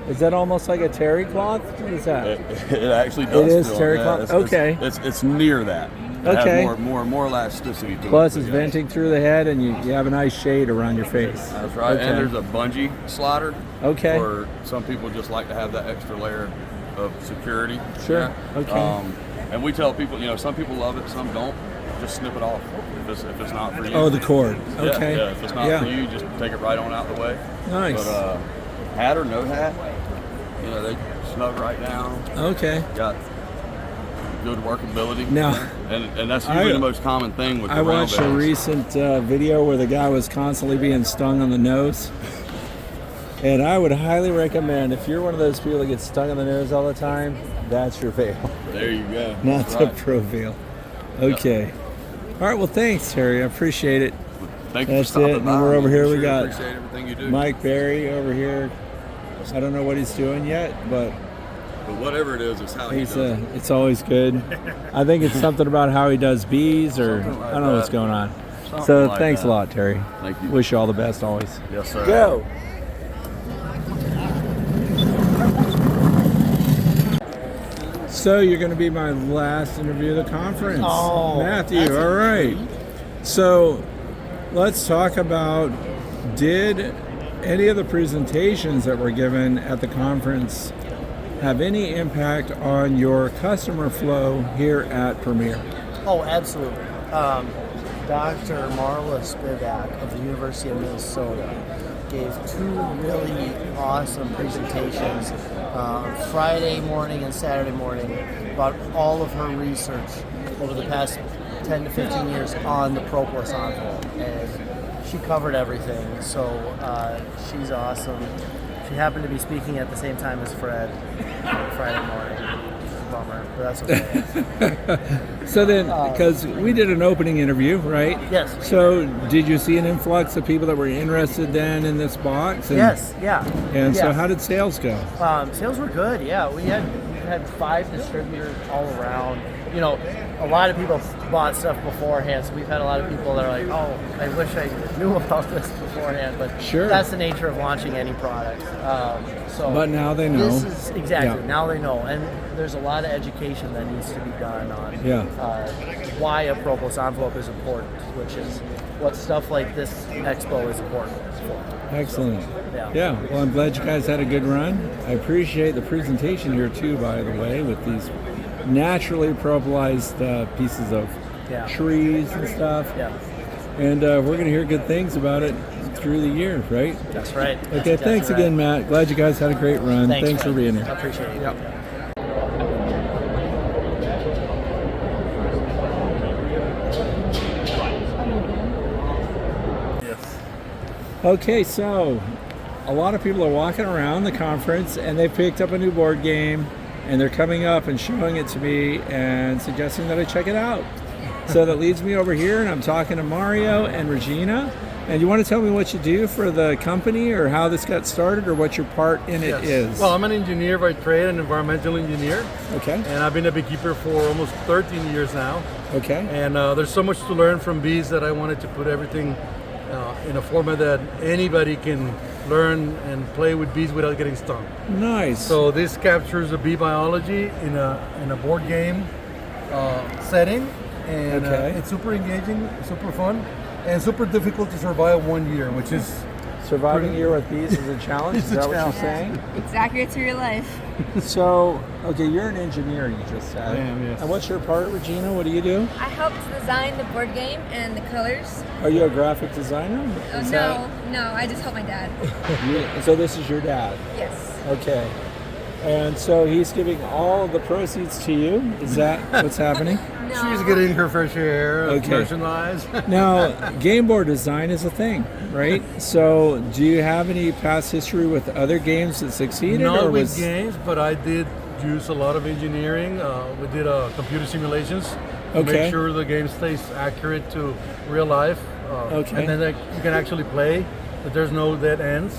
Is that almost like a terry cloth? What is that? It actually does. It is feel- terry yeah, cloth? it's- Okay. It's near that. It Okay. has more elasticity to Plus, it. it's yeah. venting through the head, and you have a nice shade around your face. That's right. Okay. And there's a bungee slider. Okay. For some people, just like to have that extra layer of security. Sure. Yeah. Okay. And we tell people, some people love it, some don't. Just snip it off if it's not for you. Oh, the cord. Yeah, Okay. Yeah, if it's not Yeah. for you, just take it right on out the way. Nice. But hat or no hat, they snug right down. Okay. Got good workability. Now, and that's usually the most common thing with the I watched a round bells. recent video where the guy was constantly being stung on the nose. And I would highly recommend, if you're one of those people that gets stung on the nose all the time, that's your veil. There you go. Not That's the right. pro veil. Okay. All right, well, thanks, Terry. I appreciate it. Thank you That's for stopping it. And by. we're over here. Sure We got appreciate everything you do. Mike Berry over here. I don't know what he's doing yet, but But whatever it is, it's how he he's does it. it's always good. I think it's something about how he does bees, or Something like I don't know what's that. going on. Something So like thanks that. a lot, Terry. Thank you. Wish you all the best always. Yes, sir. Go. So you're going to be my last interview of the conference. Oh, Matthew, that's all right. So let's talk about, did any of the presentations that were given at the conference have any impact on your customer flow here at Premier? Oh, absolutely. Dr. Marla Spivak of the University of Minnesota gave 2 really awesome presentations Friday morning and Saturday morning about all of her research over the past 10 to 15 years on the Propolis envelope, and she covered everything. So she's awesome. She happened to be speaking at the same time as Fred on Friday morning. Bummer, but that's okay. So then, because we did an opening interview, right? Yes. So did you see an influx of people that were interested then in this box? Yes, yeah. And so Yes. how did sales go? Sales were good, yeah. We've had 5 distributors all around. You know, a lot of people bought stuff beforehand, so we've had a lot of people that are like, oh, I wish I knew about this beforehand, but Sure. that's the nature of launching any product. But now they know. This is, exactly, Yeah. now they know. And there's a lot of education that needs to be done on why a Propolis envelope is important, which is what stuff like this expo is important for. Excellent. Yeah. Yeah. Well, I'm glad you guys had a good run. I appreciate the presentation here too, by the way, with these naturally propolised pieces of trees and stuff. Yeah. And we're going to hear good things about it through the year, right? That's right. Okay. That's Thanks right. again, Matt. Glad you guys had a great run. Thanks for being here. I appreciate it. Yep. Okay, so a lot of people are walking around the conference and they picked up a new board game and they're coming up and showing it to me and suggesting that I check it out. So that leads me over here and I'm talking to Mario and Regina. And you want to tell me what you do for the company or how this got started or what your part in it is? Well, I'm an engineer by trade, an environmental engineer. Okay. And I've been a beekeeper for almost 13 years now. Okay. And there's so much to learn from bees that I wanted to put everything in a format that anybody can learn and play with bees without getting stung. Nice. So this captures the bee biology in a board game setting, and it's super engaging, super fun, and super difficult to survive 1 year, which is surviving a year with bees is a challenge. Is that what you're saying? It's accurate to real life. So, okay, you're an engineer, you just said. I am, yes. And what's your part, Regina? What do you do? I helped design the board game and the colors. Are you a graphic designer? Is No, I just helped my dad. So this is your dad? Yes. Okay. And so he's giving all of the proceeds to you? Is that what's happening? She's getting her fair share of Okay. merchandise. Now, game board design is a thing, right? So do you have any past history with other games that succeeded? Not or with was games, but I did use a lot of engineering. We did computer simulations to Okay. make sure the game stays accurate to real life. Okay. And then you can actually play, that there's no dead ends.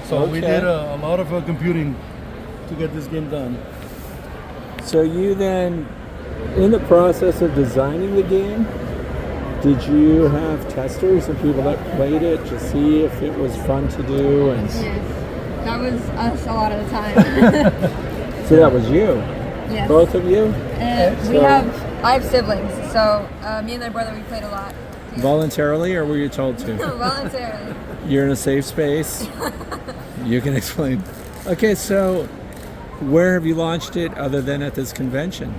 So we Okay. did a lot of computing to get this game done. So you then, in the process of designing the game, did you have testers and people that played it to see if it was fun to do? And That was us a lot of the time. so that was you? Yes. Both of you? I have siblings, so me and my brother, we played a lot. Voluntarily, or were you told to? Voluntarily. You're in a safe space. You can explain. Okay, so where have you launched it other than at this convention?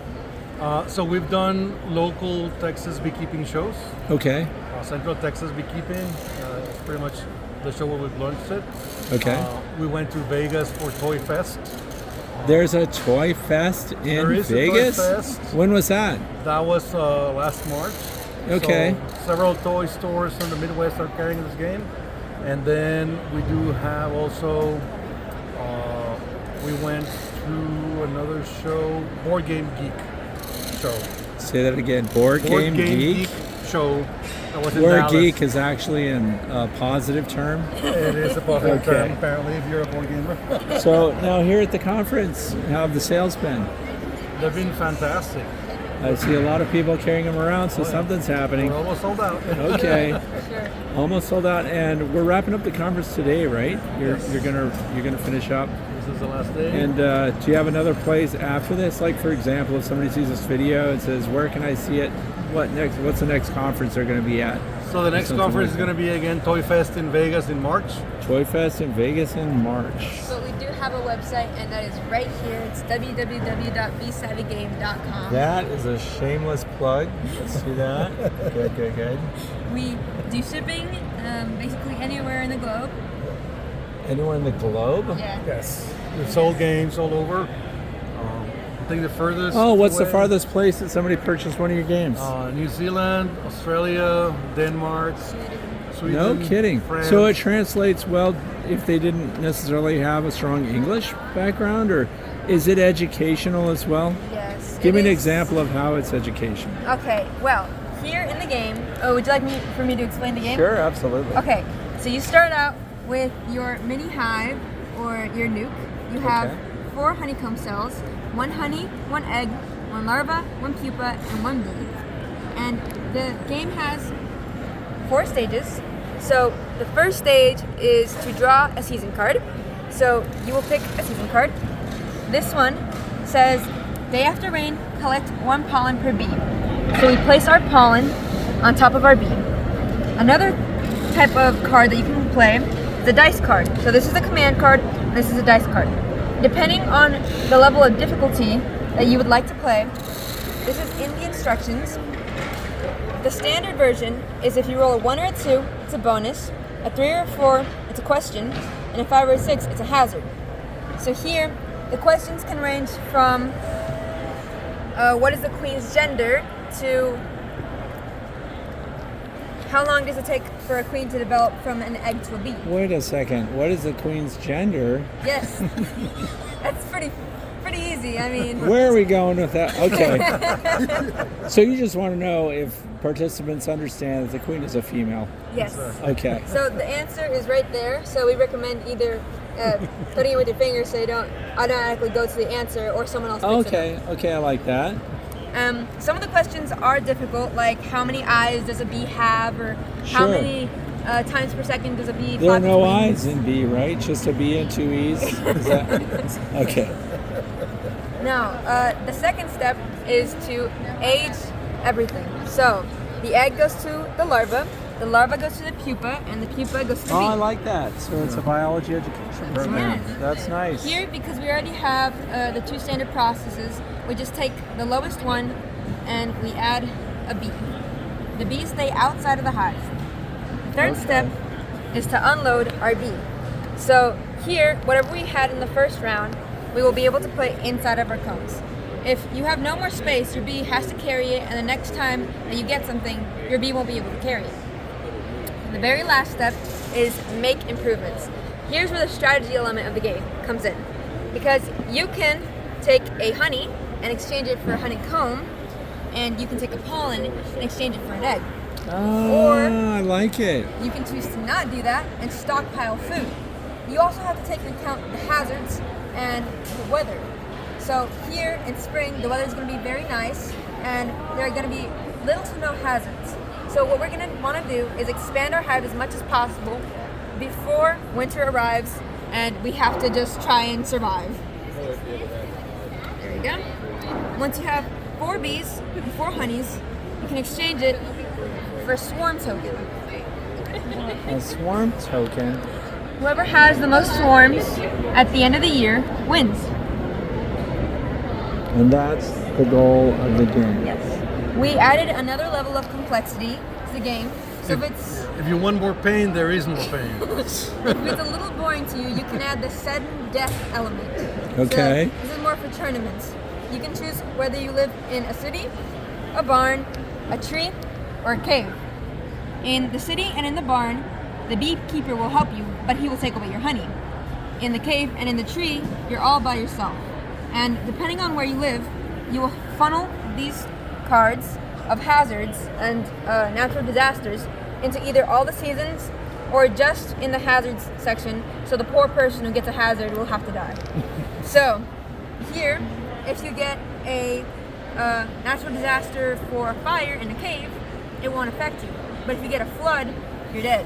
So we've done local Texas beekeeping shows. Okay. Central Texas Beekeeping. It's pretty much the show where we've launched it. Okay. We went to Vegas for Toy Fest. There's a Toy Fest in There is a Toy Vegas? Fest. When was that? That was last March. Okay. So several toy stores from the Midwest are carrying this game. And then we do have also, we went to another show, Board Game Geek show. Say that again. Board Game Geek? show. That was in Where Dallas. geek is actually a positive term. It is a positive Okay. term, apparently, if you're a board gamer. So now here at the conference, how have the sales been? They've been fantastic. I see a lot of people carrying them around, so something's happening. We're almost sold out. Okay, almost sold out, and we're wrapping up the conference today, right? You're gonna finish up. This is the last day. And do you have another place after this? Like, for example, if somebody sees this video and says, "Where can I see it? What next? What's the next conference they're going to be at?" So the next conference is going to be again Toy Fest in Vegas in March. Toy Fest in Vegas in March. So we do have a website, and that is right here. It's www.besavvygame.com. That is a shameless plug. Let's do that. Good. We do shipping basically anywhere in the globe. Anywhere in the globe? Yeah. Yes. We've sold games all over. I think the furthest. Oh, what's the away- farthest place that somebody purchased one of your games? New Zealand, Australia, Denmark, Sweden. No kidding. France. So it translates well if they didn't necessarily have a strong English background, or is it educational as well? Yes. Give me it an is. example of how it's educational. Okay, well, here in the game, would you like for me to explain the game? Sure, absolutely. Okay, so you start out with your mini hive or your nuke. You have 4 honeycomb cells, 1 honey, 1 egg, 1 larva, 1 pupa, and 1 bee. And the game has 4 stages. So the first stage is to draw a season card. So you will pick a season card. This one says, day after rain, collect 1 pollen per bee. So we place our pollen on top of our bee. Another type of card that you can play is a dice card. So this is a command card, and this is a dice card. Depending on the level of difficulty that you would like to play, this is in the instructions. The standard version is if you roll a 1 or a 2, it's a bonus. A 3 or a 4, it's a question. And a 5 or a 6, it's a hazard. So here, the questions can range from what is the queen's gender to how long does it take for a queen to develop from an egg to a bee? Wait a second. What is the queen's gender? Yes. That's pretty easy. I mean, Where are we going with that? Okay. So you just want to know if participants understand that the queen is a female? Yes. Okay. So the answer is right there. So we recommend either putting it with your finger so you don't automatically go to the answer, or someone else picks it up. Okay, I like that. Some of the questions are difficult, like how many eyes does a bee have, or how Sure. many times per second does a bee There are flap no its wings? I's in B, right? Just a B and 2 E's? Is that... Okay. Now, the second step is to age everything. So the egg goes to the larva goes to the pupa, and the pupa goes to the Oh, bee. I like that. So it's a biology education program. Yes. That's nice. Here, because we already have the 2 standard processes, we just take the lowest one and we add a bee. The bees stay outside of the hive. The third step is to unload our bee. So here, whatever we had in the first round, we will be able to put inside of our combs. If you have no more space, your bee has to carry it, and the next time that you get something, your bee won't be able to carry it. The very last step is make improvements. Here's where the strategy element of the game comes in. Because you can take a honey and exchange it for a honeycomb, and you can take a pollen and exchange it for an egg. Oh, I like it. You can choose to not do that and stockpile food. You also have to take into account the hazards and the weather. So here in spring, the weather is going to be very nice, and there are going to be little to no hazards. So what we're going to want to do is expand our hive as much as possible before winter arrives, and we have to just try and survive. There you go. Once you have 4 bees and 4 honeys, you can exchange it for a swarm token. A swarm token. Whoever has the most swarms at the end of the year wins. And that's the goal of the game. Yes. We added another level of complexity to the game. So If you want more pain, there is more pain. if it's a little boring to you, you can add the sudden death element. Okay. So this is more for tournaments. You can choose whether you live in a city, a barn, a tree, or a cave. In the city and in the barn, the beekeeper will help you, but he will take away your honey. In the cave and in the tree, you're all by yourself. And depending on where you live, you will funnel these cards of hazards and natural disasters into either all the seasons or just in the hazards section, so the poor person who gets a hazard will have to die. So here, if you get a natural disaster for a fire in a cave, it won't affect you. But if you get a flood, you're dead.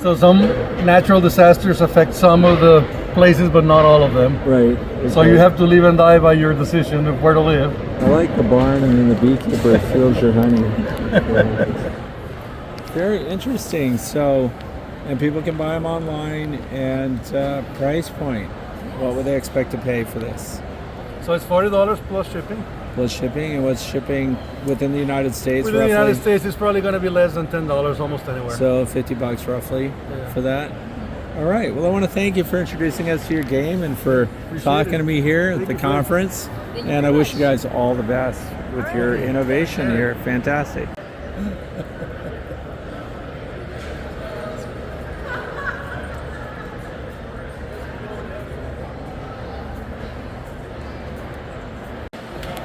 So some natural disasters affect some of the places, but not all of them. Right. So you have to live and die by your decision of where to live. I like the barn, and then the beekeeper steals your honey. Very interesting. So, and people can buy them online. And price point, what would they expect to pay for this? So it's $40 plus shipping. Plus shipping, and what's shipping within the United States? Within roughly? the United States, it's probably going to be less than $10 almost anywhere. So $50 roughly for that. All right. Well, I want to thank you for introducing us to your game and for talking to me here at the conference. And I wish you guys all the best with your innovation here. Fantastic.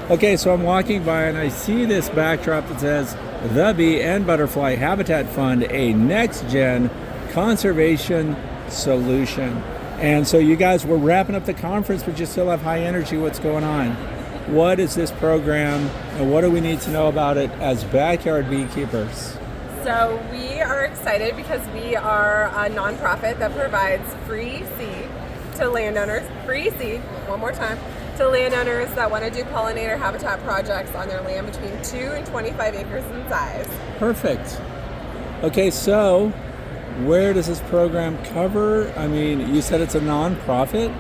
Okay, so I'm walking by and I see this backdrop that says the Bee and Butterfly Habitat Fund, a next-gen conservation solution. And so you guys were wrapping up the conference, but you still have high energy. What's going on? What is this program, and what do we need to know about it as backyard beekeepers? So we are excited because we are a nonprofit that provides free seed to landowners, one more time, to landowners that want to do pollinator habitat projects on their land between 2 and 25 acres in size. Perfect. Okay, so where does this program cover? I mean, you said it's a nonprofit,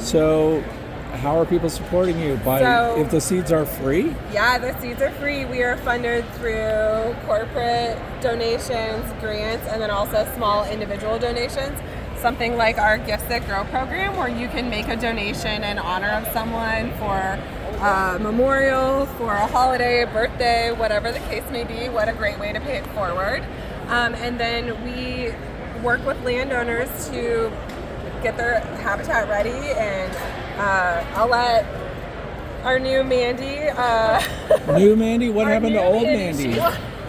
so how are people supporting you? If the seeds are free? Yeah, the seeds are free. We are funded through corporate donations, grants, and then also small individual donations. Something like our Gifts That Grow program, where you can make a donation in honor of someone for a memorial, for a holiday, a birthday, whatever the case may be. What a great way to pay it forward. And then we work with landowners to get their habitat ready, and I'll let our new Mandy. New Mandy? What happened to old Mandy?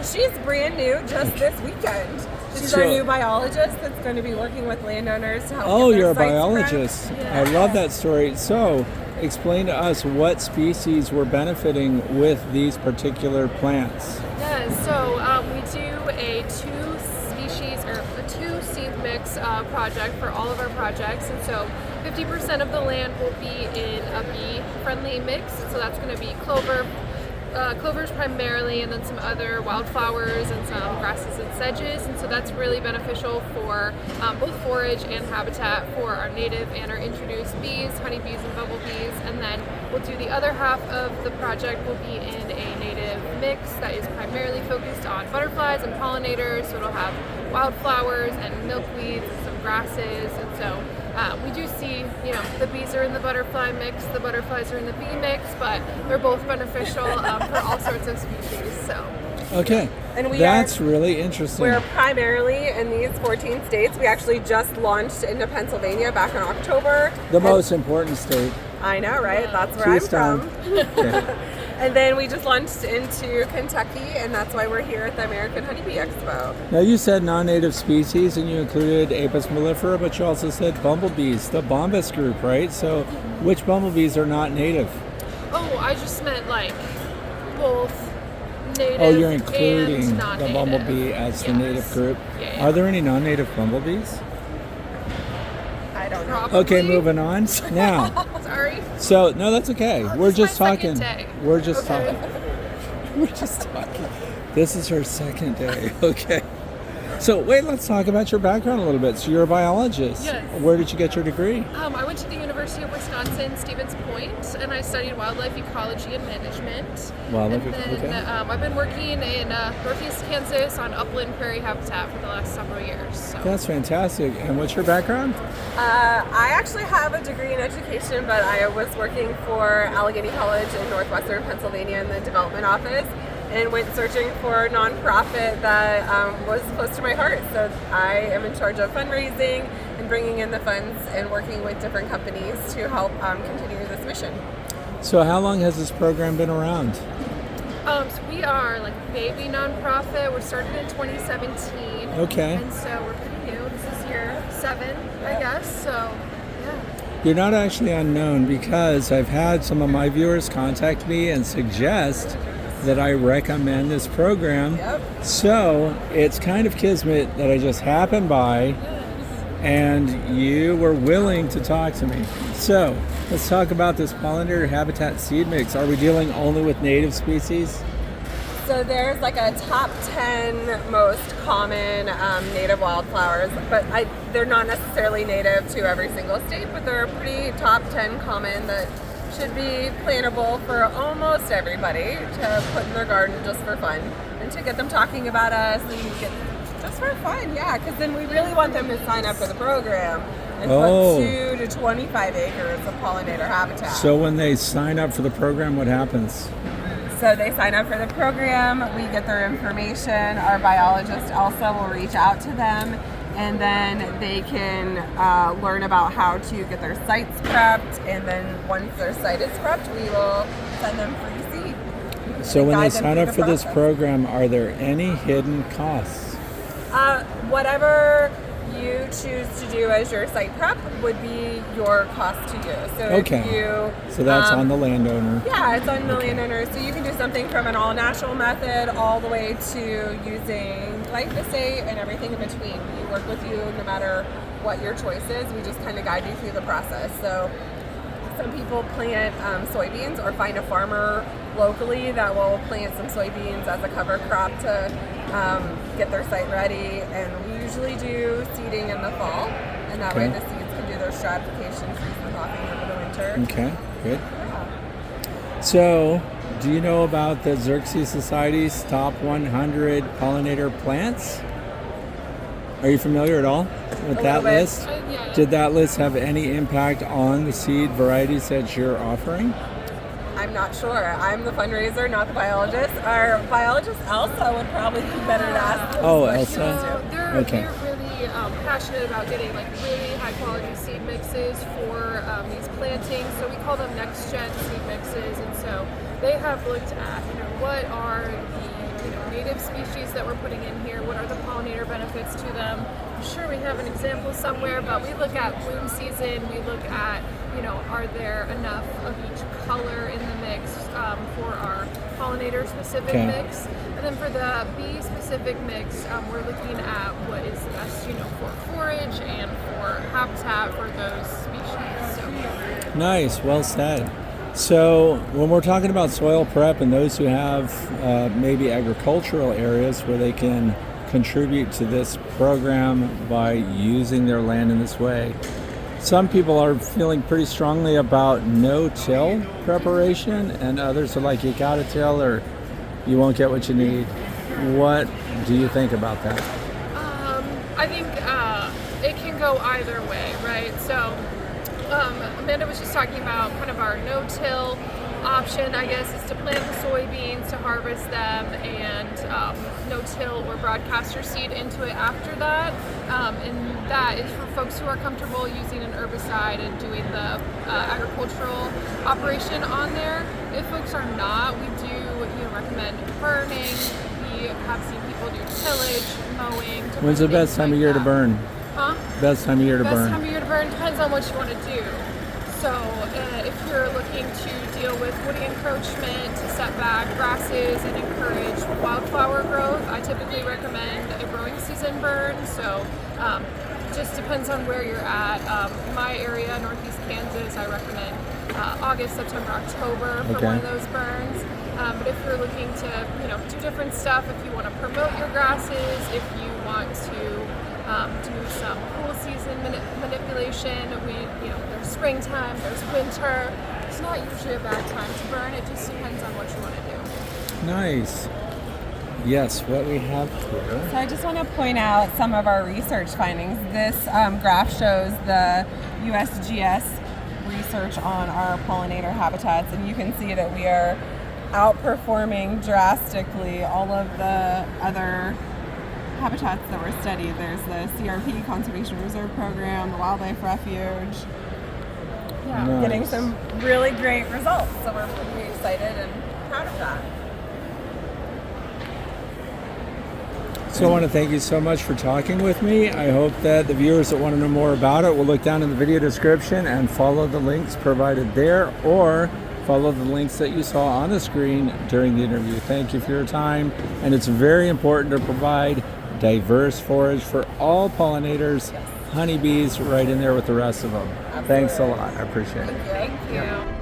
She's brand new, just this weekend. She's our new biologist that's going to be working with landowners to help. Oh, get their you're a sites biologist. prepped. I love that story. So, explain to us what species were benefiting with these particular plants. Yeah, so we do a two seed mix project for all of our projects, and so 50% of the land will be in a bee-friendly mix. So that's going to be clovers primarily, and then some other wildflowers and some grasses and sedges, and so that's really beneficial for both forage and habitat for our native and our introduced bees, honeybees and bumblebees. And then we'll do the other half of the project will be in a native mix that is primarily focused on butterflies and pollinators, so it'll have wildflowers and milkweeds and some grasses. And so we do see, the bees are in the butterfly mix, the butterflies are in the bee mix, but they're both beneficial for all sorts of species. So. Okay, And that's really interesting. We're primarily in these 14 states. We actually just launched into Pennsylvania back in October. The most important state. I know, right? That's where Keystone. I'm from. Okay. And then we just launched into Kentucky, and that's why we're here at the American Honeybee Expo. Now you said non-native species, and you included Apis mellifera, but you also said bumblebees, the Bombus group, right? So, which bumblebees are not native? Oh, I just meant like both native. Oh, you're including and the non-native. bumblebee as the native group. Yeah. Are there any non-native bumblebees? I don't know. Okay, moving on. Now, Sorry. so no, that's okay. We're just talking. day. We're just talking. We're just talking. This is her second day. Okay. So wait, let's talk about your background a little bit. So you're a biologist. Yes. Where did you get your degree? I went to the University of Wisconsin, Stevens Point, and I studied wildlife ecology and management. Wildlife and then, okay. I've been working in northeast Kansas on upland prairie habitat for the last several years. So. That's fantastic. And what's your background? I actually have a degree in education, but I was working for Allegheny College in northwestern Pennsylvania in the development office, and went searching for a nonprofit that was close to my heart. So I am in charge of fundraising and bringing in the funds and working with different companies to help continue this mission. So how long has this program been around? So we are like a baby nonprofit. We started in 2017. Okay. And so we're pretty new. This is year 7, I guess. So yeah. You're not actually unknown, because I've had some of my viewers contact me and suggest that I recommend this program. Yep. So it's kind of kismet that I just happened by and you were willing to talk to me. So let's talk about this pollinator habitat seed mix. Are we dealing only with native species? So there's like a top 10 most common native wildflowers, but they're not necessarily native to every single state, but they're pretty top 10 common that should be plantable for almost everybody to put in their garden just for fun and to get them talking about us and get just for fun, yeah, because then we really want them to sign up for the program and put 2 to 25 acres of pollinator habitat. So when they sign up for the program, what happens? So they sign up for the program, we get their information, our biologist Elsa will reach out to them, and then they can learn about how to get their sites prepped, and then once their site is prepped, we will send them free seed. So when they Guide them sign through up the for this process. program, are there any hidden costs? Whatever you choose to do as your site prep would be your cost to you. So Okay. if you, So that's on the landowner. yeah, it's on the landowner. So you can do something from an all-natural method all the way to using glyphosate and everything in between. We work with you no matter what your choice is. We just kind of guide you through the process. So some people plant soybeans or find a farmer locally that will plant some soybeans as a cover crop to get their site ready. And we usually do seeding in the fall, and that way Okay. the seeds can do their stratification, freeze and thawing over the winter. Okay, good. So, do you know about the Xerces Society's top 100 pollinator plants? Are you familiar at all with A that little bit. list? Did that list have any impact on the seed varieties that you're offering? I'm not sure. I'm the fundraiser, not the biologist. Our biologist Elsa would probably be better to ask. those Oh, questions. Elsa. Okay. They're really passionate about getting like really high quality seed mixes for these plantings. So we call them next gen seed mixes, and so they have looked at what are the native species that we're putting in here, what are the pollinator benefits to them. I'm sure we have an example somewhere, but we look at bloom season, we look at are there enough of each color in the mix for our pollinator specific Okay. mix, and then for the bee specific mix, we're looking at what is the best for forage and for habitat for those species. So. Nice, well said. So, when we're talking about soil prep and those who have maybe agricultural areas where they can contribute to this program by using their land in this way, some people are feeling pretty strongly about no-till preparation, and others are like, you gotta till or you won't get what you need. What do you think about that? I think it can go either way, right? So Amanda was just talking about kind of our no-till option, I guess, is to plant the soybeans, to harvest them, and no-till or broadcaster seed into it after that. And that is for folks who are comfortable using an herbicide and doing the agricultural operation on there. If folks are not, we do recommend burning. We have seen people do tillage, mowing. When's the best time of year to burn? Huh? Best time of year to Best burn? time of year to burn depends on what you want to do. So if you're looking to deal with woody encroachment, to set back grasses and encourage wildflower growth, I typically recommend a growing season burn. So just depends on where you're at. My area, Northeast Kansas, I recommend August, September, October for one of those burns. But if you're looking to, do different stuff, if you want to promote your grasses, if you want to do some cool season manipulation, there's springtime, there's winter. It's not usually a bad time to burn. It just depends on what you want to do. Nice. Yes, what we have here. So I just want to point out some of our research findings. This graph shows the USGS research on our pollinator habitats, and you can see that we are outperforming drastically all of the other habitats that were studied. There's the CRP, Conservation Reserve Program, the Wildlife Refuge. Yeah, Nice. getting some really great results. So we're pretty excited and proud of that. So I want to thank you so much for talking with me. I hope that the viewers that want to know more about it will look down in the video description and follow the links provided there, or follow the links that you saw on the screen during the interview. Thank you for your time, and it's very important to provide diverse forage for all pollinators, honeybees right in there with the rest of them. Thanks a lot. I appreciate it. Thank you.